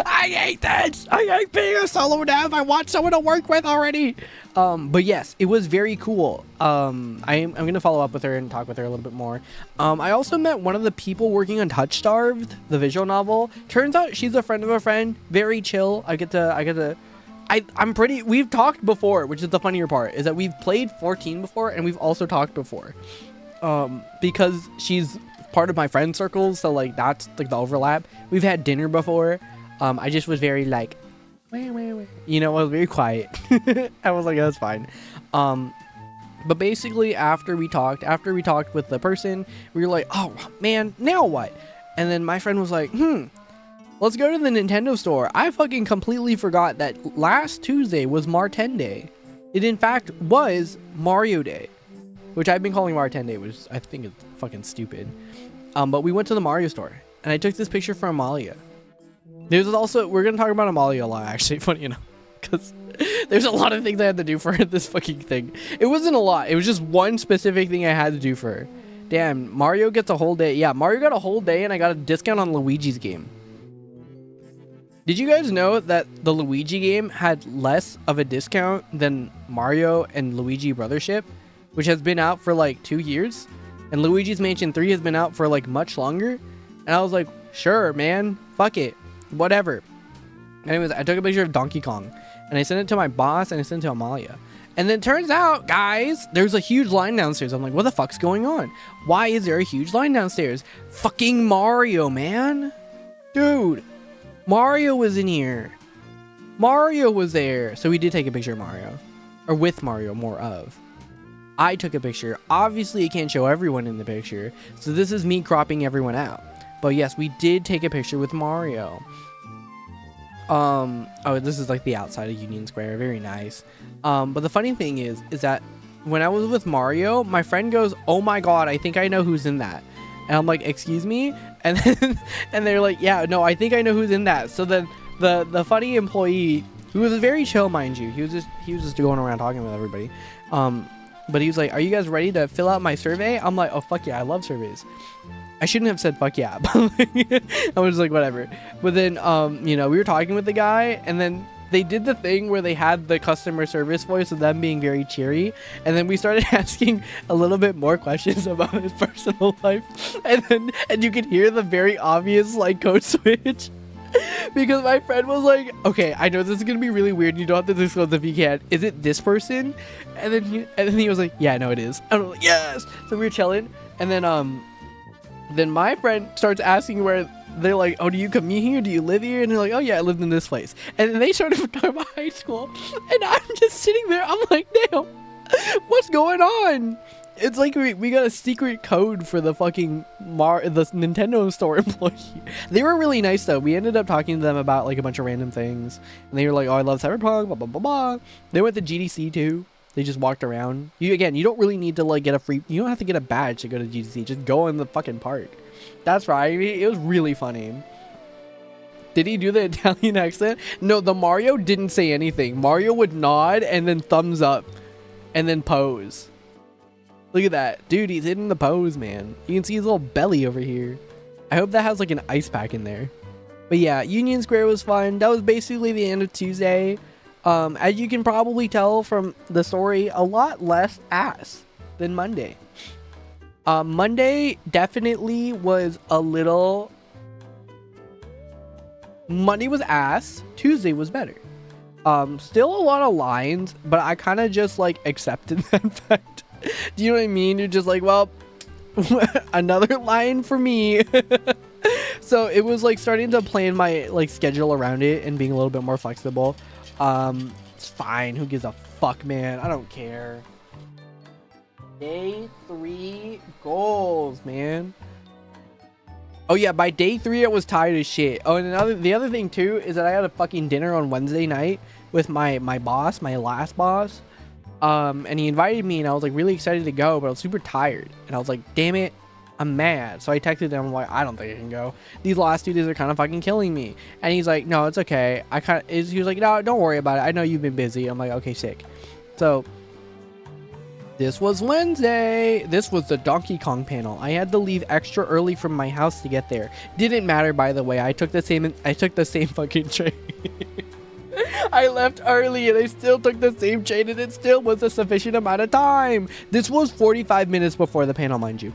I hate this. I hate being a solo dev. I want someone to work with already. But yes, it was very cool. I'm gonna follow up with her and talk with her a little bit more. I also met one of the people working on Touch Starved, the visual novel. Turns out she's a friend of a friend. Very chill. We've talked before, which is the funnier part, is that we've played 14 before and we've also talked before. Because she's part of my friend circle, so like that's like the overlap. We've had dinner before. I just was very like, you know, I was very quiet. I was like, that's fine. But basically after we talked with the person, we were like, oh man, now what? And then my friend was like, let's go to the Nintendo store. I fucking completely forgot that last Tuesday was Marten Day. It in fact was Mario Day, which I've been calling Marten Day, which I think is fucking stupid. But we went to the Mario store and I took this picture for Amalia. There's also, we're going to talk about Amalia a lot, actually, funny enough, because there's a lot of things I had to do for her, this fucking thing. It wasn't a lot. It was just one specific thing I had to do for her. Damn, Mario gets a whole day. Yeah, Mario got a whole day, and I got a discount on Luigi's game. Did you guys know that the Luigi game had less of a discount than Mario and Luigi Brothership, which has been out for like 2 years? And Luigi's Mansion 3 has been out for like much longer. And I was like, sure, man, fuck it. Whatever. Anyways, I took a picture of Donkey Kong and I sent it to my boss and I sent it to Amalia. And then turns out, guys, there's a huge line downstairs. I'm like, what the fuck's going on? Why is there a huge line downstairs? Fucking Mario, man. Dude, Mario was in here. Mario was there. So we did take a picture of Mario. Or with Mario, more of. I took a picture. Obviously, I can't show everyone in the picture. So this is me cropping everyone out. But yes, we did take a picture with Mario. Oh, this is like the outside of Union Square. Very nice. But the funny thing is that when I was with Mario, my friend goes, oh my god, I think I know who's in that. And I'm like, excuse me? And then, and they're like, yeah, no, I think I know who's in that. So then the funny employee, who was very chill, mind you, he was just going around talking with everybody. But he was like, are you guys ready to fill out my survey? I'm like, oh, fuck yeah, I love surveys. I shouldn't have said fuck yeah, but I was like, whatever. But then, you know, we were talking with the guy, and then they did the thing where they had the customer service voice of them being very cheery, and then we started asking a little bit more questions about his personal life, and you could hear the very obvious like code switch. Because my friend was like, okay, I know this is gonna be really weird, you don't have to disclose if you can. Is it this person? And then he was like, yeah, no, it is. And I was like, yes. So we were chilling, and then my friend starts asking where they're like, oh, do you commute here? Do you live here? And they're like, oh yeah, I lived in this place. And then they started talking about high school, and I'm just sitting there. I'm like, damn, what's going on? It's like we got a secret code for the fucking the Nintendo store employee. They were really nice though. We ended up talking to them about like a bunch of random things, and they were like, "Oh, I love Cyberpunk." Blah blah blah blah. They went to GDC too. They just walked around. You don't really need to like get a free. You don't have to get a badge to go to GDC. Just go in the fucking park. That's right. I mean, it was really funny. Did he do the Italian accent? No, the Mario didn't say anything. Mario would nod and then thumbs up, and then pose. Look at that. Dude, he's hitting the pose, man. You can see his little belly over here. I hope that has like an ice pack in there. But yeah, Union Square was fun. That was basically the end of Tuesday. As you can probably tell from the story, a lot less ass than Monday. Monday definitely was a little... Monday was ass. Tuesday was better. Still a lot of lines, but I kind of just like accepted that fact. Do you know what I mean? You're just like, well, another line for me. So it was like starting to plan my like schedule around it and being a little bit more flexible. It's fine. Who gives a fuck, man? I don't care. Day 3 goals, man. Oh yeah, by day 3 I was tired as shit. Oh, and the other thing too is that I had a fucking dinner on Wednesday night with my boss, my last boss. And he invited me and I was like really excited to go, but I was super tired. And I was like, damn it, I'm mad. So I texted him, I'm like, I don't think I can go. These last 2 days are kind of fucking killing me. And he's like, no, it's okay. He was like, no, don't worry about it. I know you've been busy. I'm like, okay, sick. So this was Wednesday. This was the Donkey Kong panel. I had to leave extra early from my house to get there. Didn't matter, by the way. I took the same fucking train. I left early and I still took the same train and it still was a sufficient amount of time. This was 45 minutes before the panel, mind you.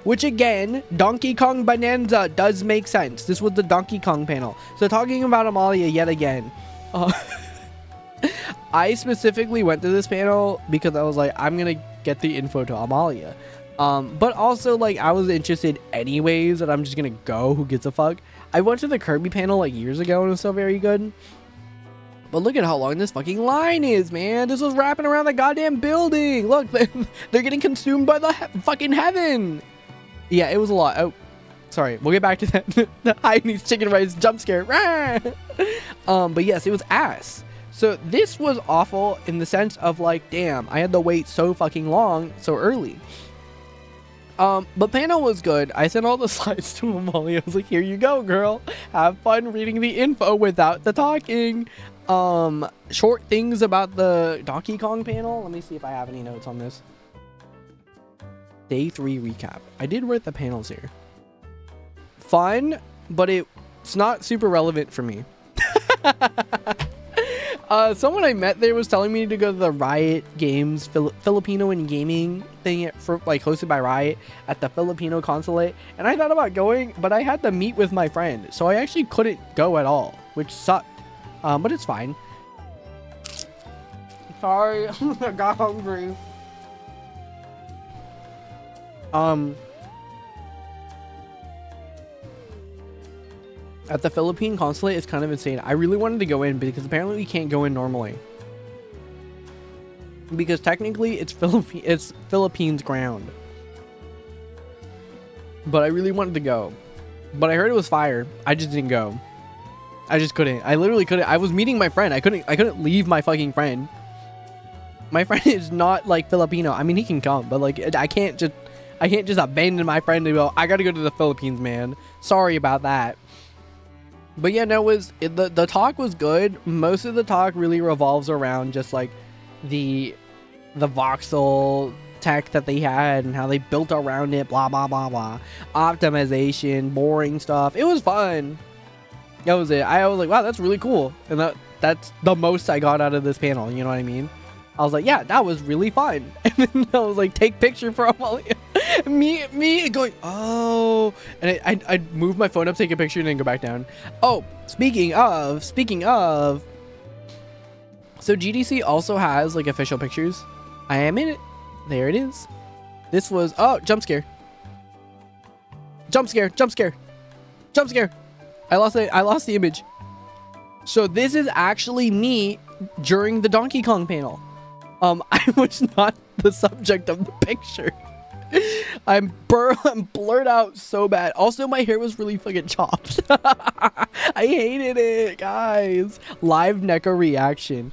Which again, Donkey Kong Bonanza does make sense. This was the Donkey Kong panel. So talking about Amalia yet again. I specifically went to this panel because I was like, I'm gonna get the info to Amalia. But also like I was interested anyways and I'm just gonna go. Who gives a fuck? I went to the Kirby panel like years ago and it was still very good. But look at how long this fucking line is, man. This was wrapping around the goddamn building. Look, they're getting consumed by the fucking heaven. Yeah, it was a lot. Oh, sorry. We'll get back to that. The Chinese chicken rice jump scare. But yes, it was ass. So this was awful in the sense of like, damn, I had to wait so fucking long, so early. But panel was good. I sent all the slides to Amalia. I was like, here you go, girl. Have fun reading the info without the talking. Short things about the Donkey Kong panel. Let me see if I have any notes on this. Day 3 recap. I did write the panels here. Fun, but it's not super relevant for me. Someone I met there was telling me to go to the Riot Games Filipino and Gaming thing like hosted by Riot at the Filipino consulate, and I thought about going, but I had to meet with my friend, so I actually couldn't go at all, which sucked. But it's fine. Sorry, I got hungry. At the Philippine consulate, it's kind of insane. I really wanted to go in because apparently we can't go in normally. Because technically it's Philippines ground. But I really wanted to go. But I heard it was fire. I just didn't go. I just couldn't. I literally couldn't. I was meeting my friend. I couldn't leave my fucking friend. My friend is not like Filipino. I mean, he can come, but like I can't just abandon my friend and go, I gotta go to the Philippines, man. Sorry about that. But yeah, no, the talk was good. Most of the talk really revolves around just like the voxel tech that they had and how they built around it, blah blah blah blah. Optimization, boring stuff. It was fun. That was it. I was like, wow, that's really cool. And that's the most I got out of this panel, you know what I mean? I was like, yeah, that was really fun. And then I was like, take picture for Amalia. me going, oh, and I'd move my phone up, take a picture, and then go back down. Oh, speaking of, so GDC also has like official pictures. I am in it. There it is. This was, oh, jump scare. I lost the image. So this is actually me during the Donkey Kong panel. I was not the subject of the picture. I'm blurred out so bad. Also, my hair was really fucking chopped. I hated it, guys. Live Neko reaction.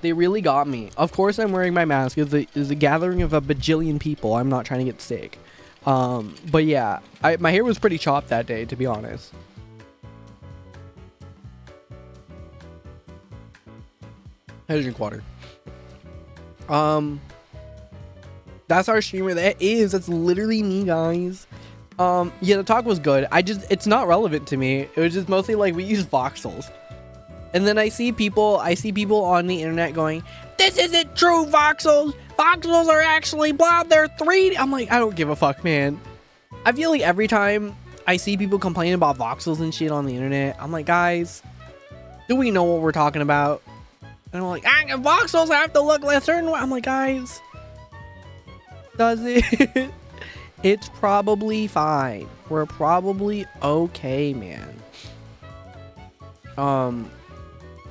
They really got me. Of course, I'm wearing my mask. It's a gathering of a bajillion people. I'm not trying to get sick. But yeah, my hair was pretty chopped that day, to be honest. I had to drink water. That's our streamer. That's literally me, guys. Yeah, the talk was good. It's not relevant to me. It was just mostly like we use voxels. And then I see people on the internet going, this isn't true, voxels. Voxels are actually blah, they're 3D. I'm like, I don't give a fuck, man. I feel like every time I see people complaining about voxels and shit on the internet, I'm like, guys, do we know what we're talking about? And I'm like, voxels have to look a certain way. I'm like, guys, does it? It's probably fine. We're probably okay, man.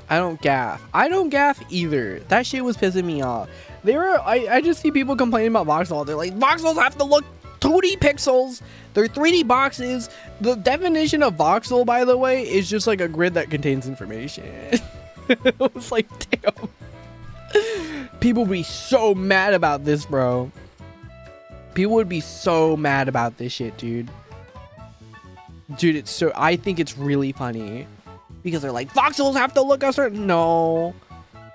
I don't gaff. I don't gaff either. That shit was pissing me off. I just see people complaining about voxels. They're like, voxels have to look 2D pixels. They're 3D boxes. The definition of voxel, by the way, is just like a grid that contains information. It was like, damn. People would be so mad about this, bro. People would be so mad about this shit, dude. Dude, I think it's really funny. Because they're like, voxels have to look a certain... No.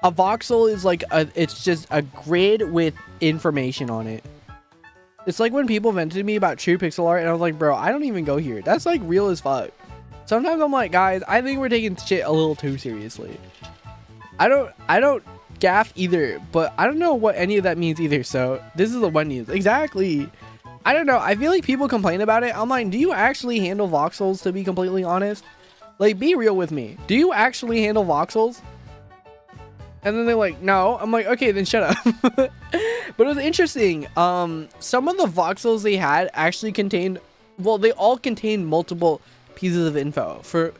A voxel is like it's just a grid with information on it. It's like when people vented to me about true pixel art, and I was like, bro, I don't even go here. That's like real as fuck. Sometimes I'm like, guys, I think we're taking shit a little too seriously. I don't gaff either, but I don't know what any of that means either. So this is the one news. Exactly. I don't know. I feel like people complain about it. I'm like, do you actually handle voxels, to be completely honest? Like, be real with me. Do you actually handle voxels? And then they're like, no. I'm like, okay, then shut up. But it was interesting. Some of the voxels they had actually contained, well, they all contained multiple pieces of info for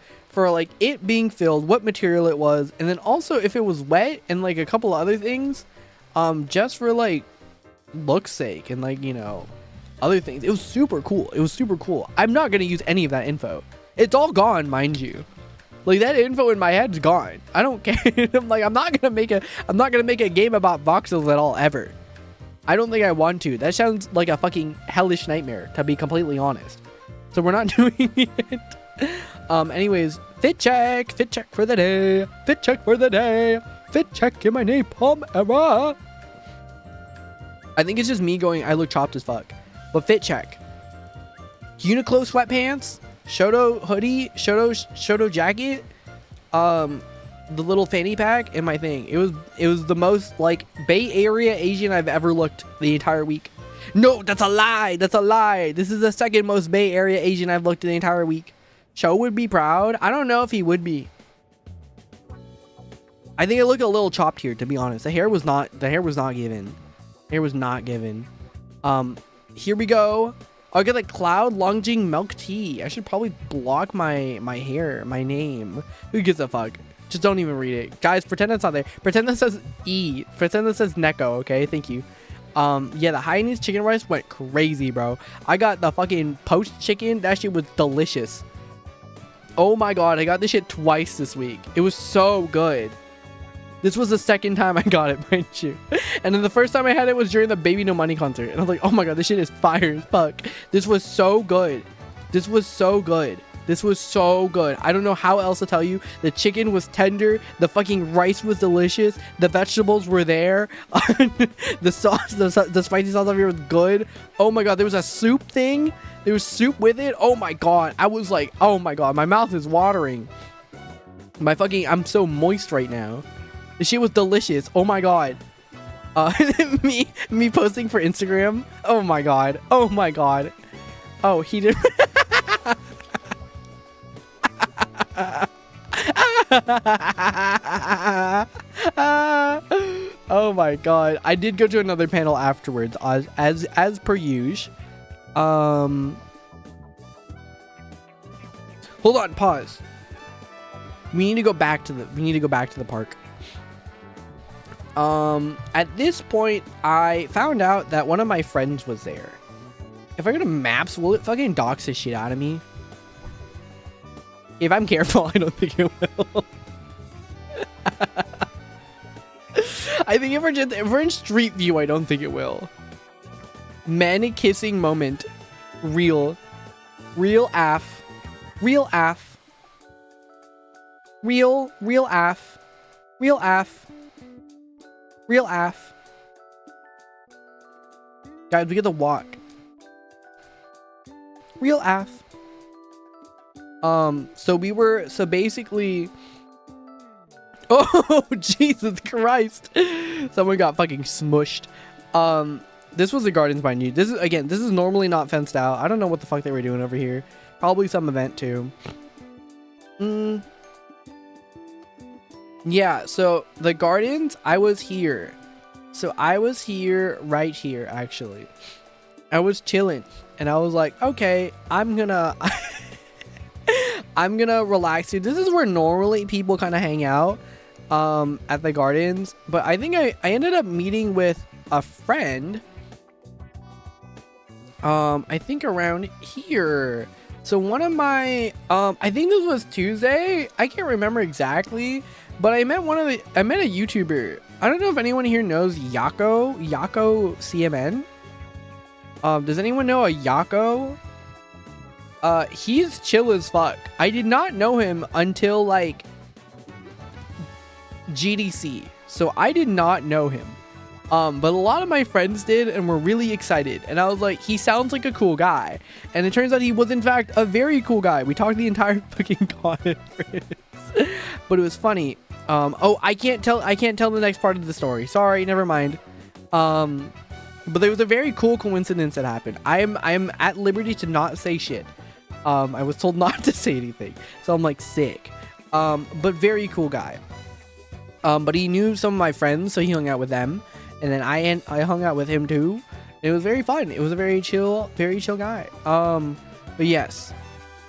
like it being filled, what material it was, and then also if it was wet and like a couple other things, just for like look's sake and like, you know, other things. It was super cool. It was super cool. I'm not gonna use any of that info. It's all gone, mind you. Like, that info in my head's gone. I don't care. I'm like, I'm not gonna make a game about voxels at all, ever. I don't think I want to. That sounds like a fucking hellish nightmare, to be completely honest. So we're not doing it. Anyways, fit check for the day. Fit check for the day. Fit check in my napalm era. I think it's just me going, I look chopped as fuck. But fit check. Uniqlo sweatpants. Shoto hoodie, Shoto jacket, the little fanny pack, and my thing. It was the most like Bay Area Asian I've ever looked the entire week. No, that's a lie. That's a lie. This is the second most Bay Area Asian I've looked the entire week. Cho would be proud. I don't know if he would be. I think it looked a little chopped here, to be honest. The hair was not given. Hair was not given. Here we go. I'll get like Cloud Longjing Milk Tea. I should probably block my hair, my name. Who gives a fuck? Just don't even read it. Guys, pretend that's not there. Pretend that says E. Pretend that says Neko, okay? Thank you. Yeah, the Hainanese chicken rice went crazy, bro. I got the fucking poached chicken. That shit was delicious. Oh my god, I got this shit twice this week. It was so good. This was the second time I got it, mind you. And then the first time I had it was during the Baby No Money concert. And I was like, oh my god, this shit is fire as fuck. This was so good. This was so good. This was so good. I don't know how else to tell you. The chicken was tender. The fucking rice was delicious. The vegetables were there. The sauce, the spicy sauce over here was good. Oh my god, there was a soup thing. There was soup with it. Oh my god. I was like, oh my god, my mouth is watering. I'm so moist right now. The shit was delicious. Oh my god. Me posting for Instagram. Oh my god. Oh my god. Oh, he did. Oh my god. I did go to another panel afterwards, as per usual. Hold on, pause. We need to go back to the park. At this point, I found out that one of my friends was there. If I go to maps, will it fucking dox the shit out of me? If I'm careful, I don't think it will. I think if we're in Street View, I don't think it will. Men kissing moment. Real af. Real af. Real af. Real af. Real af. Guys, we get to walk. Real af. So basically, oh Jesus Christ, someone got fucking smushed. This was the gardens, mind you. This is normally not fenced out. I don't know what the fuck they were doing over here. Probably some event too. Yeah, so the gardens, I was here. So I was here, right here, actually. I was chilling, and I was like, okay, I'm gonna relax here. This is where normally people kind of hang out at the gardens, but I think I ended up meeting with a friend I think around here. So one of my I think this was Tuesday, I can't remember exactly, but I met a YouTuber. I don't know if anyone here knows Yako CMN. Does anyone know a Yako? He's chill as fuck. I did not know him until like GDC, so I did not know him. But a lot of my friends did and were really excited, and I was like, he sounds like a cool guy, and it turns out he was in fact a very cool guy. We talked the entire fucking conference, but it was funny. Oh, I can't tell the next part of the story. Sorry, never mind. But there was a very cool coincidence that happened. I am at liberty to not say shit. I was told not to say anything, so I'm like sick. But very cool guy. But he knew some of my friends, so he hung out with them, and then I hung out with him too. It was very fun. It was a very chill guy. But yes.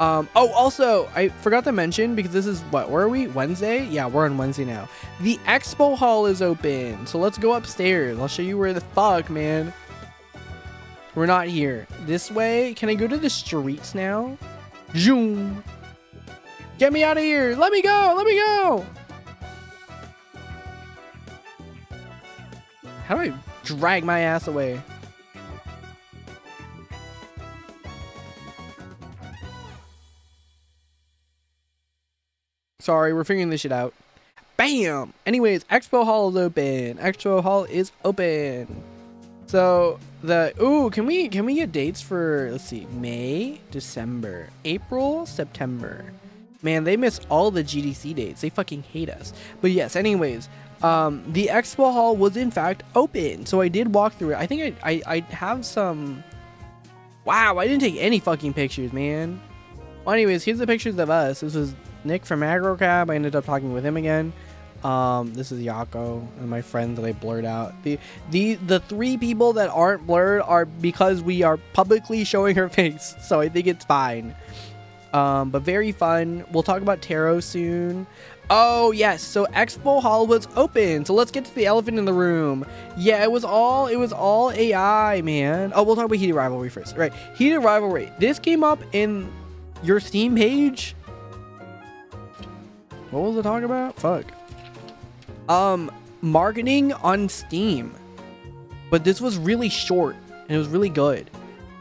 Oh, also, I forgot to mention, because this is what, where are we? Wednesday? Yeah, we're on Wednesday now. The expo hall is open, so let's go upstairs. I'll show you where the fuck, man. We're not here. This way. Can I go to the streets now? Zoom. Get me out of here. Let me go. Let me go. How do I drag my ass away? Sorry, we're figuring this shit out. Bam! Anyways, Expo Hall is open. Expo Hall is open. So can we get dates for, let's see, May, December, April, September. Man, they miss all the GDC dates. They fucking hate us. But yes, anyways, the Expo Hall was in fact open. So I did walk through it. I think I have some. Wow, I didn't take any fucking pictures, man. Well, anyways, here's the pictures of us. This was Nick from AgroCab. I ended up talking with him again. This is Yako and my friend that I blurred out. The three people that aren't blurred are because we are publicly showing her face, so I think it's fine. But very fun. We'll talk about tarot soon. Oh yes, so Expo Hall was open. So let's get to the elephant in the room. Yeah, it was all AI, man. Oh, we'll talk about Heated Rivalry first. Right, Heated Rivalry. This came up in your Steam page. What was it talking about? Fuck. Marketing on Steam. But this was really short and it was really good.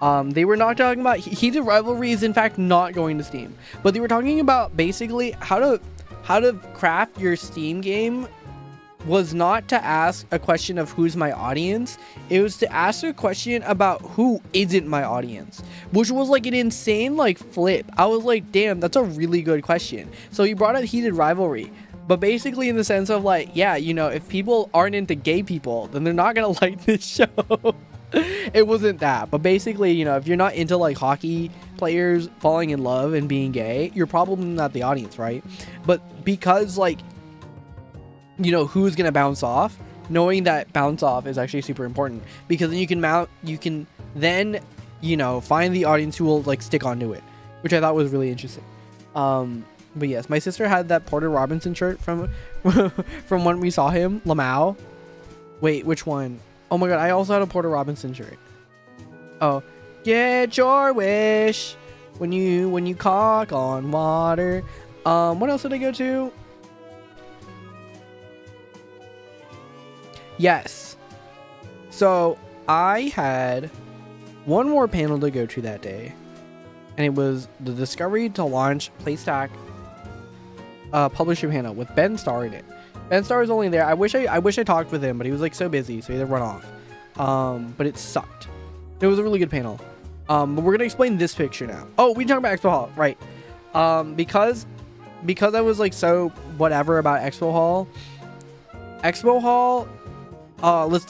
They were not talking about Heated Rivalry is in fact not going to Steam, but they were talking about basically how to craft your Steam game. Was not to ask a question of who's my audience. It was to ask a question about who isn't my audience, which was like an insane like flip. I was like, damn, that's a really good question. So he brought up Heated Rivalry, but basically in the sense of like, yeah, you know, if people aren't into gay people, then they're not gonna like this show. It wasn't that, but basically, you know, if you're not into like hockey players falling in love and being gay, you're probably not the audience, right? But because like, you know, who's gonna bounce off, knowing that bounce off is actually super important, because then you can then, you know, find the audience who will like stick onto it, which I thought was really interesting. But yes, my sister had that Porter Robinson shirt from from when we saw him, Lamau. Wait, which one? Oh my god, I also had a Porter Robinson shirt. Oh, get your wish when you caulk on water. What else did I go to? Yes. So I had one more panel to go to that day, and it was the Discovery to Launch PlayStack publisher panel with Ben Starr in it. Ben Starr was only there. I wish I talked with him, but he was like so busy, so he had to run off. But it sucked. It was a really good panel. But we're gonna explain this picture now. Oh, we talked about Expo Hall, right? Because I was like so whatever about Expo Hall. Expo Hall.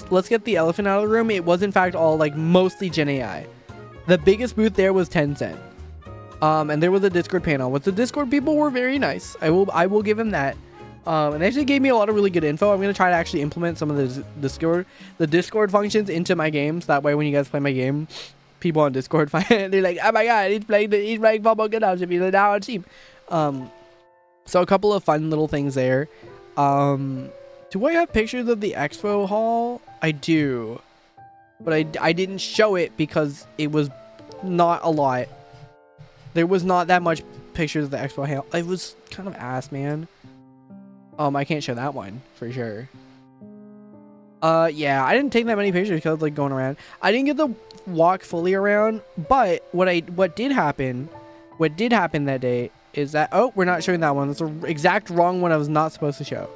Let's get the elephant out of the room. It was in fact all like mostly Gen AI. The biggest booth there was Tencent. And there was a Discord panel. With the Discord people were very nice. I will give him that. And they actually gave me a lot of really good info. I'm gonna try to actually implement some of the Discord functions into my games. That way, when you guys play my game, people on Discord find they're like, "Oh my god, he's playing Bubble Good House if he's now on team." So a couple of fun little things there. Do I have pictures of the Expo Hall? I do, but I didn't show it because it was not a lot. There was not that much pictures of the Expo Hall. It was kind of ass, man. I can't show that one for sure. Yeah, I didn't take that many pictures because I was like going around. I didn't get to walk fully around, but what did happen that day is that, oh, we're not showing that one. That's the exact wrong one I was not supposed to show.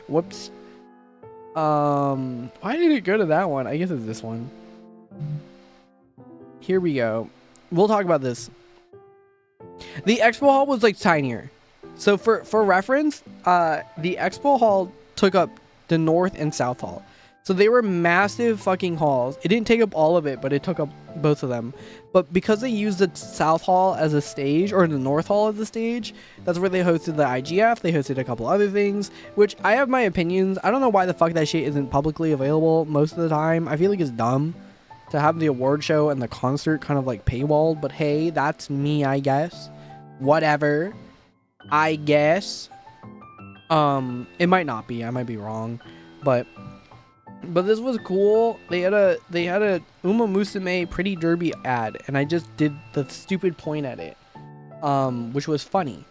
Whoops. Why did it go to that one? I guess it's this one. Here we go. We'll talk about this. The Expo Hall was like tinier. So for reference, the Expo Hall took up the North and South Hall. So they were massive fucking halls. It didn't take up all of it, but it took up both of them. But because they used the South Hall as a stage, or the North Hall as a stage, that's where they hosted the IGF. They hosted a couple other things, which I have my opinions. I don't know why the fuck that shit isn't publicly available most of the time. I feel like it's dumb to have the award show and the concert kind of like paywalled, but hey, that's me, I guess. Whatever. I guess. It might not be. I might be wrong, but this was cool. They had a Uma Musume Pretty Derby ad, and I just did the stupid point at it, which was funny.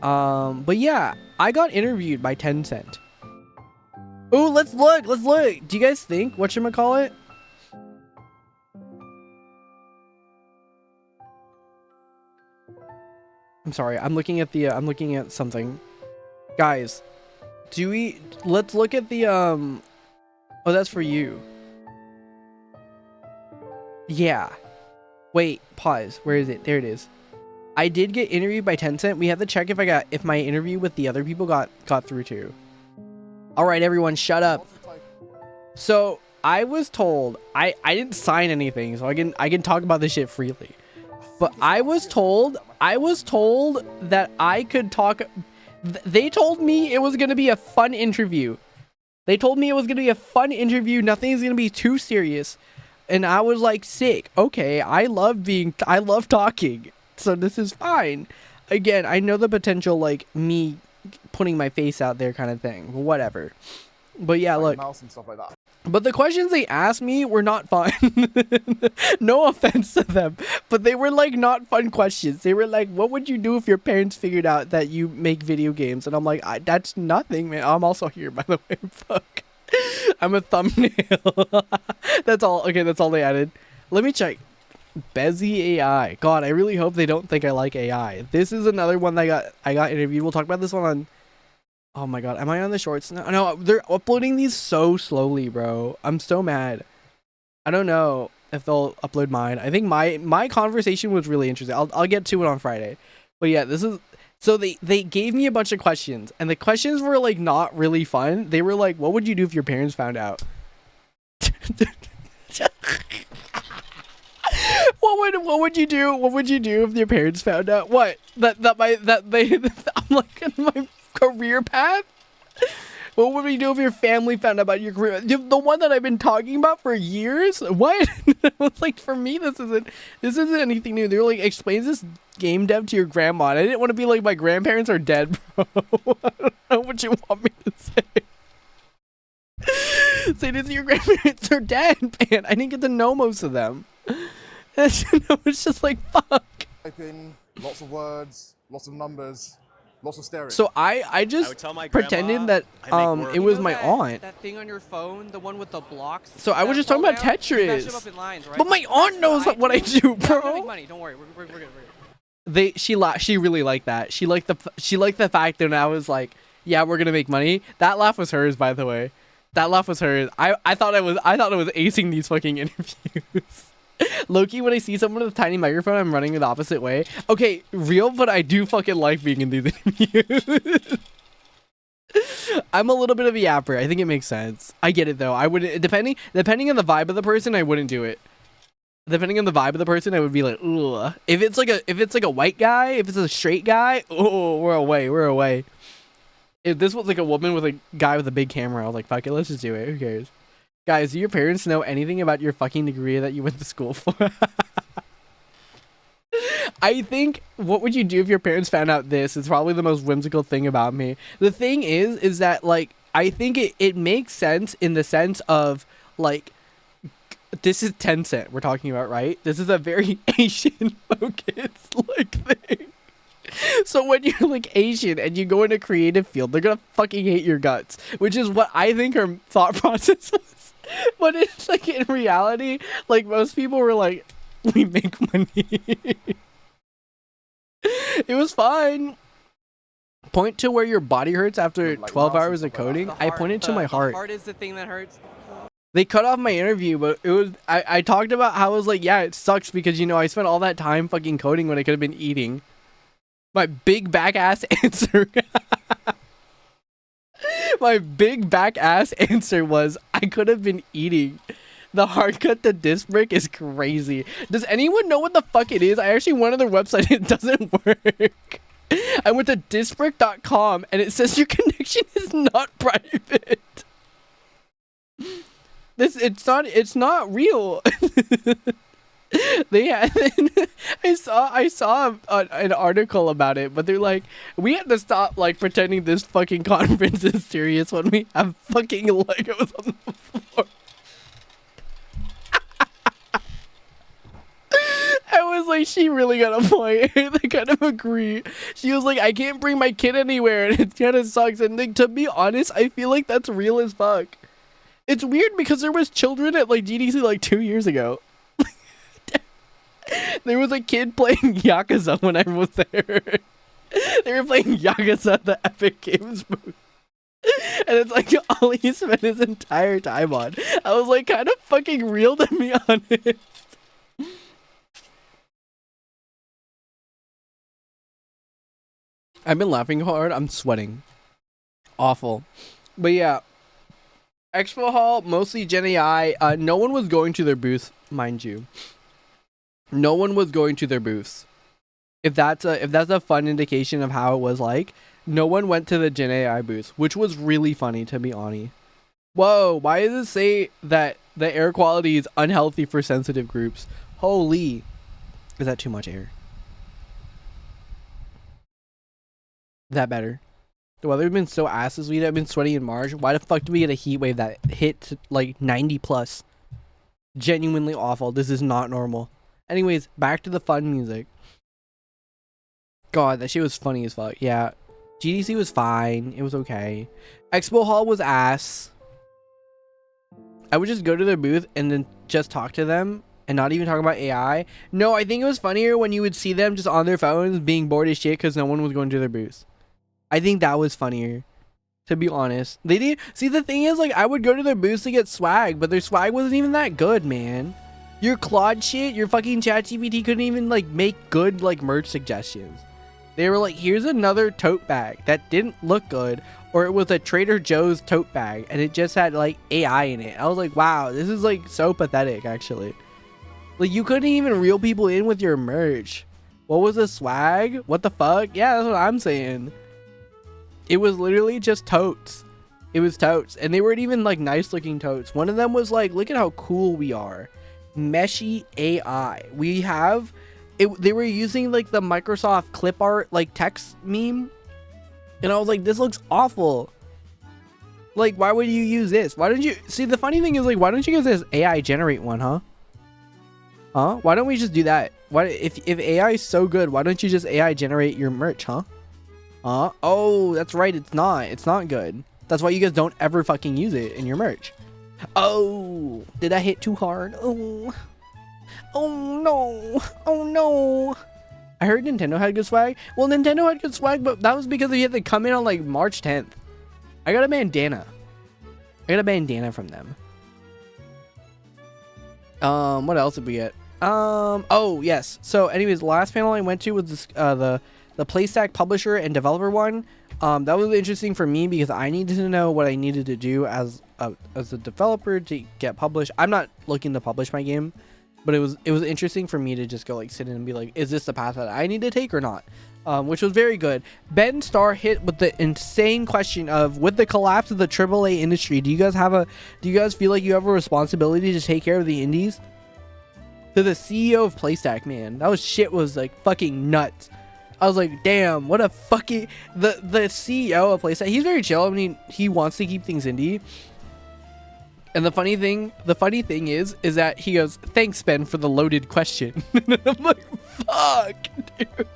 But yeah, I got interviewed by Tencent. Oh, let's look. Do you guys think whatchamacallit? I'm sorry. I'm looking at something. Guys, let's look at the oh, that's for you. Yeah. Wait, pause. Where is it? There it is. I did get interviewed by Tencent. We have to check if my interview with the other people got through too. All right, everyone, shut up. So I was told I didn't sign anything, so I can talk about this shit freely. But I was told that I could talk. They told me it was gonna be a fun interview. Nothing's gonna be too serious. And I was like, sick. Okay, I love talking. So this is fine. Again, I know the potential, like, me putting my face out there kind of thing. Whatever. But yeah, look. Mouse and stuff like that. But the questions they asked me were not fun. No offense to them, but they were like not fun questions. They were like, what would you do if your parents figured out that you make video games? And I'm like, that's nothing, man. I'm also here, by the way. Fuck. I'm a thumbnail. That's all. Okay, that's all they added. Let me check. Bezzy AI. God, I really hope they don't think I like AI. This is another one that I got interviewed. We'll talk about this one on... Oh my god, am I on the shorts now? No, they're uploading these so slowly, bro. I'm so mad. I don't know if they'll upload mine. I think my conversation was really interesting. I'll get to it on Friday. But yeah, this is... So they gave me a bunch of questions, and the questions were like not really fun. They were like, what would you do if your parents found out? What would you do? What would you do if your parents found out? What? I'm like in my career path? What would you do if your family found out about your career? The one that I've been talking about for years? What? Like, for me, this isn't anything new. They're like, explains this game dev to your grandma. And I didn't want to be like, my grandparents are dead, bro. I don't know what you want me to say. Say this, your grandparents are dead, man. I didn't get to know most of them. It's just like, fuck. Type in lots of words, lots of numbers, lots of stereo. So I just pretended that it was my aunt. That thing on your phone, the one with the blocks. So I was just talking about Tetris. Lines, right? But my aunt knows what I do, bro. Yeah, make money. Don't worry, we're good. She really liked that. She liked the fact that I was like, yeah, we're gonna make money. That laugh was hers, by the way. That laugh was hers. I thought it was acing these fucking interviews. Loki, when I see someone with a tiny microphone, I'm running the opposite way. Okay, real, but I do fucking like being in these interviews. I'm a little bit of a yapper. I think it makes sense. I get it though. I wouldn't, depending on the vibe of the person, I wouldn't do it. Depending on the vibe of the person, I would be like, ugh. If it's like a white guy, if it's a straight guy, oh, we're away. If this was like a woman with a guy with a big camera, I was like, fuck it, let's just do it. Who cares? Guys, do your parents know anything about your fucking degree that you went to school for? I think, what would you do if your parents found out this? It's probably the most whimsical thing about me. The thing is that, like, I think it makes sense in the sense of, like, this is Tencent we're talking about, right? This is a very Asian-focused, like, thing. So when you're like Asian and you go in a creative field, they're gonna fucking hate your guts, which is what I think her thought process was. But it's like, in reality, like, most people were like, we make money. It was fine. Point to where your body hurts after 12 hours of coding. I pointed to my heart. The heart is the thing that hurts. They cut off my interview, but it was, I talked about how I was like, yeah, it sucks because, you know, I spent all that time fucking coding when I could have been eating. My big back ass answer. My big back ass answer was, I could have been eating. The hard cut to disc brick is crazy. Does anyone know what the fuck it is? I actually went on their website. It doesn't work. I went to discbrick.com and it says your connection is not private. It's not real. I saw an article about it, but they're like, we had to stop like pretending this fucking conference is serious when we have fucking Legos on the floor. I was like, she really got a point. I kind of agree. She was like, I can't bring my kid anywhere and it kind of sucks. And like, to be honest, I feel like that's real as fuck. It's weird because there was children at like GDC like 2 years ago. There was a kid playing Yakuza when I was there. They were playing Yakuza at the Epic Games booth. And it's like all he spent his entire time on. I was like, kind of fucking real, to be honest. I've been laughing hard. I'm sweating. Awful. But yeah. Expo Hall, mostly Gen AI. No one was going to their booth, mind you. No one was going to their booths. If that's a fun indication of how it was like, no one went to the Gen AI booth, which was really funny, to be honest. Whoa, why does it say that the air quality is unhealthy for sensitive groups? Holy. Is that too much air? Is that better? The weather's been so ass this week. I've been sweating in March. Why the fuck do we get a heat wave that hit like 90 plus? Genuinely awful. This is not normal. Anyways, back to the fun music. God, that shit was funny as fuck. Yeah. GDC was fine. It was okay. Expo Hall was ass. I would just go to their booth and then just talk to them and not even talk about AI. No, I think it was funnier when you would see them just on their phones being bored as shit because no one was going to their booths. I think that was funnier, to be honest. They did. See, the thing is, like, I would go to their booths to get swag, but their swag wasn't even that good, man. Your Claude shit, your fucking ChatGPT couldn't even, like, make good, like, merch suggestions. They were like, here's another tote bag that didn't look good, or it was a Trader Joe's tote bag, and it just had, like, AI in it. I was like, wow, this is, like, so pathetic, actually. Like, you couldn't even reel people in with your merch. What was the swag? What the fuck? Yeah, that's what I'm saying. It was literally just totes. It was totes. And they weren't even like nice looking totes. One of them was like, look at how cool we are. Meshy AI. We have it. They were using like the Microsoft clip art like text meme. And I was like, this looks awful. Like, why would you use this? Why don't you see? The funny thing is, like, why don't you guys just AI generate one, huh? Huh? Why don't we just do that? Why, if AI is so good, why don't you just AI generate your merch, huh? Huh? Oh, that's right. It's not good. That's why you guys don't ever fucking use it in your merch. Oh, did I hit too hard? Oh, oh no, oh no. I heard Nintendo had good swag. Well, Nintendo had good swag, but that was because they had to come in on like March 10th. I got a bandana. From them. What else did we get? Oh yes. So anyways, the last panel I went to was this, the PlayStack publisher and developer one. That was interesting for me because I needed to know what I needed to do as a developer to get published. I'm not looking to publish my game, but it was interesting for me to just go like sit in and be like, is this the path that I need to take or not? Which was very good. Ben Starr hit with the insane question of, with the collapse of the AAA industry, do you guys feel like you have a responsibility to take care of the indies? To the CEO of PlayStack, man, that was like fucking nuts. I was like, damn, what a fucking the CEO of PlayStack. He's very chill. I mean, he wants to keep things indie. And the funny thing is that he goes, thanks, Ben, for the loaded question. I'm like, fuck, dude.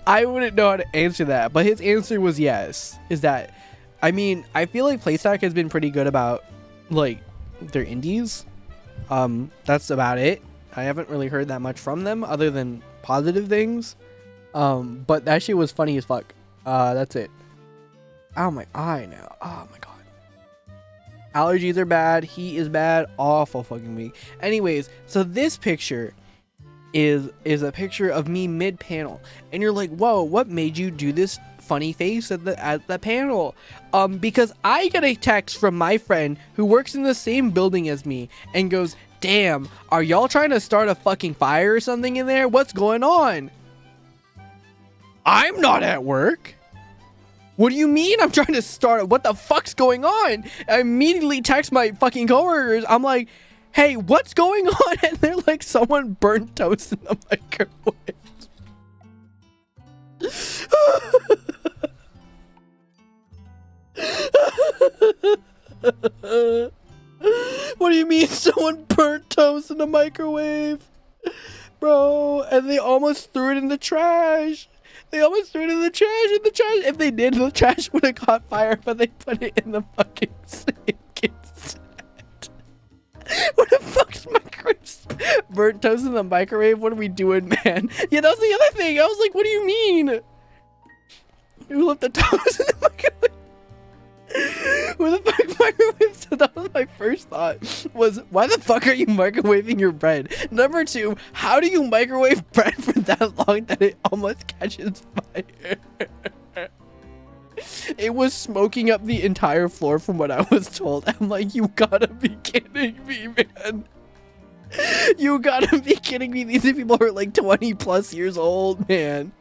I wouldn't know how to answer that, but his answer was yes. Is that, I mean, I feel like PlayStack has been pretty good about like their indies. That's about it. I haven't really heard that much from them other than positive things. But that shit was funny as fuck. That's it. Oh my eye now. Oh my god. Allergies are bad. Heat is bad. Awful fucking week. Anyways, so this picture is a picture of me mid-panel, and you're like, whoa, what made you do this funny face at the panel? Because I get a text from my friend who works in the same building as me and goes, damn, are y'all trying to start a fucking fire or something in there? What's going on? I'm not at work. What do you mean I'm trying to start? What the fuck's going on? I immediately text my fucking coworkers. I'm like, hey, what's going on? And they're like, someone burnt toast in the microwave. What do you mean someone burnt toast in the microwave? Bro, and they almost threw it in the trash. If they did, the trash would have caught fire, but they put it in the fucking sink instead. What the fuck's microwave? Burnt toast in the microwave? What are we doing, man? Yeah, that was the other thing. I was like, what do you mean? Who left the toast in the microwave? Where the fuck microwave? So that was my first thought, was why the fuck are you microwaving your bread? Number two, how do you microwave bread for that long that it almost catches fire? It was smoking up the entire floor from what I was told. I'm like, you gotta be kidding me, man. You gotta be kidding me. These people are like 20 plus years old, man.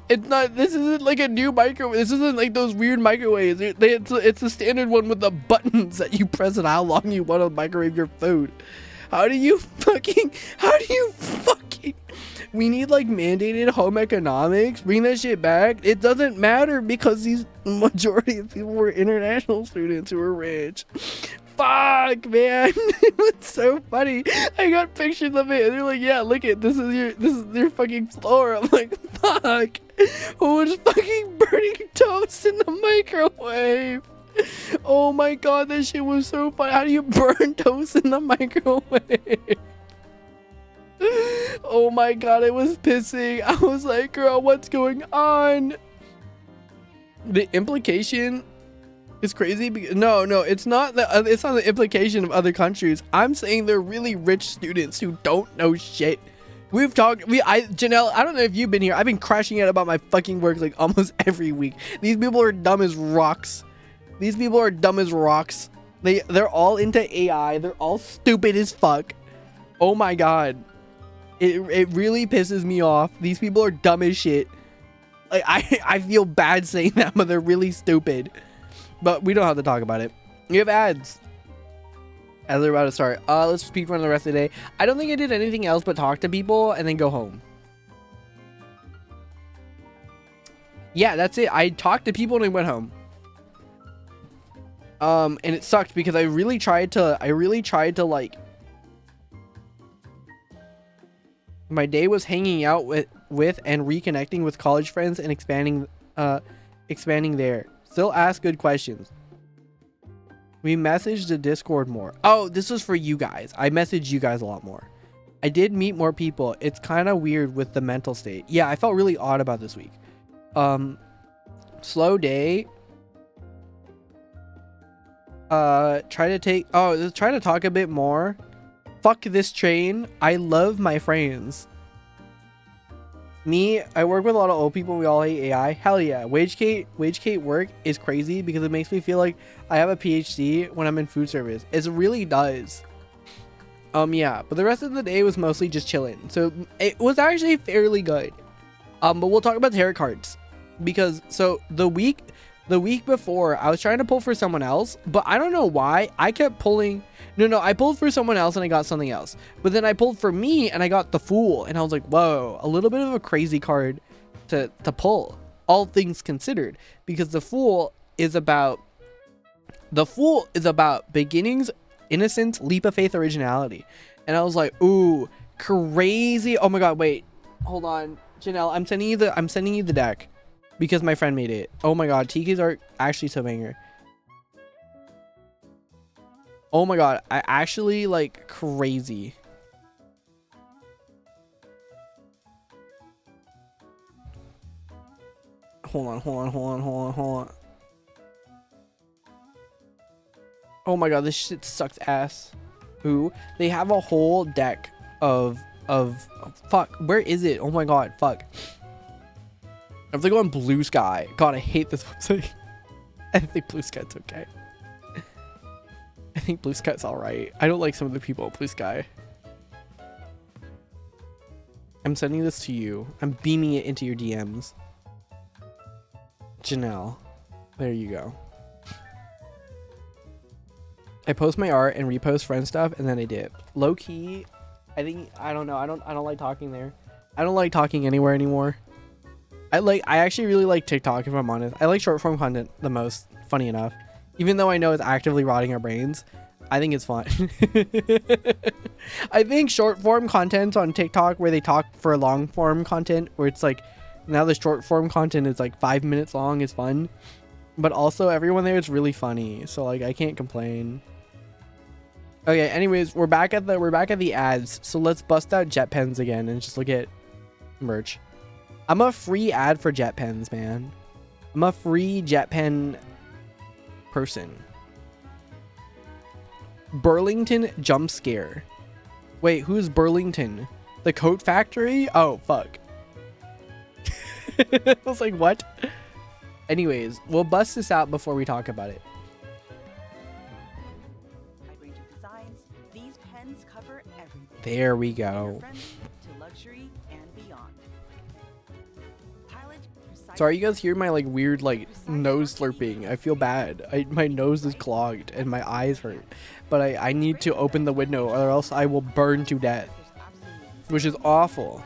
This isn't like a new microwave. This isn't like those weird microwaves. It's a standard one with the buttons that you press and how long you want to microwave your food. How do you fucking, we need like mandated home economics. Bring that shit back. It doesn't matter because these majority of people were international students who were rich. Fuck, man. It was so funny. I got pictures of it and they're like, yeah, look at this is your fucking floor. I'm like, fuck, who was fucking burning toast in the microwave? Oh my god, that shit was so funny. How do you burn toast in the microwave? Oh my god, it was pissing. I was like, girl, what's going on? The implication is crazy because no, it's not the implication of other countries. I'm saying they're really rich students who don't know shit. Janelle, I don't know if you've been here. I've been crashing out about my fucking work like almost every week. These people are dumb as rocks. They're all into AI. They're all stupid as fuck. Oh my god. It really pisses me off. These people are dumb as shit. Like I feel bad saying that, but they're really stupid. But we don't have to talk about it. You have ads. As they're about to start. Let's speak for the rest of the day. I don't think I did anything else but talk to people and then go home. Yeah, that's it. I talked to people and I went home. And it sucked because I really tried to like, my day was hanging out with and reconnecting with college friends and expanding there. Still ask good questions. We messaged the Discord more. Oh, this was for you guys. I messaged you guys a lot more. I did meet more people. It's kind of weird with the mental state. Yeah, I felt really odd about this week. Slow day. Try to talk a bit more. Fuck this train. I love my friends. Me, I work with a lot of old people. We all hate AI. Hell yeah. WageKate work is crazy because it makes me feel like I have a PhD when I'm in food service. It really does. Yeah, but the rest of the day was mostly just chilling. So it was actually fairly good. But we'll talk about tarot cards because so the week before I was trying to pull for someone else, but I don't know why I kept pulling. No, I pulled for someone else and I got something else. But then I pulled for me and I got the Fool, and I was like, whoa, a little bit of a crazy card to pull, all things considered, because the Fool is about beginnings, innocence, leap of faith, originality. And I was like, ooh, crazy. Oh my god, wait, hold on, Janelle, I'm sending you the deck because my friend made it. Oh my god, TK's art actually so banger. Oh my god, I actually like crazy. Hold on. Oh my god, this shit sucks ass. Ooh, they have a whole deck of fuck, where is it? Oh my god, fuck. I have to go on Blue Sky. God, I hate this website. I think Blue Sky's okay. I think Blue Sky's alright. I don't like some of the people at Blue Sky. I'm sending this to you. I'm beaming it into your DMs. Janelle. There you go. I post my art and repost friend stuff and then I dip. Low key, I don't know. I don't like talking there. I don't like talking anywhere anymore. I actually really like TikTok if I'm honest. I like short form content the most, funny enough. Even though I know it's actively rotting our brains, I think it's fun. I think short form content on TikTok where they talk for long form content, where it's like now the short form content is like 5 minutes long, is fun. But also everyone there is really funny, so like I can't complain. Okay, anyways, we're back at the ads. So let's bust out jet pens again and just look at merch. I'm a free ad for jet pens, man. I'm a free jet pen person. Burlington jump scare. Wait, who's Burlington? The coat factory? Oh, fuck. I was like, what? Anyways, we'll bust this out before we talk about it. Range of designs, these pens cover everything. There we go. To luxury and beyond. Sorry, you guys hear my like weird like nose slurping. I feel bad. My nose is clogged and my eyes hurt. But I need to open the window or else I will burn to death. Which is awful.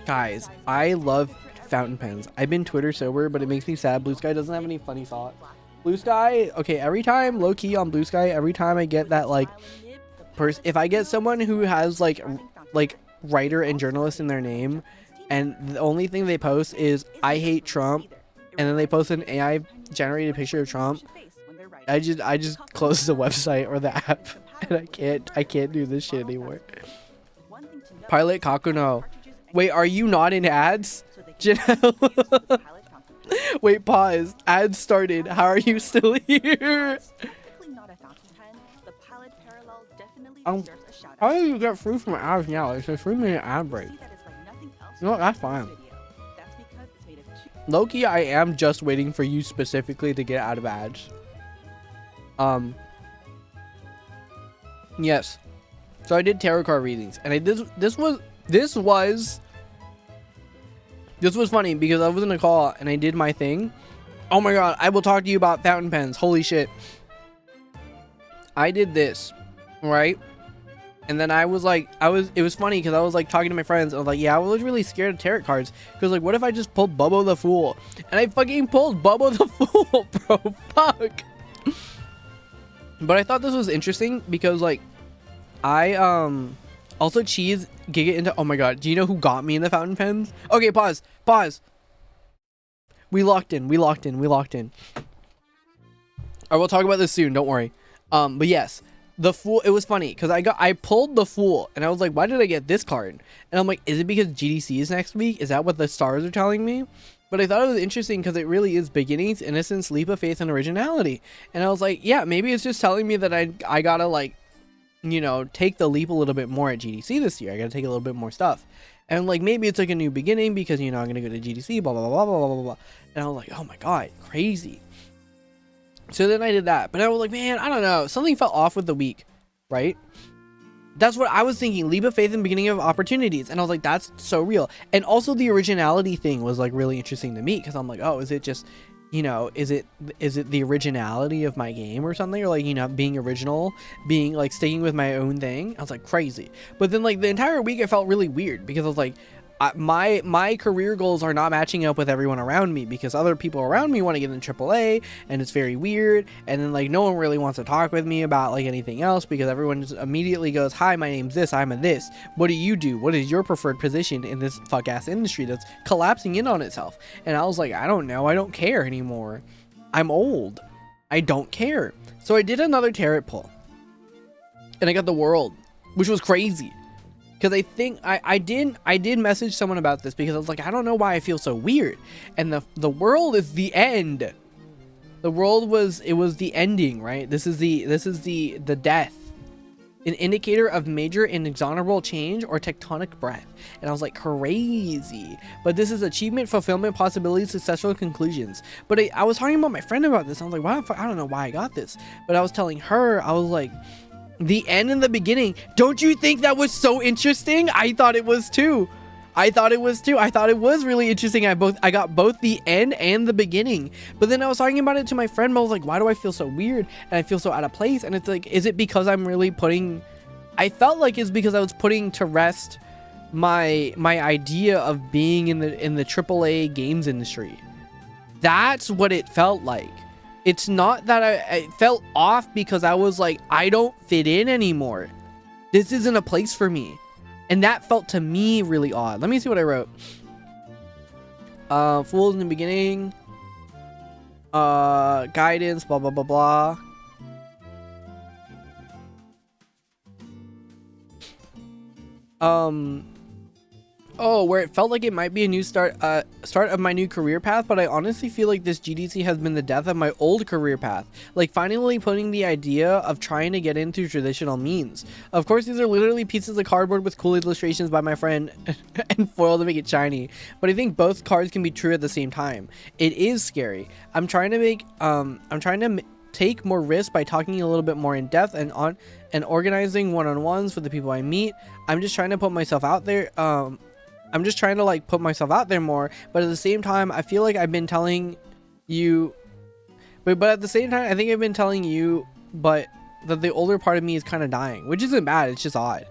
Guys, I love fountain pens. I've been Twitter sober, but it makes me sad Blue Sky doesn't have any funny thoughts. Blue Sky, okay, every time, low key on Blue Sky, every time I get that like if I get someone who has like writer and journalist in their name and the only thing they post is I hate Trump, and then they post an AI generated picture of Trump, I just close the website or the app and I can't do this shit anymore. Pilot Kakuno. Wait, are you not in ads? Janelle. Wait, pause. Ads started. How are you still here? How do you get free from ads now? It's a 3-minute ad break. No, that's fine. Loki, I am just waiting for you specifically to get out of ads. Yes. So I did tarot card readings, and this was funny because I was in a call and I did my thing. Oh my god, I will talk to you about fountain pens. Holy shit. I did this, right? And then I was like, it was funny because I was like talking to my friends. I was like, yeah, I was really scared of tarot cards because like, what if I just pulled Bobo the Fool? And I fucking pulled Bobo the Fool, bro. Fuck. But I thought this was interesting because like, I also Cheese Giga into. Oh my god, do you know who got me in the fountain pens? Okay, pause. We locked in. Alright, we'll talk about this soon. Don't worry. But yes. The Fool, it was funny because I pulled the Fool and I was like, why did I get this card? And I'm like, is it because GDC is next week? Is that what the stars are telling me? But I thought it was interesting because it really is beginnings, innocence, leap of faith, and originality. And I was like, yeah, maybe it's just telling me that I gotta like, you know, take the leap a little bit more at GDC this year. I gotta take a little bit more stuff. And like, maybe it's like a new beginning because, you know, I'm gonna go to GDC, blah, blah, blah, blah, blah, blah, blah. And I was like, oh my god, crazy. So then I did that, but I was like, man, I don't know. Something felt off with the week, right? That's what I was thinking. Leap of faith and beginning of opportunities. And I was like, that's so real. And also the originality thing was like really interesting to me because I'm like, oh, is it just, you know, is it the originality of my game or something? Or like, you know, being original, being like sticking with my own thing. I was like, crazy. But then like the entire week I felt really weird because I was like, my career goals are not matching up with everyone around me because other people around me want to get in AAA and it's very weird. And then like no one really wants to talk with me about like anything else because everyone just immediately goes, hi, my name's this, I'm a this. What do you do? What is your preferred position in this fuck ass industry that's collapsing in on itself? And I was like, I don't know. I don't care anymore. I'm old. I don't care. So I did another tarot pull and I got the World, which was crazy. Because I think I did message someone about this because I was like, I don't know why I feel so weird. And the World is the end. The World was the ending, right? This is the death. An indicator of major and inexorable change or tectonic breath. And I was like, crazy. But this is achievement, fulfillment, possibilities, successful conclusions. But I was talking about my friend about this. I was like, why? I don't know why I got this. But I was telling her, I was like, the end and the beginning. Don't you think that was so interesting? I thought it was too. I thought it was really interesting. I got both the end and the beginning. But then I was talking about it to my friend. I was like, why do I feel so weird? And I feel so out of place. And it's like, is it because I'm really I felt like it's because I was putting to rest my idea of being in the AAA games industry. That's what it felt like. It's not that I felt off because I was like, I don't fit in anymore. This isn't a place for me. And that felt to me really odd. Let me see what I wrote. Fools in the beginning. Guidance, blah, blah, blah, blah. Oh, where it felt like it might be a new start of my new career path, but I honestly feel like this GDC has been the death of my old career path. Like finally putting the idea of trying to get into traditional means. Of course, these are literally pieces of cardboard with cool illustrations by my friend and foil to make it shiny. But I think both cards can be true at the same time. It is scary. I'm trying to take more risks by talking a little bit more in depth and organizing one-on-ones for the people I meet. I'm just trying to put myself out there. I'm just trying to like put myself out there more, but at the same time, I feel like I've been telling you, but at the same time, I think I've been telling you, but that the older part of me is kind of dying, which isn't bad. It's just odd.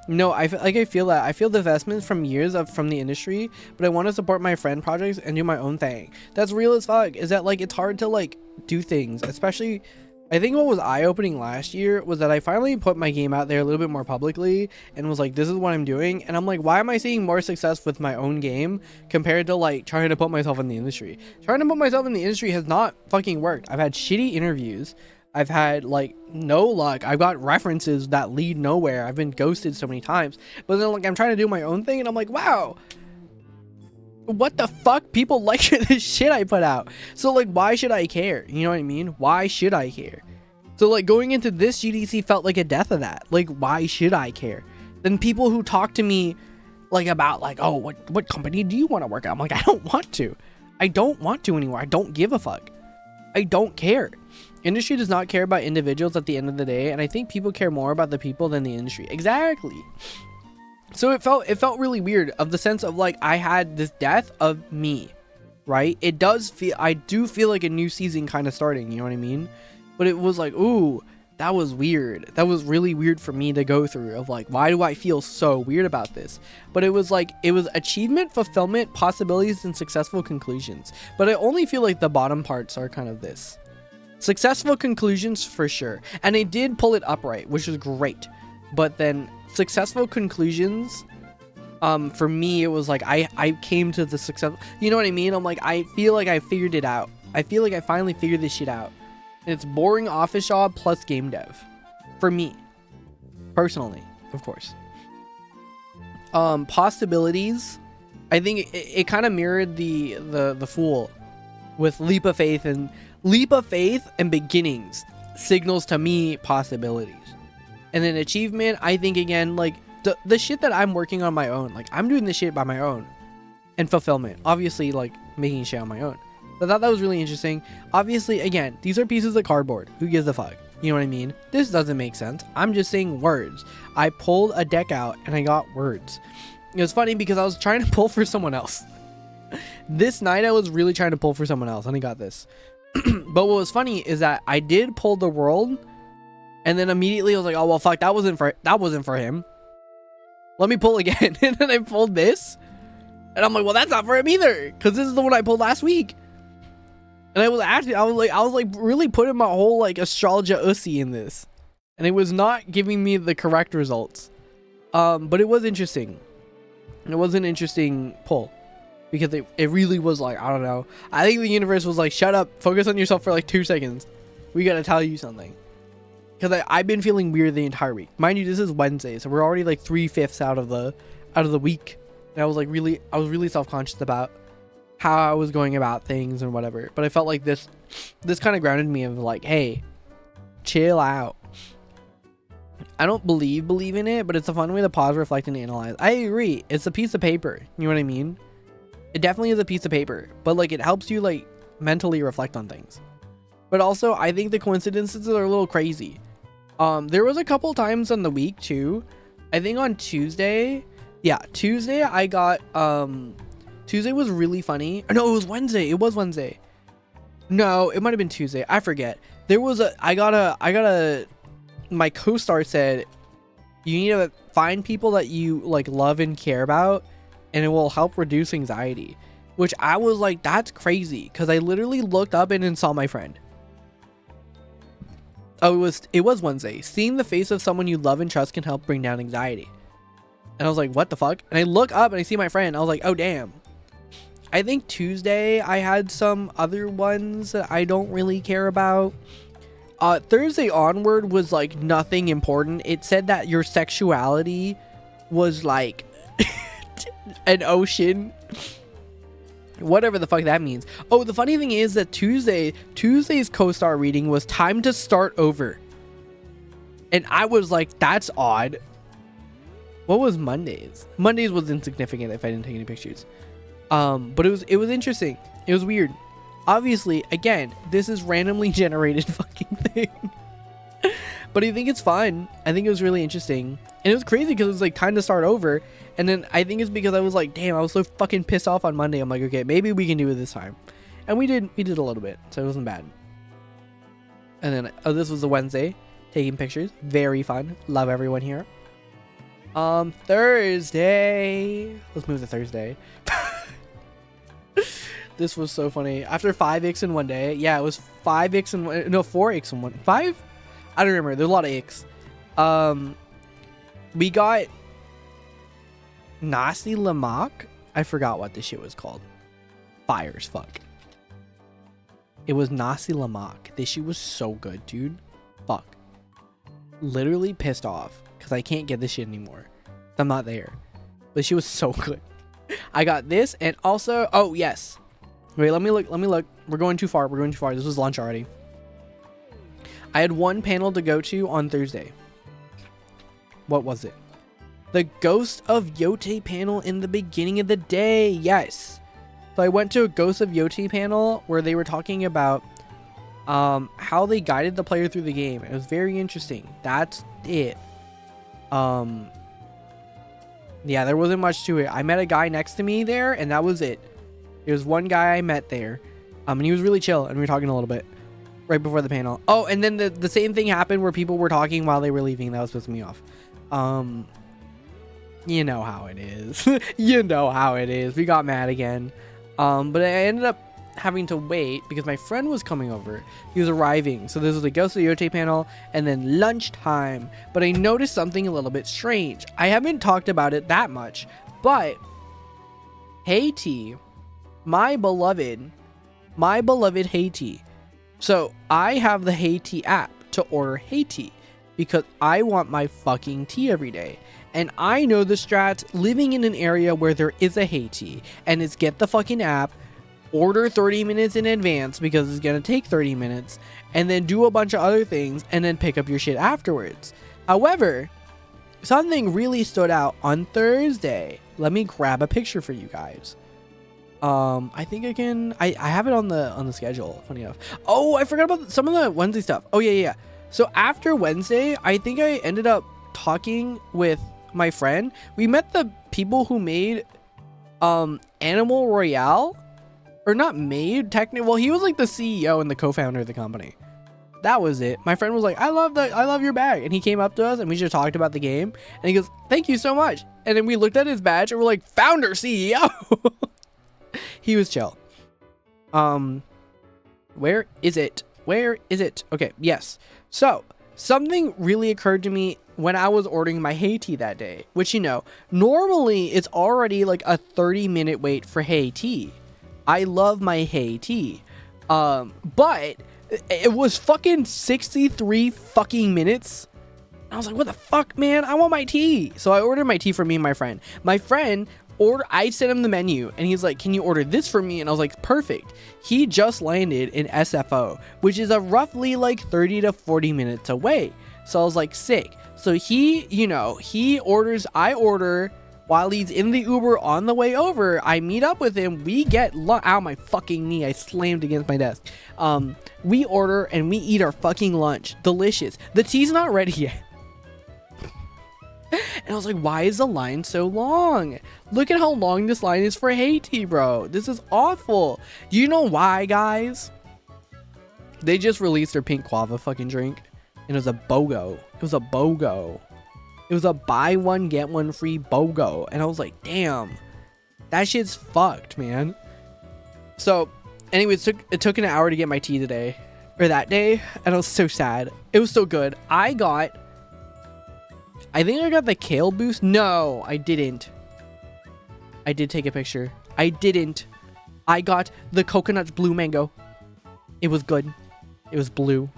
No, I feel that. I feel the investments from years from the industry, but I want to support my friend projects and do my own thing. That's real as fuck. Is that like, it's hard to like do things, especially I think what was eye-opening last year was that I finally put my game out there a little bit more publicly and was like, this is what I'm doing. And I'm like, why am I seeing more success with my own game compared to like trying to put myself in the industry? Trying to put myself in the industry has not fucking worked. I've had shitty interviews. I've had like no luck. I've got references that lead nowhere. I've been ghosted so many times. But then like I'm trying to do my own thing and I'm like, wow, what the fuck? People like this shit I put out. So like, why should I care? You know what I mean? Why should I care? So like going into this GDC felt like a death of that. Like, why should I care? Then people who talk to me like about like, oh, what company do you want to work at? I'm like, I don't want to. I don't want to anymore. I don't give a fuck. I don't care. Industry does not care about individuals at the end of the day. And I think people care more about the people than the industry. Exactly. So it felt really weird of the sense of like I had this death of me, right? I do feel like a new season kind of starting, you know what I mean? But it was like, ooh, that was weird. That was really weird for me to go through, of like, why do I feel so weird about this? But it was like, it was achievement, fulfillment, possibilities, and successful conclusions. But I only feel like the bottom parts are kind of this. Successful conclusions for sure. And I did pull it upright, which was great. But then successful conclusions, for me, it was like, I came to the success. You know what I mean? I'm like, I feel like I figured it out. I feel like I finally figured this shit out. It's boring office job plus game dev. For me. Personally, of course. Possibilities. I think it kind of mirrored the Fool with leap of faith and beginnings signals to me possibilities. And then achievement, I think again, like the shit that I'm working on my own. Like I'm doing this shit by my own. And fulfillment. Obviously like making shit on my own. I thought that was really interesting. Obviously, again, these are pieces of cardboard. Who gives a fuck? You know what I mean? This doesn't make sense. I'm just saying words. I pulled a deck out and I got words. It was funny because I was trying to pull for someone else. This night I was really trying to pull for someone else and I got this. But what was funny is that I did pull the world and then immediately I was like, oh well fuck, that wasn't for him. Let me pull again. And then I pulled this. And I'm like, well that's not for him either. Because this is the one I pulled last week. And I was like really putting my whole like astrologia ussy in this. And it was not giving me the correct results. But it was interesting. It was an interesting pull. Because it really was like, I don't know. I think the universe was like, shut up, focus on yourself for like 2 seconds. We gotta tell you something. Because I've been feeling weird the entire week. Mind you, this is Wednesday, so we're already like 3/5 out of the week. And I was really self-conscious about how I was going about things and whatever. But I felt like this kind of grounded me of like, hey, chill out. I don't believe in it, but it's a fun way to pause, reflect, and analyze. I agree. It's a piece of paper. You know what I mean? It definitely is a piece of paper, but like it helps you like mentally reflect on things. But also, I think the coincidences are a little crazy. There was a couple times on the week too. I think on Tuesday, I got Tuesday was really funny. No, it was Wednesday. It was Wednesday. No, it might have been Tuesday. I forget. There was my co-star said, you need to find people that you like love and care about, and it will help reduce anxiety. Which I was like, that's crazy. Because I literally looked up and then saw my friend. Oh, it was Wednesday. Seeing the face of someone you love and trust can help bring down anxiety. And I was like, what the fuck? And I look up and I see my friend. I was like, oh damn. I think Tuesday I had some other ones that I don't really care about. Thursday onward was like nothing important. It said that your sexuality was like an ocean. Whatever the fuck that means. Oh, the funny thing is that Tuesday's co-star reading was time to start over. And I was like, that's odd. What was Monday's? Monday's was insignificant if I didn't take any pictures. But it was interesting. It was weird. Obviously, again, this is randomly generated fucking thing. But I think it's fun. I think it was really interesting. And it was crazy because it was like time to start over. And then I think it's because I was like, damn, I was so fucking pissed off on Monday. I'm like, okay, maybe we can do it this time. And we did a little bit. So it wasn't bad. And then this was a Wednesday. Taking pictures. Very fun. Love everyone here. Thursday. Let's move to Thursday. This was so funny. After 5 in one day. Yeah, it was 4 in one. 5? I don't remember. There's a lot of icks. We got Nasi Lemak. I forgot what this shit was called. Fire as fuck. It was Nasi Lemak. This shit was so good, dude. Fuck. Literally pissed off because I can't get this shit anymore. I'm not there. But she was so good. I got this and also, oh yes. Wait, let me look. We're going too far. This was lunch already. I had one panel to go to on Thursday. What was it? The Ghost of Yote panel in the beginning of the day. Yes. So I went to a Ghost of Yote panel where they were talking about how they guided the player through the game. It was very interesting. That's it. Yeah, there wasn't much to it. I met a guy next to me there, and that was it. There was one guy I met there, and he was really chill, and we were talking a little bit. right before the panel. Oh, and then the same thing happened where people were talking while they were leaving. That was pissing me off. You know how it is. You know how it is. We got mad again. But I ended up having to wait because my friend was coming over. He was arriving. So this was the Ghost of Yote panel and then lunchtime. But I noticed something a little bit strange. I haven't talked about it that much, but Haiti, my beloved Haiti. So I have the Haiti app to order Haiti because I want my fucking tea every day. And I know the strats living in an area where there is a Haiti, and it's get the fucking app, order 30 minutes in advance because it's going to take 30 minutes, and then do a bunch of other things and then pick up your shit afterwards. However, something really stood out on Thursday. Let me grab a picture for you guys. I think I can, I have it on the schedule, funny enough. Oh, I forgot about some of the Wednesday stuff. Oh yeah. So after Wednesday, I think I ended up talking with my friend. We met the people who made Animal Royale, or not made technically. Well, he was like the CEO and the co-founder of the company. That was it. My friend was like, I love your bag, and he came up to us and we just talked about the game, and he goes, thank you so much. And then we looked at his badge and we're like, founder, CEO. He was chill. Where is it? Okay, yes. So something really occurred to me when I was ordering my Haiti that day, which, you know, normally it's already like a 30-minute wait for Haiti. I love my Haiti. But it was fucking 63 fucking minutes. I was like, what the fuck, man? I want my tea. So I ordered my tea for me and my friend. My friend I sent him the menu and he's like, can you order this for me? And I was like, perfect. He just landed in SFO, which is a roughly like 30 to 40 minutes away. So I was like, sick. So he orders, I order while he's in the Uber on the way over. I meet up with him. We get ow, my fucking knee. I slammed against my desk. We order and we eat our fucking lunch. Delicious. The tea's not ready yet. And I was like, why is the line so long? Look at how long this line is for Haiti, bro. This is awful. Do you know why, guys? They just released their pink guava fucking drink. And it was a BOGO. It was a BOGO. It was a buy one, get one free BOGO. And I was like, damn. That shit's fucked, man. So, anyways, it took an hour to get my tea today. Or that day. And I was so sad. It was so good. I think I got the kale boost. No, I didn't. I did take a picture. I didn't. I got the coconut blue mango. It was good. It was blue.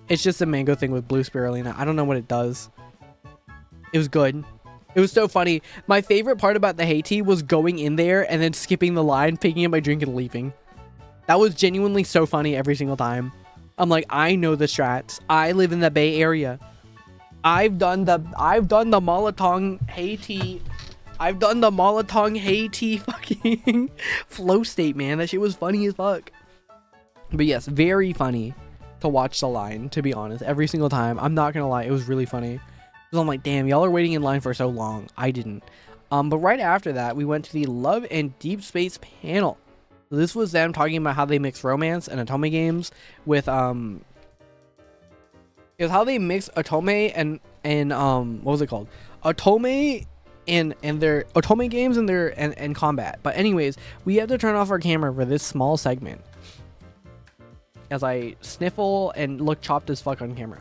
It's just a mango thing with blue spirulina. I don't know what it does. It was good. It was so funny. My favorite part about the Haiti was going in there and then skipping the line, picking up my drink and leaving. That was genuinely so funny every single time. I'm like, I know the strats. I live in the Bay Area. I've done the Molotong Haiti. I've done the Molotong Haiti fucking flow state, man. That shit was funny as fuck. But yes, very funny to watch the line, to be honest. Every single time. I'm not gonna lie, it was really funny. Because I'm like, damn, y'all are waiting in line for so long. I didn't. But right after that, we went to the Love and Deep Space panel. So this was them talking about how they mix romance and otome games with is how they mix otome and what was it called? Otome and their otome games and their and combat. But anyways, we have to turn off our camera for this small segment as I sniffle and look chopped as fuck on camera.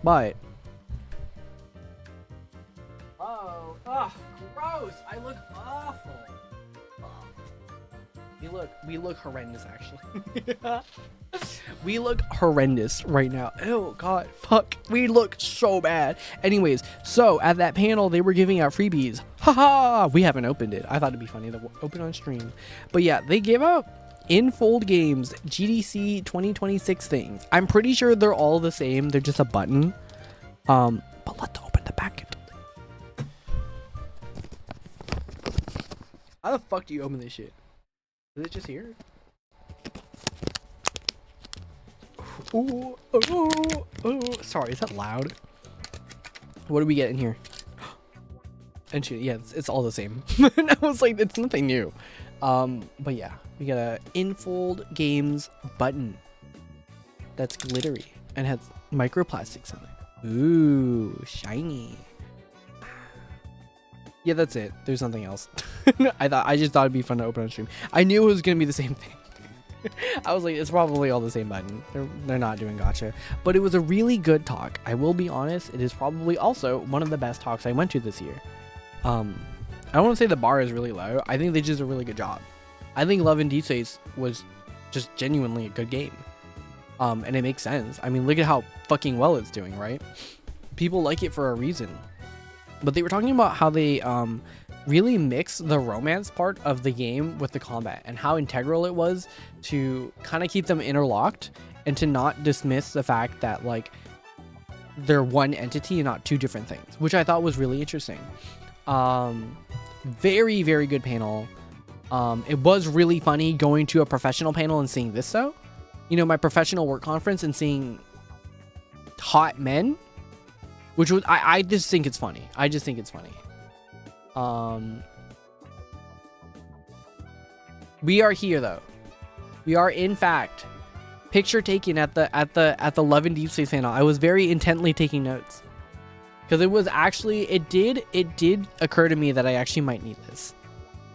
But gross! I look awful. We look horrendous, actually. We look horrendous right now. Oh god, fuck, we look so bad. Anyways, so at that panel they were giving out freebies. Haha, we haven't opened it. I thought it'd be funny to open on stream. But yeah, they gave out Infold Games GDC 2026 things. I'm pretty sure they're all the same. They're just a button. But let's open the packet. How the fuck do you open this shit? Is it just here? Ooh, sorry, is that loud? What do we get in here? And shit, yeah, it's all the same. And I was like, it's nothing new. But yeah, we got a Infold Games button. that's glittery and has microplastics in it. Ooh, shiny. Yeah, that's it. There's nothing else. I just thought it'd be fun to open on stream. I knew it was gonna be the same thing. I was like, it's probably all the same button. They're not doing gotcha. But it was a really good talk. I will be honest, it is probably also one of the best talks I went to this year. I don't want to say the bar is really low. I think they did a really good job. I think Love and Deep Space was just genuinely a good game. And it makes sense. I mean, look at how fucking well it's doing, right? People like it for a reason. But they were talking about how they really mix the romance part of the game with the combat and how integral it was to kind of keep them interlocked and to not dismiss the fact that like they're one entity and not two different things, which I thought was really interesting. Very, very good panel. It was really funny going to a professional panel and seeing this though. You know, my professional work conference and seeing hot men, which was, I just think it's funny. I just think it's funny. We are here though. We are in fact picture taking at the Love and Deep Space panel. I was very intently taking notes because it was actually it did occur to me that I actually might need this.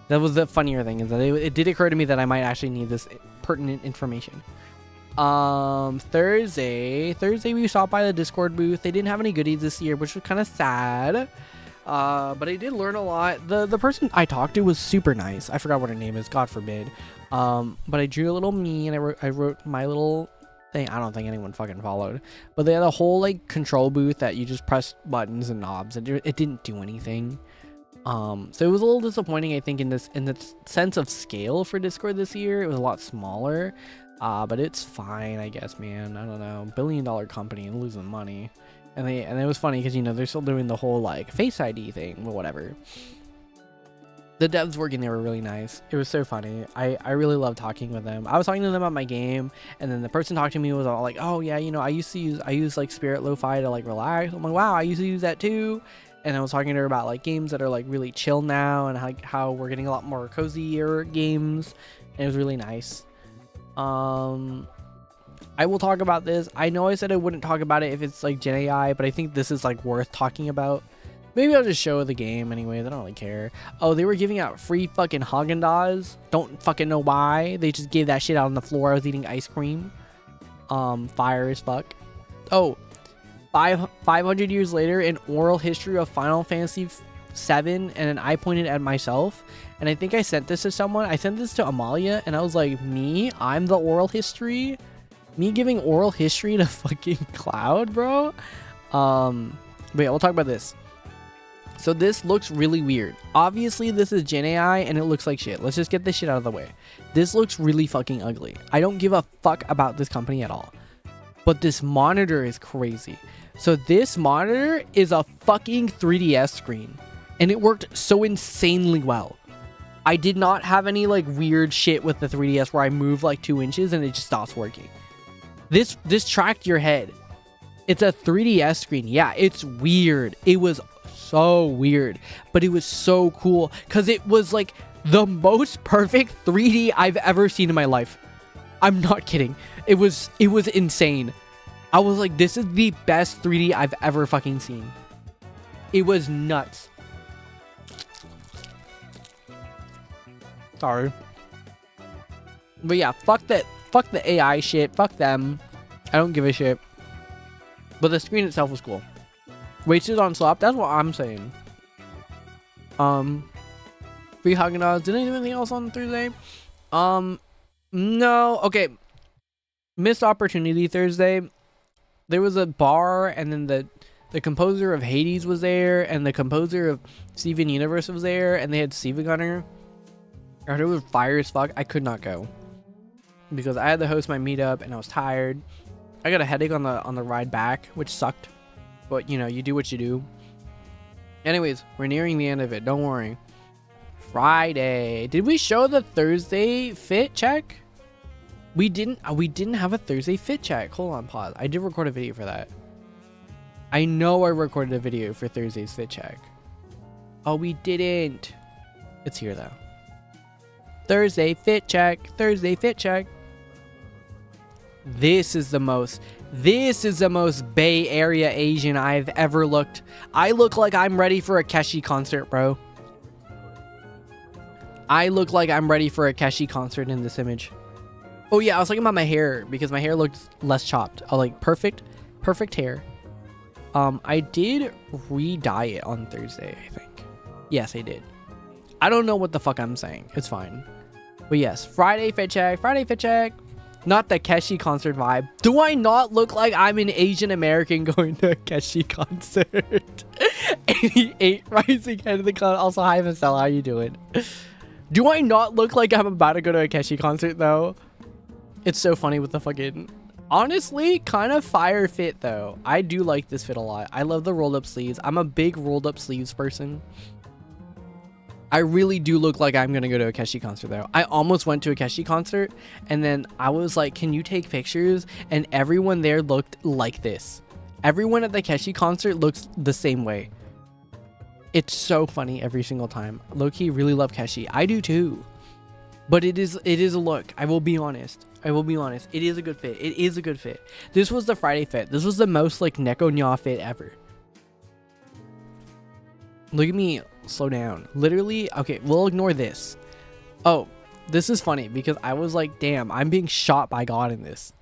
That was the funnier thing, is that it did occur to me that I might actually need this pertinent information. Thursday we stopped by the Discord booth. They didn't have any goodies this year, which was kind of sad. But I did learn a lot. The person I talked to was super nice. I forgot what her name is, God forbid. But I drew a little me and I wrote my little thing. I don't think anyone fucking followed. But they had a whole like control booth that you just press buttons and knobs and it didn't do anything. So it was a little disappointing, I think, in the sense of scale for Discord this year. It was a lot smaller. But it's fine, I guess, man. I don't know. $1 billion company and losing money. And it was funny because, you know, they're still doing the whole like Face ID thing, but whatever. The devs working there were really nice. It was so funny. I really love talking with them. I was talking to them about my game, and then the person talking to me was all like, "Oh yeah, you know, I use like Spirit Lo-Fi to like relax." I'm like, "Wow, I used to use that too." And I was talking to her about like games that are like really chill now, and how we're getting a lot more cozier games, and it was really nice. I will talk about this. I know I said I wouldn't talk about it if it's like Gen AI, but I think this is like worth talking about. Maybe I'll just show the game anyways. I don't really care. Oh, they were giving out free fucking Haagen-Dazs. Don't fucking know why. They just gave that shit out on the floor. I was eating ice cream. Fire as fuck. Oh, 500 years later, an oral history of Final Fantasy VII, and then I pointed at myself. And I think I sent this to someone. I sent this to Amalia, and I was like, me? I'm the oral history? Me giving oral history to fucking Cloud, bro? But yeah, we'll talk about this. So this looks really weird. Obviously, this is Gen AI, and it looks like shit. Let's just get this shit out of the way. This looks really fucking ugly. I don't give a fuck about this company at all. But this monitor is crazy. So this monitor is a fucking 3DS screen. And it worked so insanely well. I did not have any like weird shit with the 3DS where I move like 2 inches and it just stops working. This tracked your head. It's a 3DS screen. Yeah, it's weird. It was so weird, but it was so cool because it was like the most perfect 3D I've ever seen in my life. I'm not kidding. It was insane. I was like, this is the best 3D I've ever fucking seen. It was nuts. Sorry. But yeah, fuck that. Fuck the AI shit. Fuck them. I don't give a shit. But the screen itself was cool. Wasted on slop. That's what I'm saying. Free Haagen-Dazs. Did I do anything else on Thursday? No. Okay. Missed opportunity Thursday. There was a bar, and then the composer of Hades was there, and the composer of Steven Universe was there, and they had Siva Gunner. I heard it was fire as fuck. I could not go because I had to host my meetup and I was tired. I got a headache on the ride back, which sucked. But you know, you do what you do. Anyways, we're nearing the end of it. Don't worry. Friday. Did we show the Thursday fit check? We didn't have a Thursday fit check. Hold on, pause. I did record a video for that. I know I recorded a video for Thursday's fit check. Oh, we didn't. It's here though. Thursday fit check. Thursday fit check. This is the most Bay Area Asian I've ever looked. I look like I'm ready for a Keshi concert, bro. I look like I'm ready for a Keshi concert in this image. Oh yeah, I was talking about my hair because my hair looked less chopped. I like perfect hair. I did re-dye it on Thursday, I think. Yes, I did. I don't know what the fuck I'm saying. It's fine. But yes, Friday fit check. Not the Keshi concert vibe. Do I not look like I'm an Asian American going to a Keshi concert? 88 rising head of the cloud. Also, hi, Marcel. How you doing? Do I not look like I'm about to go to a Keshi concert, though? It's so funny with the fucking... Honestly, kind of fire fit, though. I do like this fit a lot. I love the rolled-up sleeves. I'm a big rolled-up sleeves person. I really do look like I'm gonna go to a Keshi concert though. I almost went to a Keshi concert and then I was like, can you take pictures? And everyone there looked like this. Everyone at the Keshi concert looks the same way. It's so funny every single time. Low-key really love Keshi. I do too. But it is a look. I will be honest. It is a good fit. This was the Friday fit. This was the most like Neko Nya fit ever. Look at me. Slow down. Literally, okay, we'll ignore this. Oh, this is funny because I was like, damn, I'm being shot by God in this.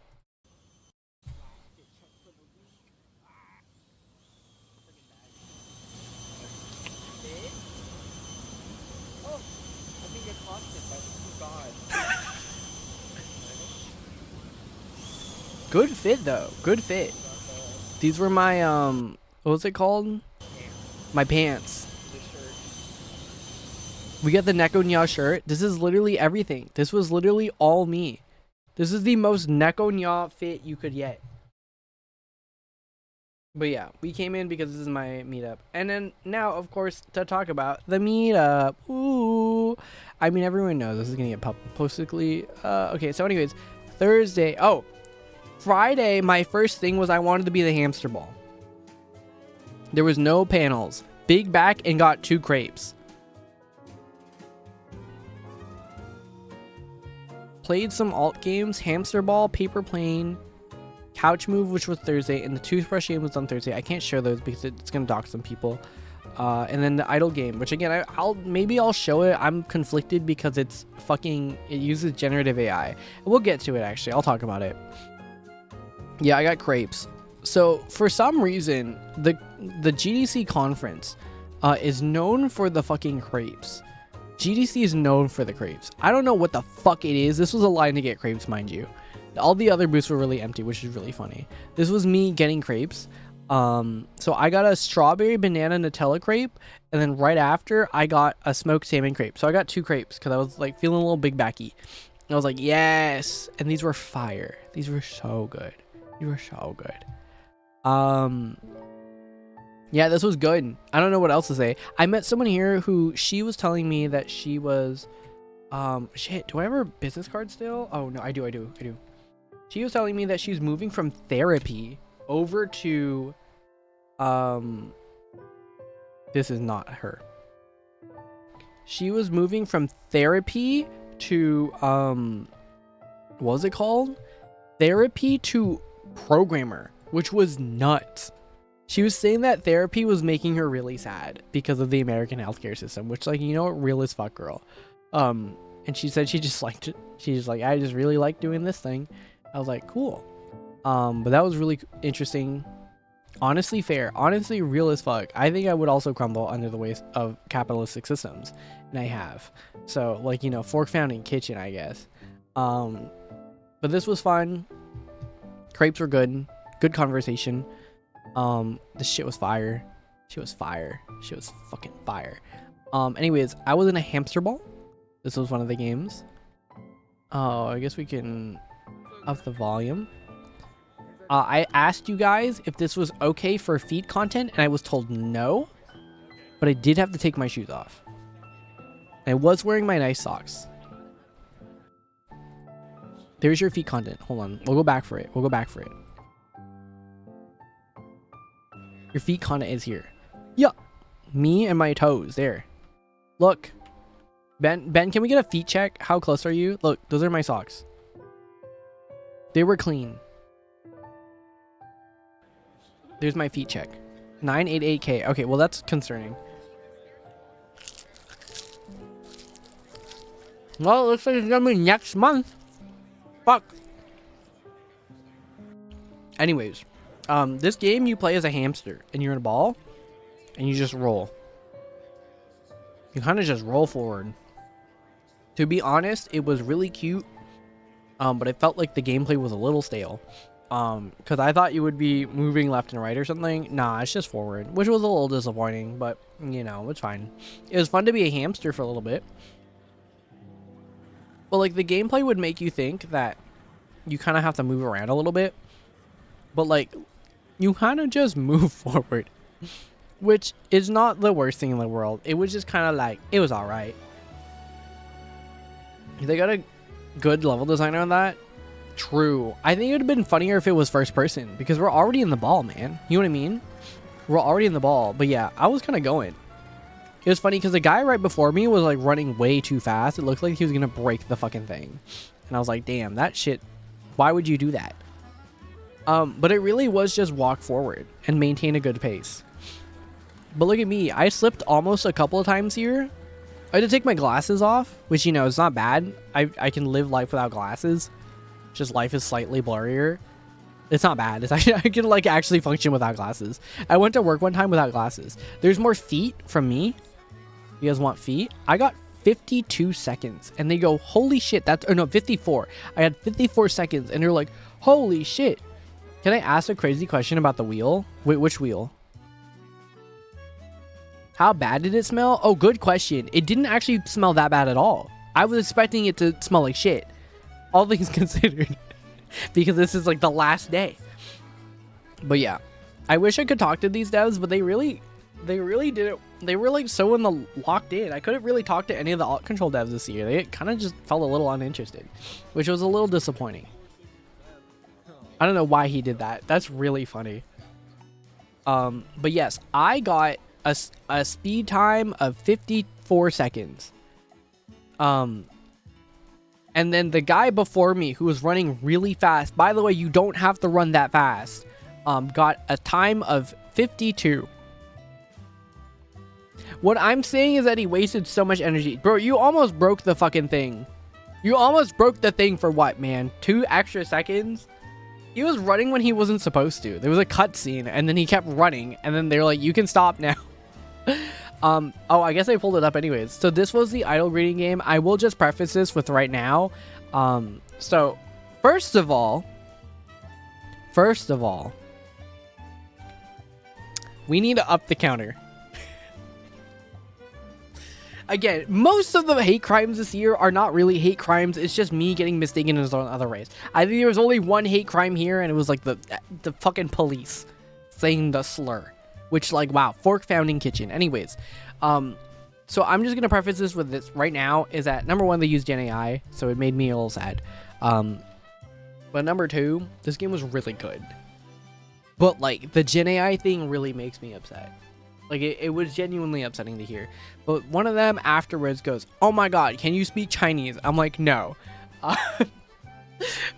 Good fit though. Good fit. These were my what was it called? My pants. We got the Neko Nya shirt. This is literally everything. This was literally all me. This is the most Neko Nya fit you could get. But yeah, we came in because this is my meetup. And then now, of course, to talk about the meetup. Ooh. I mean, everyone knows this is going to get publicly. Okay, so anyways, Thursday. Oh, Friday, my first thing was I wanted to be the hamster ball. There was no panels. Big back and got 2 crepes. Played some alt games, hamster ball, paper plane, couch move, which was Thursday, and the toothbrush game was on Thursday. I can't share those because it's gonna dock some people. And then the idle game, which again, I'll show it. I'm conflicted because it uses generative AI. We'll get to it actually. I'll talk about it. Yeah, I got crepes. So for some reason, the GDC conference is known for the fucking crepes. GDC is known for the crepes. I don't know what the fuck it is. This was a line to get crepes, mind you. All the other booths were really empty, which is really funny. This was me getting crepes. So I got a strawberry banana Nutella crepe, and then right after I got a smoked salmon crepe. So I got 2 crepes because I was like feeling a little big backy. And I was like, yes. And these were fire. These were so good. Yeah, this was good. I don't know what else to say. I met someone here who she was telling me that she was shit, do I have her business card still? Oh no, I do. She was telling me that she's moving from therapy over to this is not her. She was moving from therapy to what was it called? Therapy to programmer, which was nuts. She was saying that therapy was making her really sad because of the American healthcare system, which, like, you know what, real as fuck, girl. And she said she just liked it. She's just like, I just really like doing this thing. I was like, cool. But that was really interesting. Honestly fair. Honestly real as fuck. I think I would also crumble under the weight of capitalistic systems. And I have. So, like, you know, fork found in kitchen, I guess. But this was fun. Crepes were good. Good conversation. This shit was fire. Shit was fucking fire. Anyways, I was in a hamster ball. This was one of the games. Oh, I guess we can up the volume. I asked you guys if this was okay for feet content, and I was told no. But I did have to take my shoes off. And I was wearing my nice socks. There's your feet content. Hold on. We'll go back for it. Your feet content is here. Yeah. Me and my toes. There. Look. Ben, can we get a feet check? How close are you? Look, those are my socks. They were clean. There's my feet check. 988K. Okay, well that's concerning. Well, it looks like it's gonna be next month. Fuck. Anyways, this game you play as a hamster and you're in a ball and you just roll. You kind of just roll forward. To be honest, it was really cute. But I felt like the gameplay was a little stale. Because I thought you would be moving left and right or something. Nah, it's just forward, which was a little disappointing, but you know, it's fine. It was fun to be a hamster for a little bit. But like the gameplay would make you think that you kind of have to move around a little bit. But like you kind of just move forward, which is not the worst thing in the world. It was just kind of like, it was all right. They got a good level design on that. True. I think it would have been funnier if it was first person because we're already in the ball, man. You know what I mean? We're already in the ball. But yeah, I was kind of going. It was funny because the guy right before me was like running way too fast. It looked like he was going to break the fucking thing. And I was like, damn, that shit. Why would you do that? But it really was just walk forward and maintain a good pace. But look at me. I slipped almost a couple of times here. I had to take my glasses off, which, you know, is not bad. I can live life without glasses. Just life is slightly blurrier. It's not bad. It's actually, I can like actually function without glasses. I went to work one time without glasses. There's more feet from me. You guys want feet? I got 52 seconds. And they go, holy shit. That's, or no, 54. I had 54 seconds. And they're like, holy shit. Can I ask a crazy question about the wheel? Wait, which wheel? How bad did it smell? Oh, good question. It didn't actually smell that bad at all. I was expecting it to smell like shit. All things considered. Because this is like the last day. But yeah. I wish I could talk to these devs, but they really didn't. They were like so locked in. I couldn't really talk to any of the alt control devs this year. They kind of just felt a little uninterested. Which was a little disappointing. I don't know why he did that. That's really funny. But yes, I got a speed time of 54 seconds. And then the guy before me who was running really fast, by the way, you don't have to run that fast, got a time of 52. What I'm saying is that he wasted so much energy. Bro, you almost broke the fucking thing. You almost broke the thing for what, man? 2 extra seconds? He was running when he wasn't supposed to. There was a cutscene, and then he kept running, and then they're like, you can stop now. Oh, I guess I pulled it up anyways. So this was the idle greeting game. I will just preface this with right now. So first of all, we need to up the counter. Again, most of the hate crimes this year are not really hate crimes. It's just me getting mistaken as another race. I think there was only one hate crime here, and it was like the fucking police saying the slur. Which, like, wow, fork founding kitchen. Anyways, so I'm just gonna preface this with this right now. Is that number one, they used Gen AI, so it made me a little sad. But number two, this game was really good. But like the Gen AI thing really makes me upset. Like it was genuinely upsetting to hear. But one of them afterwards goes, "Oh my god, can you speak Chinese?" I'm like, "No."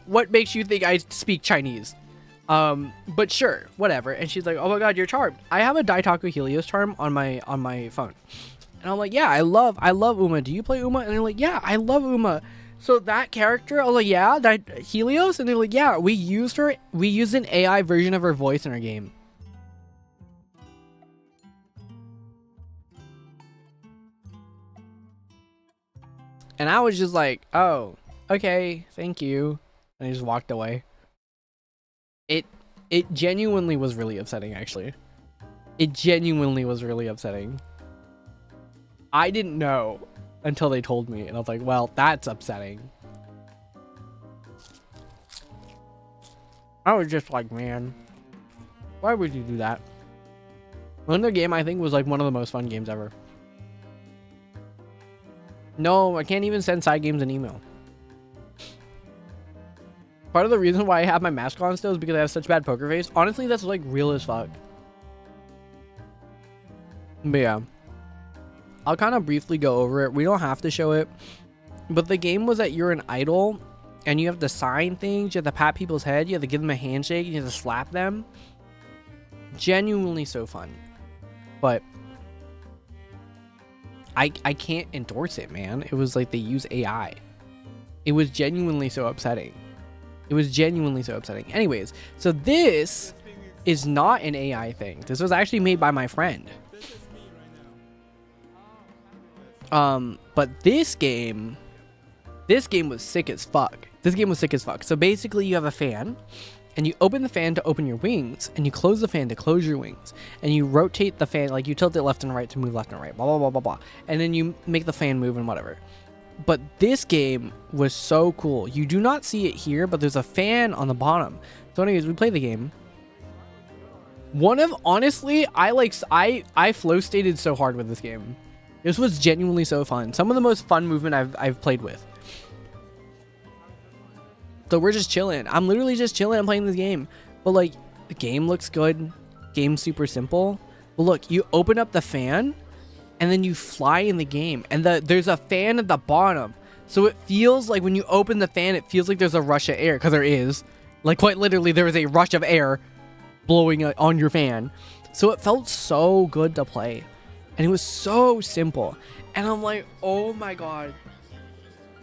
What makes you think I speak Chinese? But sure, whatever. And she's like, "Oh my god, you're charmed." I have a Daitaku Helios charm on my phone. And I'm like, "Yeah, I love Uma. Do you play Uma?" And they're like, "Yeah, I love Uma." So that character, I was like, "Yeah, that Helios?" And they're like, "Yeah, we used an AI version of her voice in our game." And I was just like, "Oh, okay, thank you." And I just walked away. It genuinely was really upsetting, actually. It genuinely was really upsetting. I didn't know until they told me, and I was like, well, that's upsetting. I was just like, man, why would you do that? Another game I think was like one of the most fun games ever. No, I can't even send side games in email. Part of the reason why I have my mask on still is because I have such bad poker face. Honestly, that's like real as fuck. But yeah. I'll kind of briefly go over it. We don't have to show it. But the game was that you're an idol and you have to sign things, you have to pat people's head, you have to give them a handshake, you have to slap them. Genuinely so fun. But I can't endorse it, man. It was like they use AI. It was genuinely so upsetting. It was genuinely so upsetting. Anyways, so this is not an AI thing. This was actually made by my friend. But this game was sick as fuck. This game was sick as fuck. So basically you have a fan, and you open the fan to open your wings, and you close the fan to close your wings, and you rotate the fan, like you tilt it left and right to move left and right, blah, blah, blah, blah, blah. And then you make the fan move and whatever. But this game was so cool. You do not see it here, but there's a fan on the bottom. So anyways, we play the game. Honestly, I flow stated so hard with this game. This was genuinely so fun. Some of the most fun movement I've played with. So we're just chilling. I'm literally just chilling. I'm playing this game. But like, the game looks good. Game's super simple. But look, you open up the fan, and then you fly in the game. And there's a fan at the bottom. So it feels like when you open the fan, it feels like there's a rush of air. Because there is. Like, quite literally, there is a rush of air blowing on your fan. So it felt so good to play. And it was so simple. And I'm like, oh my god.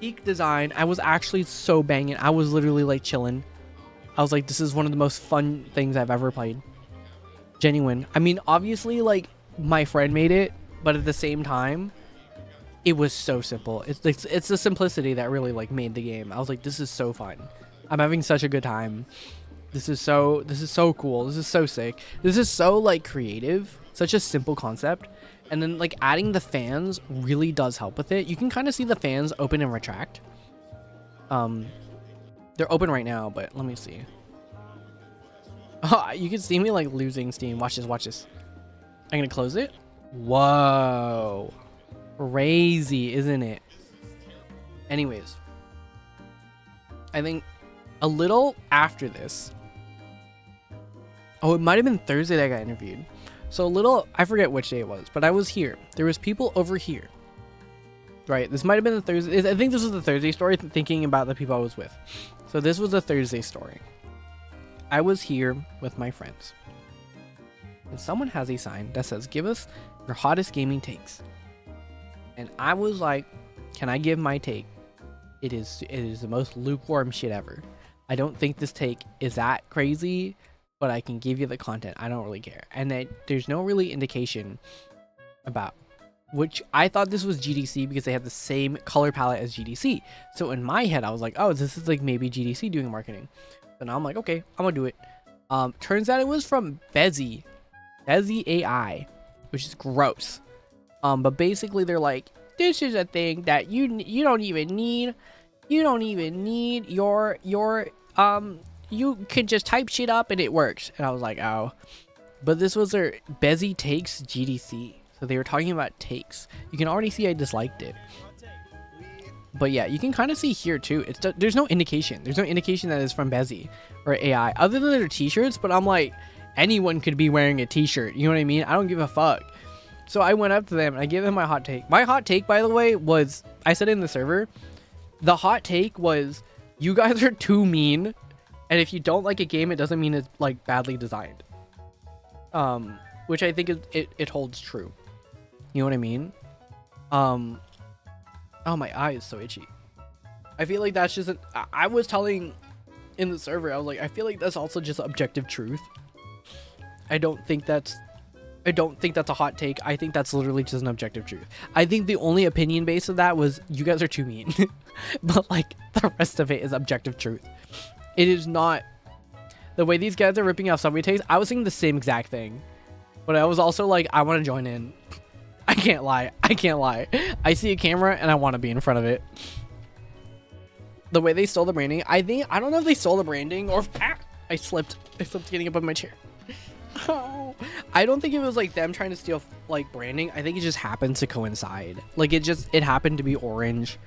Peak design. I was actually so banging. I was literally like chilling. I was like, this is one of the most fun things I've ever played. Genuine. I mean, obviously, like, my friend made it. But at the same time, it was so simple. It's the simplicity that really like made the game. I was like, this is so fun. I'm having such a good time. This is so cool. This is so sick. This is so like creative. Such a simple concept. And then like adding the fans really does help with it. You can kind of see the fans open and retract. They're open right now, but let me see. Oh, you can see me like losing steam. Watch this. I'm gonna close it. Whoa. Crazy, isn't it? Anyways, I think a little after this, it might have been Thursday that I got interviewed. So a little, I forget which day it was, but I was here. There was people over here. Right, this might have been the Thursday. I think this was the Thursday story, thinking about the people I was with. So this was a Thursday story. I was here with my friends. And someone has a sign that says, give us your hottest gaming takes. And I was like, can I give my take? It is the most lukewarm shit ever. I don't think this take is that crazy, but I can give you the content. I don't really care. And there's no really indication about, which I thought this was GDC because they had the same color palette as GDC. So in my head, I was like, oh, this is like maybe GDC doing marketing. So now I'm like, okay, I'm gonna do it. Turns out it was from Bezzy AI, which is gross. But basically they're like, this is a thing that you don't even need. You don't even need your you can just type shit up and it works. And I was like, oh. But this was their Bezzy Takes GDC. So they were talking about takes. You can already see I disliked it. But yeah, you can kind of see here too. There's no indication. There's no indication that it's from Bezzy or AI other than their t-shirts. But I'm like, anyone could be wearing a t-shirt. You know what I mean? I don't give a fuck. So I went up to them and I gave them my hot take. My hot take, by the way, was, I said in the server, the hot take was, you guys are too mean. And if you don't like a game, it doesn't mean it's like badly designed. Which I think it holds true. You know what I mean? Oh, my eye is so itchy. I feel like that's just I was telling in the server, I was like, I feel like that's also just objective truth. I don't think that's a hot take. I think that's literally just an objective truth. I think the only opinion base of that was, you guys are too mean. But like, the rest of it is objective truth. It is not. The way these guys are ripping off Subway takes, I was thinking the same exact thing. But I was also like, I want to join in. I can't lie. I see a camera and I want to be in front of it. The way they stole the branding, I don't know if they stole the branding or I slipped getting up on my chair. Oh, I don't think it was like them trying to steal like branding. I think it just happened to coincide. Like it happened to be orange,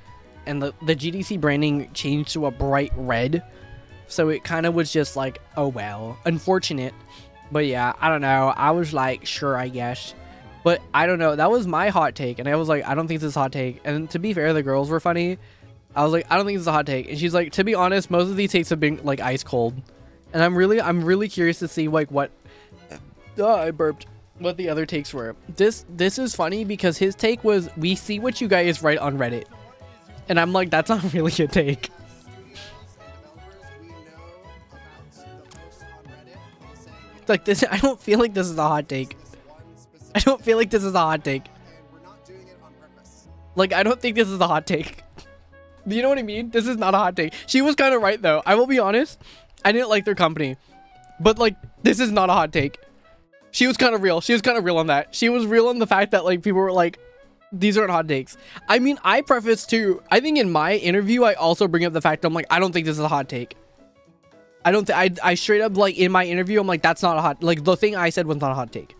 and the GDC branding changed to a bright red. So it kind of was just like, oh well, unfortunate. But yeah, I don't know. I was like, sure, I guess. But I don't know. That was my hot take. And I was like, I don't think this is a hot take. And to be fair, the girls were funny. I was like, I don't think this is a hot take. And she's like, to be honest, most of these takes have been like ice cold. And I'm really curious to see like what I burped. What the other takes were. This is funny because his take was, we see what you guys write on Reddit. And I'm like, that's not really a take. Like this, I don't feel like this is a hot take. I don't feel like this is a hot take. Like, I don't think this is a hot take. You know what I mean? This is not a hot take. She was kind of right though. I will be honest. I didn't like their company. But like, this is not a hot take. She was kind of real. She was kind of real on that. She was real on the fact that like people were like, these aren't hot takes. I mean, I preface too. I think in my interview, I also bring up the fact I'm like, I don't think this is a hot take. I don't think I straight up like in my interview, I'm like, that's not a hot, like the thing I said was not a hot take,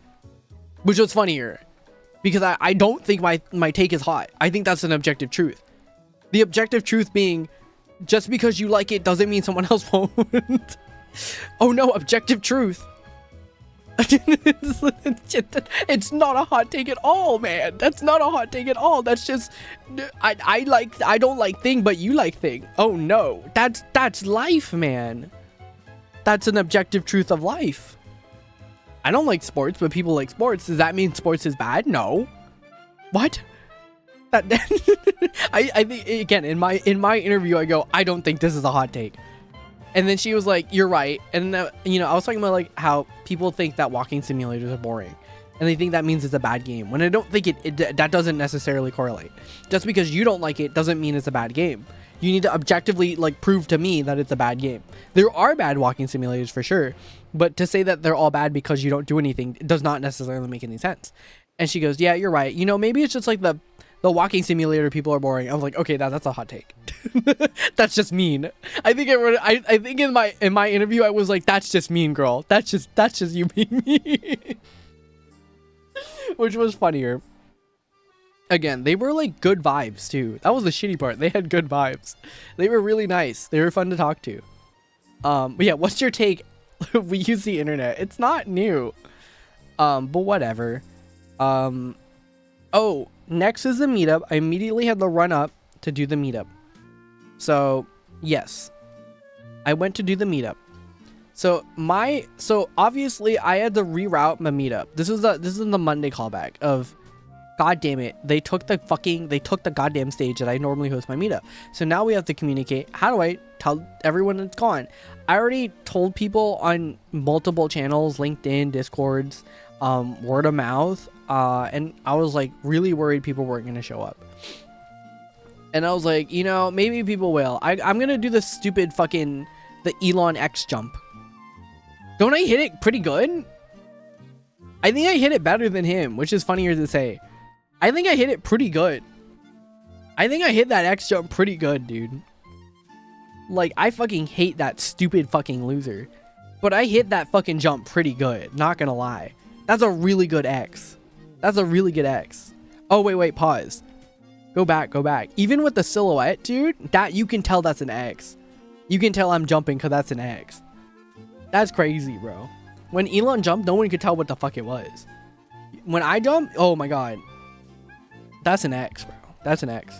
which was funnier because I don't think my take is hot. I think that's an objective truth. The objective truth being just because you like it doesn't mean someone else won't. Oh no, objective truth. It's not a hot take at all, man. That's not a hot take at all. That's just I don't like thing, but you like thing. Oh no, that's life, man. That's an objective truth of life. I don't like sports, but people like sports. Does that mean sports is bad? No. What? That I think again in my interview I go, I don't think this is a hot take. And then she was like, you're right. And you know, I was talking about like how people think that walking simulators are boring and they think that means it's a bad game, when I don't think that doesn't necessarily correlate. Just because you don't like it doesn't mean it's a bad game. You need to objectively like prove to me that it's a bad game. There are bad walking simulators for sure, but to say that they're all bad because you don't do anything does not necessarily make any sense. And she goes, yeah, you're right. You know, maybe it's just like the walking simulator people are boring. I was like, okay, that's a hot take. That's just mean. I think I think in my interview I was like, that's just mean, girl. That's just you being mean. Which was funnier. Again, they were like good vibes too. That was the shitty part. They had good vibes. They were really nice. They were fun to talk to. But yeah, what's your take? We use the internet. It's not new. But whatever. Oh, next is the meetup. I immediately had to run up to do the meetup. So yes, I went to do the meetup. So obviously I had to reroute my meetup. This is the Monday callback of, god damn it, they took the goddamn stage that I normally host my meetup. So now we have to communicate. How do I tell everyone it's gone? I already told people on multiple channels, LinkedIn, Discords, word of mouth, and I was like really worried people weren't gonna show up. And I was like, you know, maybe people will. I'm gonna do the stupid the Elon X jump. Don't I hit it pretty good? I think I hit it better than him, which is funnier to say. I think I hit it pretty good. I think I hit that X jump pretty good, dude. Like, I fucking hate that stupid fucking loser. But I hit that fucking jump pretty good, not gonna lie. That's a really good X. That's a really good X. Oh, wait, pause. Go back. Even with the silhouette, dude, that you can tell that's an X. You can tell I'm jumping because that's an X. That's crazy, bro. When Elon jumped, no one could tell what the fuck it was. When I jump, oh my god. That's an X, bro. That's an X.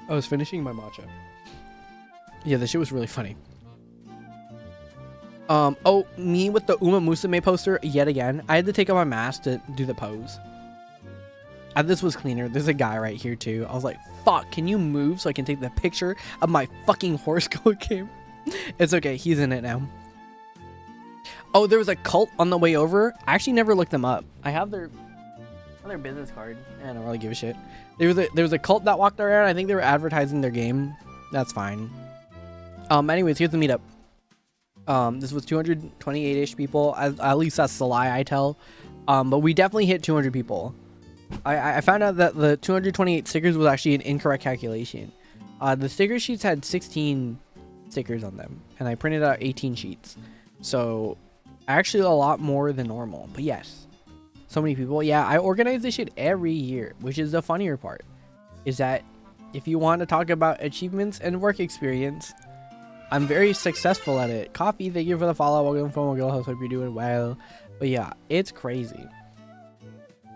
I was finishing my matcha. Yeah, this shit was really funny. Oh, me with the Uma Musume poster yet again. I had to take off my mask to do the pose. This was cleaner. There's a guy right here too. I was like, fuck, can you move so I can take the picture of my fucking horoscope game? It's okay, he's in it now. Oh, there was a cult on the way over. I actually never looked them up. I have their business card. I don't really give a shit. There was a cult that walked around. I think they were advertising their game. That's fine. Anyways, here's the meetup. This was 228-ish people. At least that's the lie I tell. But we definitely hit 200 people. I found out that the 228 stickers was actually an incorrect calculation. The sticker sheets had 16 stickers on them, and I printed out 18 sheets. So actually a lot more than normal. But yes, so many people. Yeah, I organize this shit every year, which is the funnier part. Is that if you want to talk about achievements and work experience, I'm very successful at it. Coffee, thank you for the follow. Welcome from Girl House. Hope you're doing well. But yeah, it's crazy.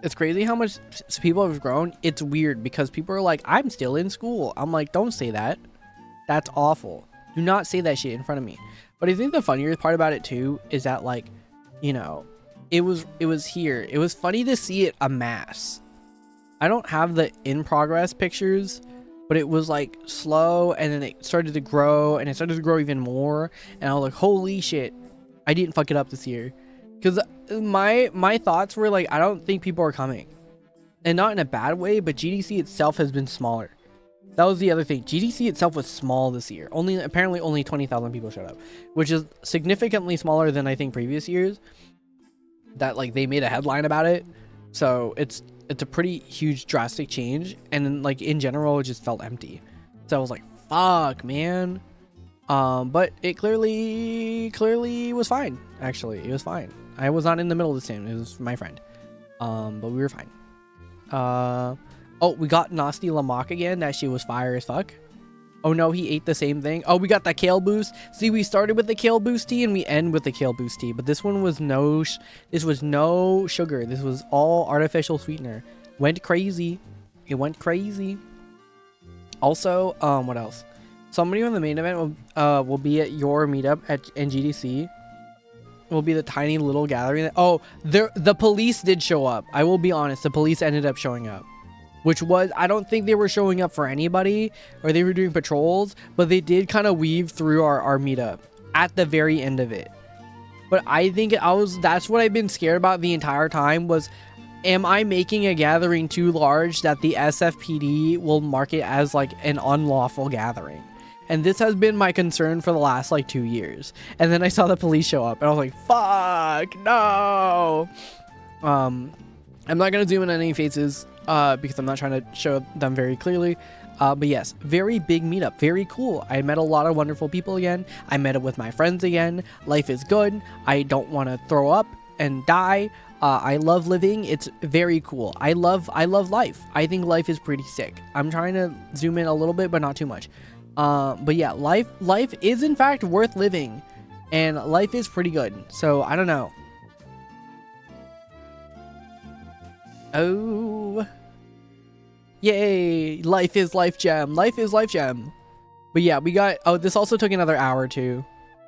It's crazy how much people have grown. It's weird because people are like, I'm still in school. I'm like, don't say that. That's awful. Do not say that shit in front of me. But I think the funnier part about it too is that, like, you know, it was here. It was funny to see it amass. I don't have the in progress pictures, but it was like slow, and then it started to grow, and it started to grow even more. And I was like, holy shit, I didn't fuck it up this year. Because my thoughts were like, I don't think people are coming. And not in a bad way, but GDC itself has been smaller. That was the other thing. GDC itself was small this year. Apparently only 20,000 people showed up, which is significantly smaller than I think previous years. That, like, they made a headline about it. So it's a pretty huge drastic change, and then, like, in general it just felt empty. So I was like, fuck, man. But it clearly was fine. Actually, it was fine. I was not in the middle of the stand. It was my friend. But we were fine. Oh, we got Nasty Lamach again. That shit was fire as fuck. Oh no, he ate the same thing. Oh, we got that kale boost. See, we started with the kale boost tea and we end with the kale boost tea, but this one was no sugar. This was all artificial sweetener. Went crazy. It went crazy. Also, what else? Somebody on the main event will be at your meetup at GDC. Will be the tiny little gathering. The police did show up. I will be honest. The police ended up showing up. Which was, I don't think they were showing up for anybody, or they were doing patrols, but they did kind of weave through our meetup at the very end of it. But I think that's what I've been scared about the entire time was, am I making a gathering too large that the SFPD will mark it as like an unlawful gathering? And this has been my concern for the last like 2 years. And then I saw the police show up and I was like, fuck, no. I'm not going to zoom in on any faces because I'm not trying to show them very clearly. But yes, very big meetup. Very cool. I met a lot of wonderful people again. I met up with my friends again. Life is good. I don't want to throw up and die. I love living. It's very cool. I love life. I think life is pretty sick. I'm trying to zoom in a little bit, but not too much. But yeah, life is in fact worth living, and life is pretty good. So I don't know. Oh, yay, life is life gem. Life is life gem. But yeah, we got, this also took another hour too.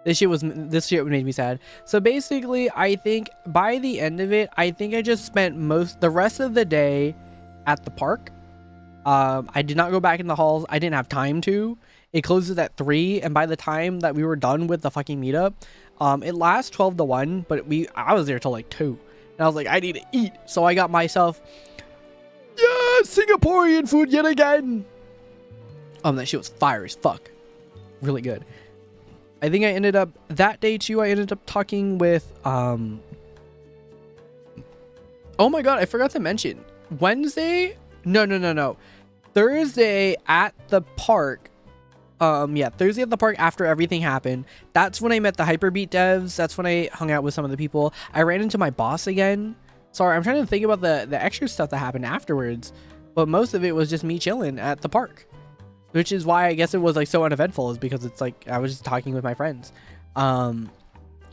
This shit made me sad. So basically, I think by the end of it, I think I just spent the rest of the day at the park. I did not go back in the halls. I didn't have time to. It closes at 3, and by the time that we were done with the fucking meetup, it lasts 12 to 1, but I was there till like 2. And I was like, I need to eat. So I got myself, yeah, Singaporean food yet again. That shit was fire as fuck. Really good. I think I ended up, that day too, I ended up talking with, oh my god, I forgot to mention. Wednesday? No. Thursday at the park. Yeah, Thursday at the park after everything happened. That's when I met the Hyperbeat devs. That's when I hung out with some of the people. I ran into my boss again. Sorry, I'm trying to think about the extra stuff that happened afterwards. But most of it was just me chilling at the park. Which is why I guess it was like so uneventful, is because it's like I was just talking with my friends. I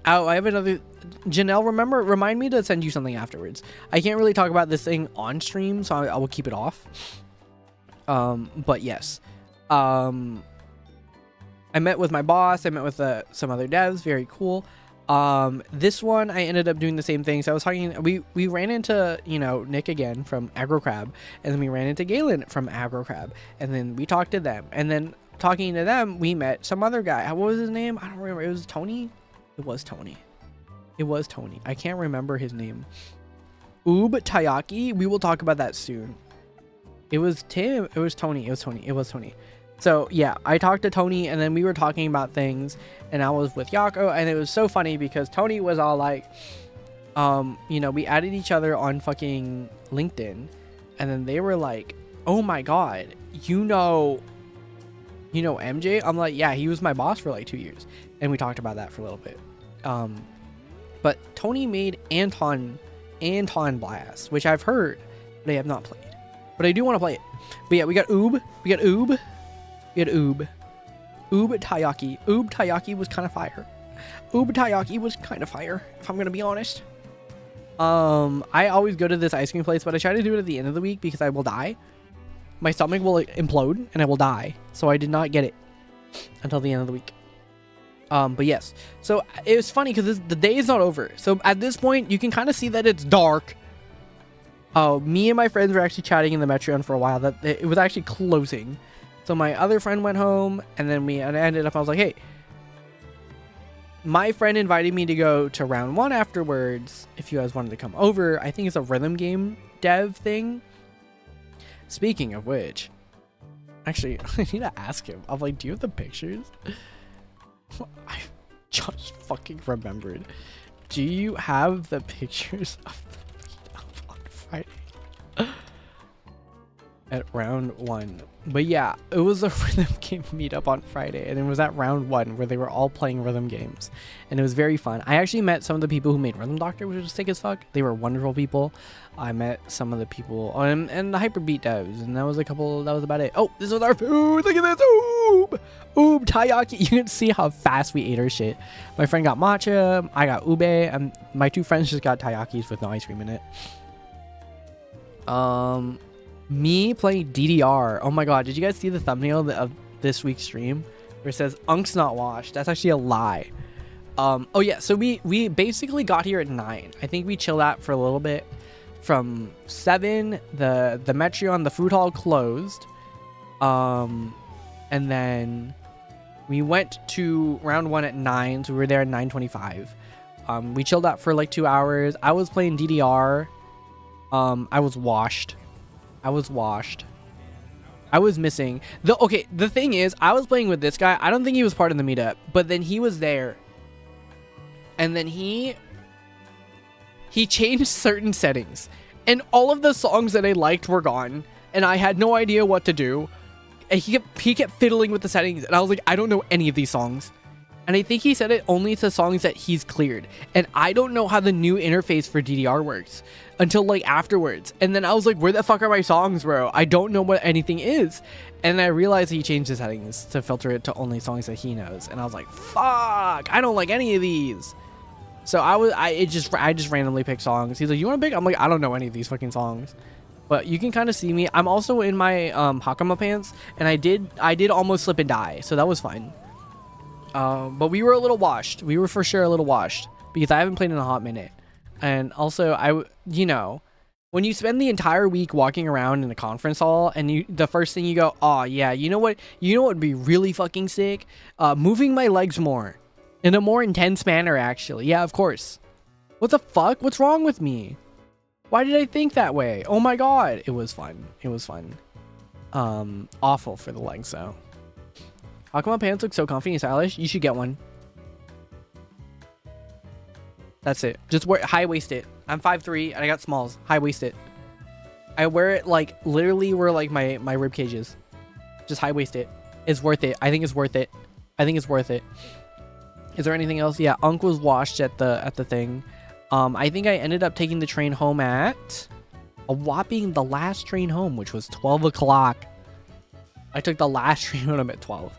have another, Janelle, remind me to send you something afterwards. I can't really talk about this thing on stream, so I will keep it off. But yes. I met with my boss. I met with some other devs. Very cool. This one, I ended up doing the same thing. So I was talking, we ran into, Nick again from Aggro Crab, and then we ran into Galen from Aggro Crab, and then we talked to them, and then talking to them, we met some other guy. What was his name? I don't remember. It was Tony. It was Tony. I can't remember his name. Oob Tayaki. We will talk about that soon. It was Tim. It was Tony. So yeah, I talked to Tony, and then we were talking about things, and I was with Yako, and it was so funny because Tony was all like, we added each other on fucking LinkedIn, and then they were like, oh my god, you know MJ? I'm like, yeah, he was my boss for like 2 years, and we talked about that for a little bit. But Tony made Anton Blast, which I've heard, but I have not played, but I do want to play it. But yeah, we got Oob. Oob Taiyaki. Oob Taiyaki was kind of fire. Oob Taiyaki was kind of fire, if I'm gonna be honest. I always go to this ice cream place, but I try to do it at the end of the week because I will die. My stomach will implode and I will die. So I did not get it until the end of the week. But yes. So it was funny because the day is not over. So at this point, you can kind of see that it's dark. Me and my friends were actually chatting in the Metreon for a while. That it was actually closing. So my other friend went home, and then I was like, hey. My friend invited me to go to round 1 afterwards. If you guys wanted to come over, I think it's a rhythm game dev thing. Speaking of which, actually, I need to ask him. I'm like, do you have the pictures? I just fucking remembered. Do you have the pictures of the meetup on Friday? At round 1. But yeah, it was a rhythm game meetup on Friday, and it was at round 1 where they were all playing rhythm games, and it was very fun. I actually met some of the people who made Rhythm Doctor, which was sick as fuck. They were wonderful people. I met some of the people and the Hyperbeat devs, and that was about it. Oh, this was our food. Look at this. Oob Taiyaki. You can see how fast we ate our shit. My friend got matcha, I got ube, and my 2 friends just got taiyakis with no ice cream in it. Me playing DDR. Oh my god, did you guys see the thumbnail of this week's stream where it says Unk's not washed? That's actually a lie. Oh yeah, so we basically got here at 9. I think we chilled out for a little bit. From 7, the Metreon, the food hall closed. And then we went to round 1 at 9, so we were there at 9:25. We chilled out for like 2 hours. I was playing DDR. I was washed. I was missing. The thing is, I was playing with this guy. I don't think he was part of the meetup, but then he was there. And then he changed certain settings. And all of the songs that I liked were gone. And I had no idea what to do. And he kept fiddling with the settings. And I was like, I don't know any of these songs. And I think he said it only to songs that he's cleared. And I don't know how the new interface for DDR works until like afterwards. And then I was like, where the fuck are my songs, bro? I don't know what anything is. And I realized he changed the settings to filter it to only songs that he knows. And I was like, fuck, I don't like any of these. So I just randomly picked songs. He's like, you want to pick? I'm like, I don't know any of these fucking songs. But you can kind of see me. I'm also in my Hakama pants. And I did almost slip and die. So that was fine. But we were a little washed. We were for sure a little washed because I haven't played in a hot minute. And also, when you spend the entire week walking around in a conference hall and the first thing you go, oh yeah, you know what would be really fucking sick? Moving my legs more in a more intense manner, actually. Yeah, of course. What the fuck? What's wrong with me? Why did I think that way? Oh my god. It was fun. Awful for the legs though. How come my pants look so comfy and stylish? You should get one. That's it. Just wear high-waist it. I'm 5'3" and I got smalls. High-waist it. I wear it like literally where like my rib cages. Just high-waist it. It's worth it. I think it's worth it. Is there anything else? Yeah, Unk was washed at the thing. I think I ended up taking the train home at a whopping the last train home, which was 12 o'clock. I took the last train home at 12.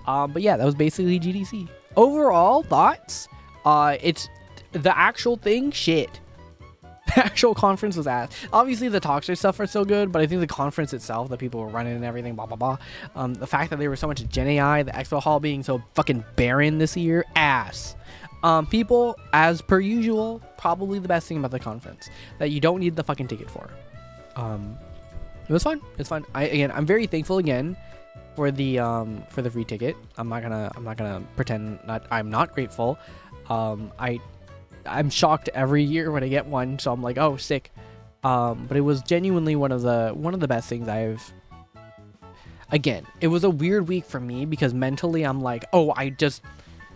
But yeah, that was basically GDC. Overall thoughts? It's the actual thing, shit. The actual conference was ass. Obviously, the talks and stuff are still good, but I think the conference itself, the people were running and everything, blah, blah, blah. The fact that there was so much Gen AI, the expo hall being so fucking barren this year, ass. People, as per usual, probably the best thing about the conference, that you don't need the fucking ticket for. It was fun. It's fun. I'm very thankful again for the free ticket. I'm not gonna pretend that I'm not grateful. I'm shocked every year when I get one, so I'm like, oh, sick. But it was genuinely one of the best things I've. Again, it was a weird week for me because mentally I'm like, oh,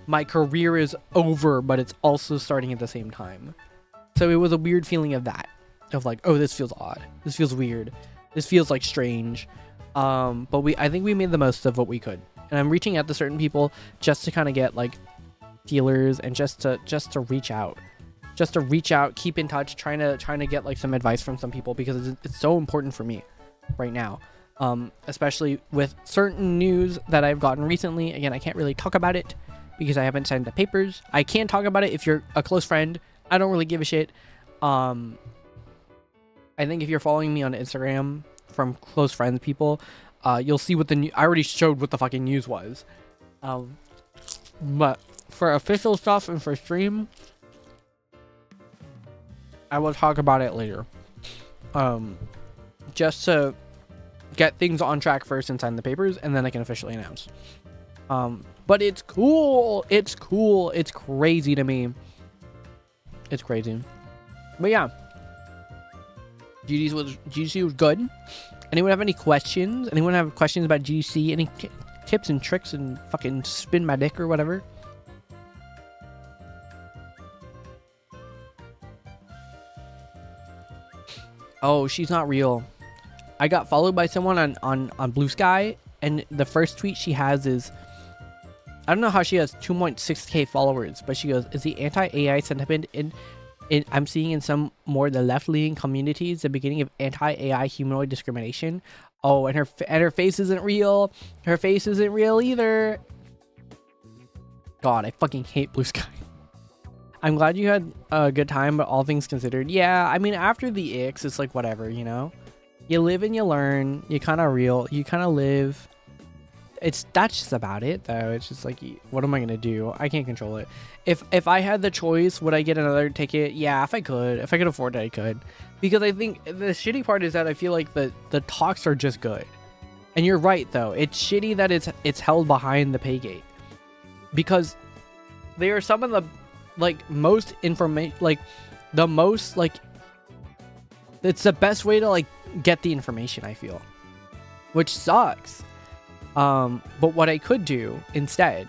my career is over, but it's also starting at the same time. So it was a weird feeling of that, of like, oh, this feels odd. This feels weird. This feels like strange. But I think we made the most of what we could, and I'm reaching out to certain people just to kind of get like feelers and just to reach out, keep in touch, trying to get like some advice from some people because it's so important for me right now. especially with certain news that I've gotten recently. Again, I can't really talk about it because I haven't signed the papers. I can talk about it if you're a close friend. I don't really give a shit. I think if you're following me on Instagram from close friends people, you'll see what I already showed what the fucking news was. But for official stuff and for stream, I will talk about it later. Just to get things on track first and sign the papers, and then I can officially announce. But it's cool. It's cool. It's crazy to me. It's crazy. But yeah, GDC was good. Anyone have any questions? Anyone have questions about GDC? Any tips and tricks and fucking spin my dick or whatever? Oh, she's not real. I got followed by someone on Blue Sky, and the first tweet she has is, I don't know how she has 2.6k followers, but she goes, is the anti-AI sentiment I'm seeing in some more the left-leaning communities the beginning of anti-AI humanoid discrimination? Oh, and her face isn't real. Her face isn't real either. God, I fucking hate Blue Sky. I'm glad you had a good time, but all things considered, yeah, I mean, after the icks, it's like whatever, you know? You live and you learn. You kind of live. That's just about it, though. It's just like, what am I gonna do? I can't control it. If I had the choice, would I get another ticket? Yeah, if I could afford it, I could. Because I think the shitty part is that I feel like the talks are just good. And you're right, though. It's shitty that it's held behind the pay gate, because they are some of the most information, it's the best way to get the information, I feel, which sucks. But what I could do instead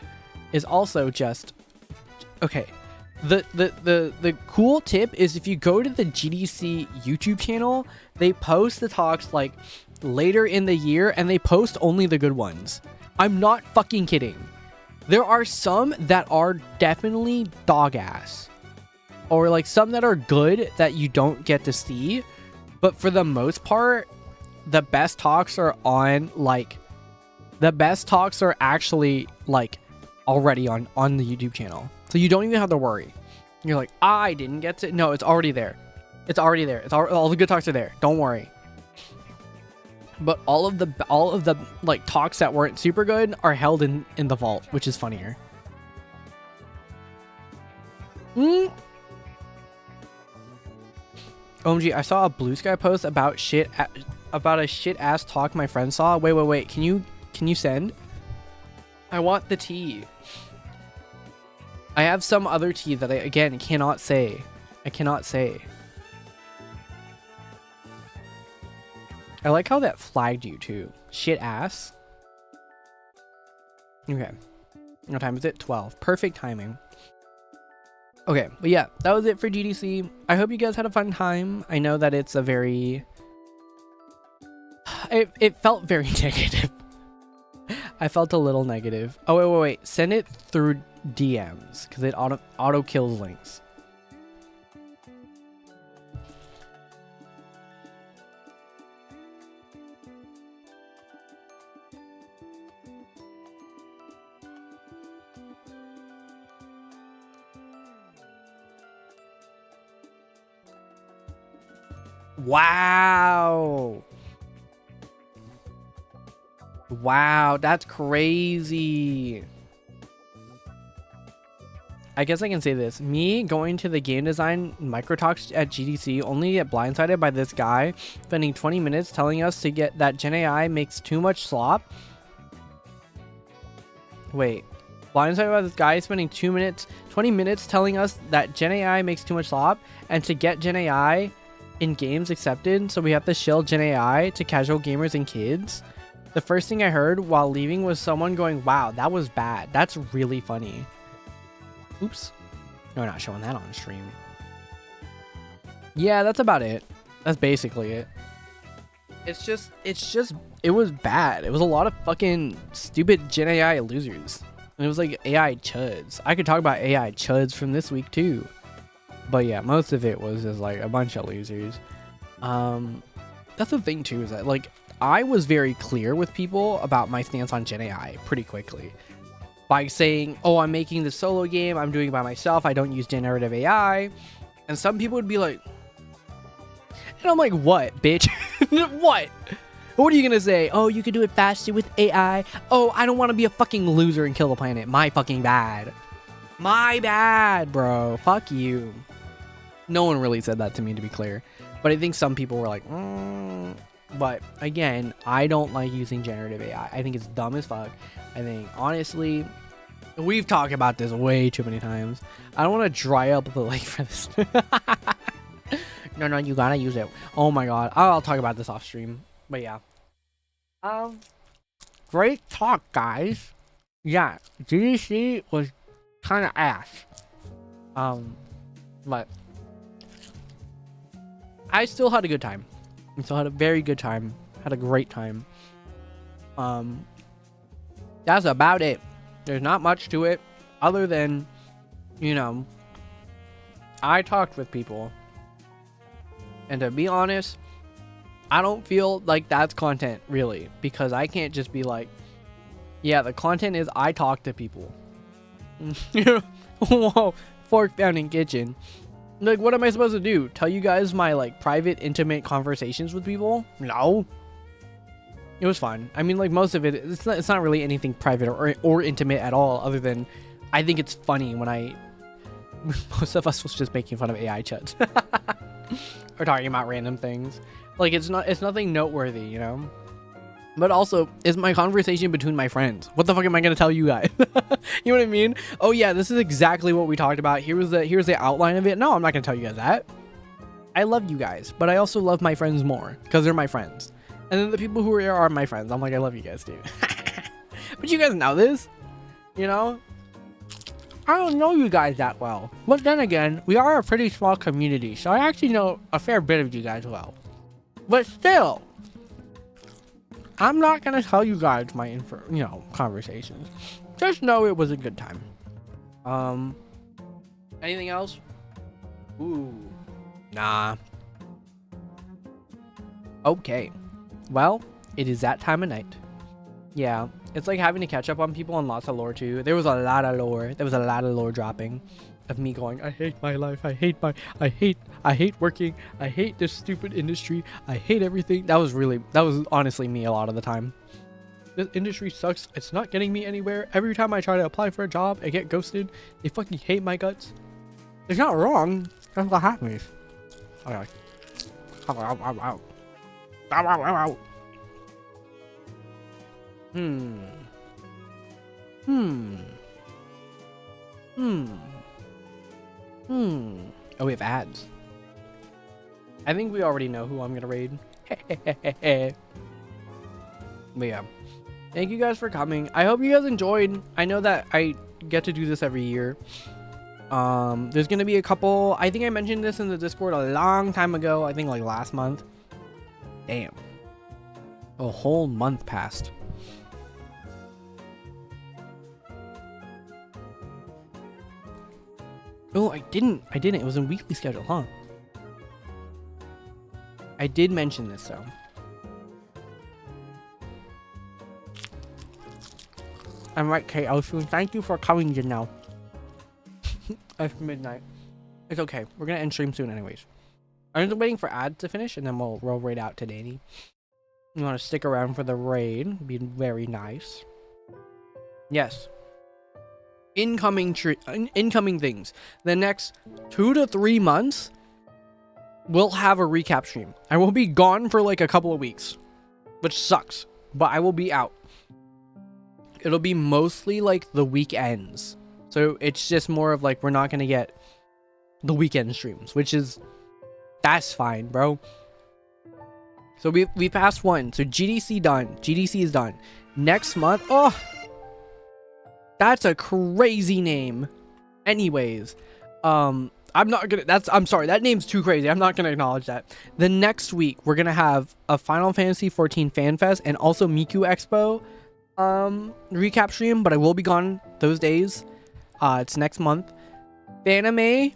is also just, okay, the cool tip is if you go to the GDC YouTube channel, they post the talks later in the year, and they post only the good ones. I'm not fucking kidding. There are some that are definitely dog ass, or some that are good that you don't get to see, but for the most part, the best talks are on the best talks are actually already on the YouTube channel. So you don't even have to worry. You're like, I didn't get to. No, it's already there. It's already there. All the good talks are there. Don't worry. But all of the talks that weren't super good are held in the vault, which is funnier. OMG, I saw a Blue Sky post about a shit ass talk my friend saw. Wait. Can you send? I want the tea. I have some other tea that I again cannot say. I cannot say. I like how that flagged you too. Shit ass. Okay. What time is it? 12. Perfect timing. Okay, but yeah, that was it for GDC. I hope you guys had a fun time. I know that it's a very... It felt very negative. I felt a little negative. Oh, wait. Send it through DMs, because it auto kills links. Wow, that's crazy. I guess I can say this. Me going to the game design micro talks at GDC only get blindsided by this guy spending 20 minutes telling us to get that Gen AI makes too much slop. Wait. Blindsided by this guy spending 20 minutes telling us that Gen AI makes too much slop, and to get Gen AI in games accepted, so we have to shill Gen AI to casual gamers and kids. The first thing I heard while leaving was someone going, wow, that was bad. That's really funny. Oops. No, we're not showing that on stream. Yeah, that's about it. That's basically it. It was bad. It was a lot of fucking stupid Gen AI losers. And it was AI chuds. I could talk about AI chuds from this week too. But yeah, most of it was just a bunch of losers. That's the thing too, is that I was very clear with people about my stance on Gen AI pretty quickly by saying, oh, I'm making the solo game, I'm doing it by myself, I don't use generative AI. And some people would be like, and I'm like, what, bitch? What? What are you gonna say? Oh, you can do it faster with AI. Oh, I don't want to be a fucking loser and kill the planet. My fucking bad. My bad, bro. Fuck you. No one really said that to me, to be clear. But I think some people were like, But again, I don't like using generative AI. I think it's dumb as fuck. I think, honestly, we've talked about this way too many times. I don't want to dry up the lake for this. No, you gotta use it. Oh my god. I'll talk about this off stream. But yeah. Great talk, guys. Yeah, GDC was kind of ass. But I still had a good time. I still had a very good time. Had a great time. That's about it. There's not much to it other than, you know, I talked with people. And to be honest, I don't feel like that's content, really. Because I can't just be like, yeah, the content is I talk to people. Whoa, fork found in kitchen. Like, what am I supposed to do? Tell you guys my, like, private, intimate conversations with people? No. It was fun. I mean, like, most of it, it's not really anything private or intimate at all, other than I think it's funny when most of us was just making fun of AI chats. Or talking about random things. Like, it's nothing noteworthy, you know? But also, it's my conversation between my friends. What the fuck am I gonna tell you guys? You know what I mean? Oh yeah, this is exactly what we talked about. Here's the outline of it. No, I'm not gonna tell you guys that. I love you guys, but I also love my friends more because they're my friends. And then the people who are my friends, I'm like, I love you guys too. But you guys know this, you know? I don't know you guys that well. But then again, we are a pretty small community, so I actually know a fair bit of you guys well. But still, I'm not gonna tell you guys my conversations. Just know it was a good time. Anything else? Ooh, nah. Okay. Well, it is that time of night. Yeah, it's like having to catch up on people on lots of lore too. There was a lot of lore. There was a lot of lore dropping of me going, I hate my life. I hate working. I hate this stupid industry. I hate everything. That was honestly me a lot of the time. This industry sucks. It's not getting me anywhere. Every time I try to apply for a job, I get ghosted. They fucking hate my guts. It's not wrong. That's what happens. Okay. Ow. Oh, we have ads. I think we already know who I'm gonna raid. But yeah. Thank you guys for coming. I hope you guys enjoyed. I know that I get to do this every year. There's gonna be a couple. I think I mentioned this in the Discord a long time ago. I think like last month. Damn. A whole month passed. Oh, I didn't. It was in weekly schedule, huh? I did mention this, though. I'm right, Kate Oshun. Thank you for coming, Janelle. It's midnight. It's okay. We're going to end stream soon anyways. I'm just waiting for ads to finish, and then we'll raid out to Danny. You want to stick around for the raid. Be very nice. Yes. Incoming things. The next 2 to 3 months, we'll have a recap stream. I will be gone for like a couple of weeks, which sucks, but I will be out. It'll be mostly like the weekends. So it's just more of like, we're not going to get the weekend streams, that's fine, bro. So we passed one. So GDC done. GDC is done. Next month. Oh, that's a crazy name. Anyways, I'm sorry, that name's too crazy. I'm not gonna acknowledge that. The next week we're gonna have a Final Fantasy 14 Fan Fest and also Miku Expo recap stream, but I will be gone those days. It's next month. Fanime,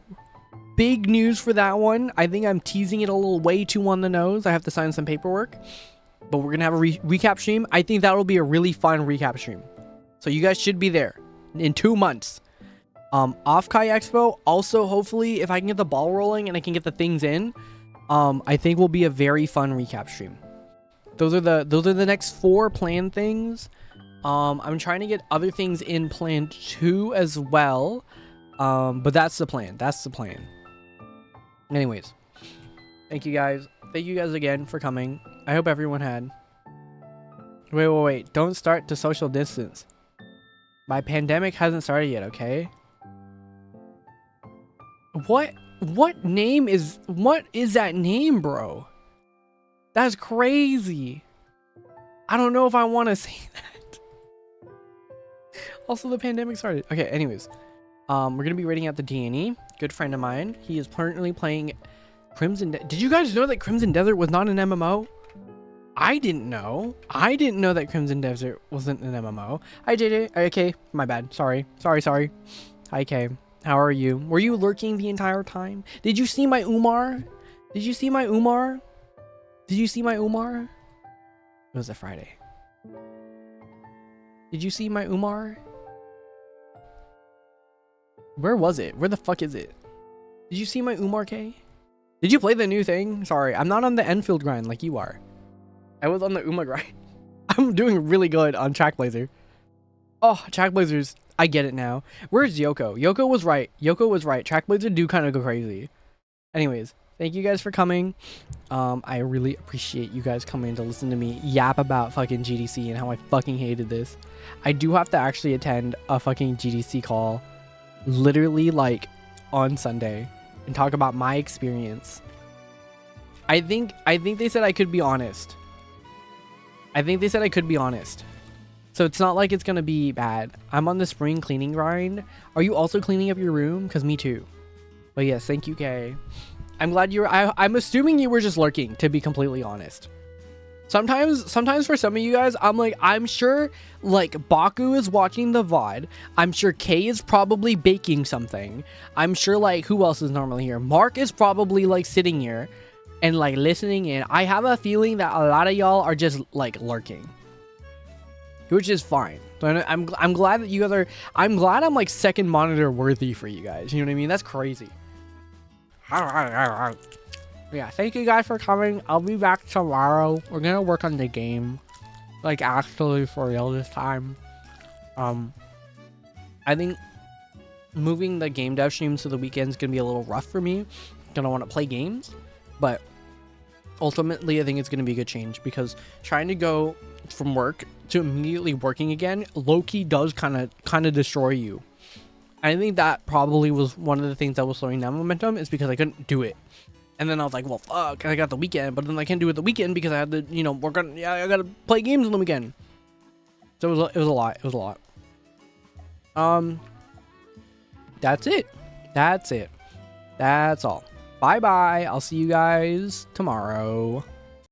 big news for that one. I think I'm teasing it a little way too on the nose. I have to sign some paperwork. but we're gonna have a recap stream. I think that will be a really fun recap stream. So you guys should be there in 2 months. Off Kai Expo, also hopefully if I can get the ball rolling and I can get the things in, I think will be a very fun recap stream. Those are the next 4 planned things. I'm trying to get other things in plan 2 as well. But that's the plan. That's the plan. Anyways, thank you guys. Thank you guys again for coming. I hope everyone had. Wait. Don't start to social distance. My pandemic hasn't started yet, okay? What is that name, bro? That's crazy. I don't know if I want to say that. Also, the pandemic started. Okay, anyways. We're going to be rating out the D&E. Good friend of mine. He is currently playing Crimson Did you guys know that Crimson Desert was not an MMO? I didn't know. I didn't know that Crimson Desert wasn't an MMO. Hi, JJ. Okay, my bad. Sorry. Hi, Kay. How are you? Were you lurking the entire time? Did you see my Umar? It was a Friday. Did you see my Umar? Where was it? Where the fuck is it? Did you see my Umar K? Did you play the new thing? Sorry, I'm not on the Enfield grind like you are. I was on the Uma grind. I'm doing really good on Trackblazer. Oh, Trackblazers. I get it now. Where's Yoko? Yoko was right. Trackblazer do kind of go crazy. Anyways, thank you guys for coming. I really appreciate you guys coming to listen to me yap about fucking GDC and how I fucking hated this. I do have to actually attend a fucking GDC call literally like on Sunday and talk about my experience. I think they said I could be honest. So it's not like it's gonna be bad. I'm on the spring cleaning grind. Are you also cleaning up your room? Because me too. But yes, thank you, Kay. I'm glad you're. I'm assuming you were just lurking, to be completely honest. Sometimes for some of you guys, I'm sure like Baku is watching the VOD. I'm sure Kay is probably baking something. I'm sure like who else is normally here? Mark is probably like sitting here and like listening in. I have a feeling that a lot of y'all are just like lurking, which is fine. I'm glad that you guys are. I'm glad I'm like second monitor worthy for you guys. You know what I mean? That's crazy. Yeah, thank you guys for coming. I'll be back tomorrow. We're gonna work on the game, like actually for real this time. I think moving the game dev streams to the weekends gonna be a little rough for me. Gonna want to play games, but ultimately I think it's gonna be a good change because trying to go from work to immediately working again low-key does kind of destroy you. I think that probably was one of the things that was slowing down momentum, is because I couldn't do it. And then I was like, well, fuck, I got the weekend, but then I can't do it the weekend because I had to, you know, work on, yeah, I gotta play games on the weekend. So it was a lot. That's it. That's all. Bye-bye. I'll see you guys tomorrow.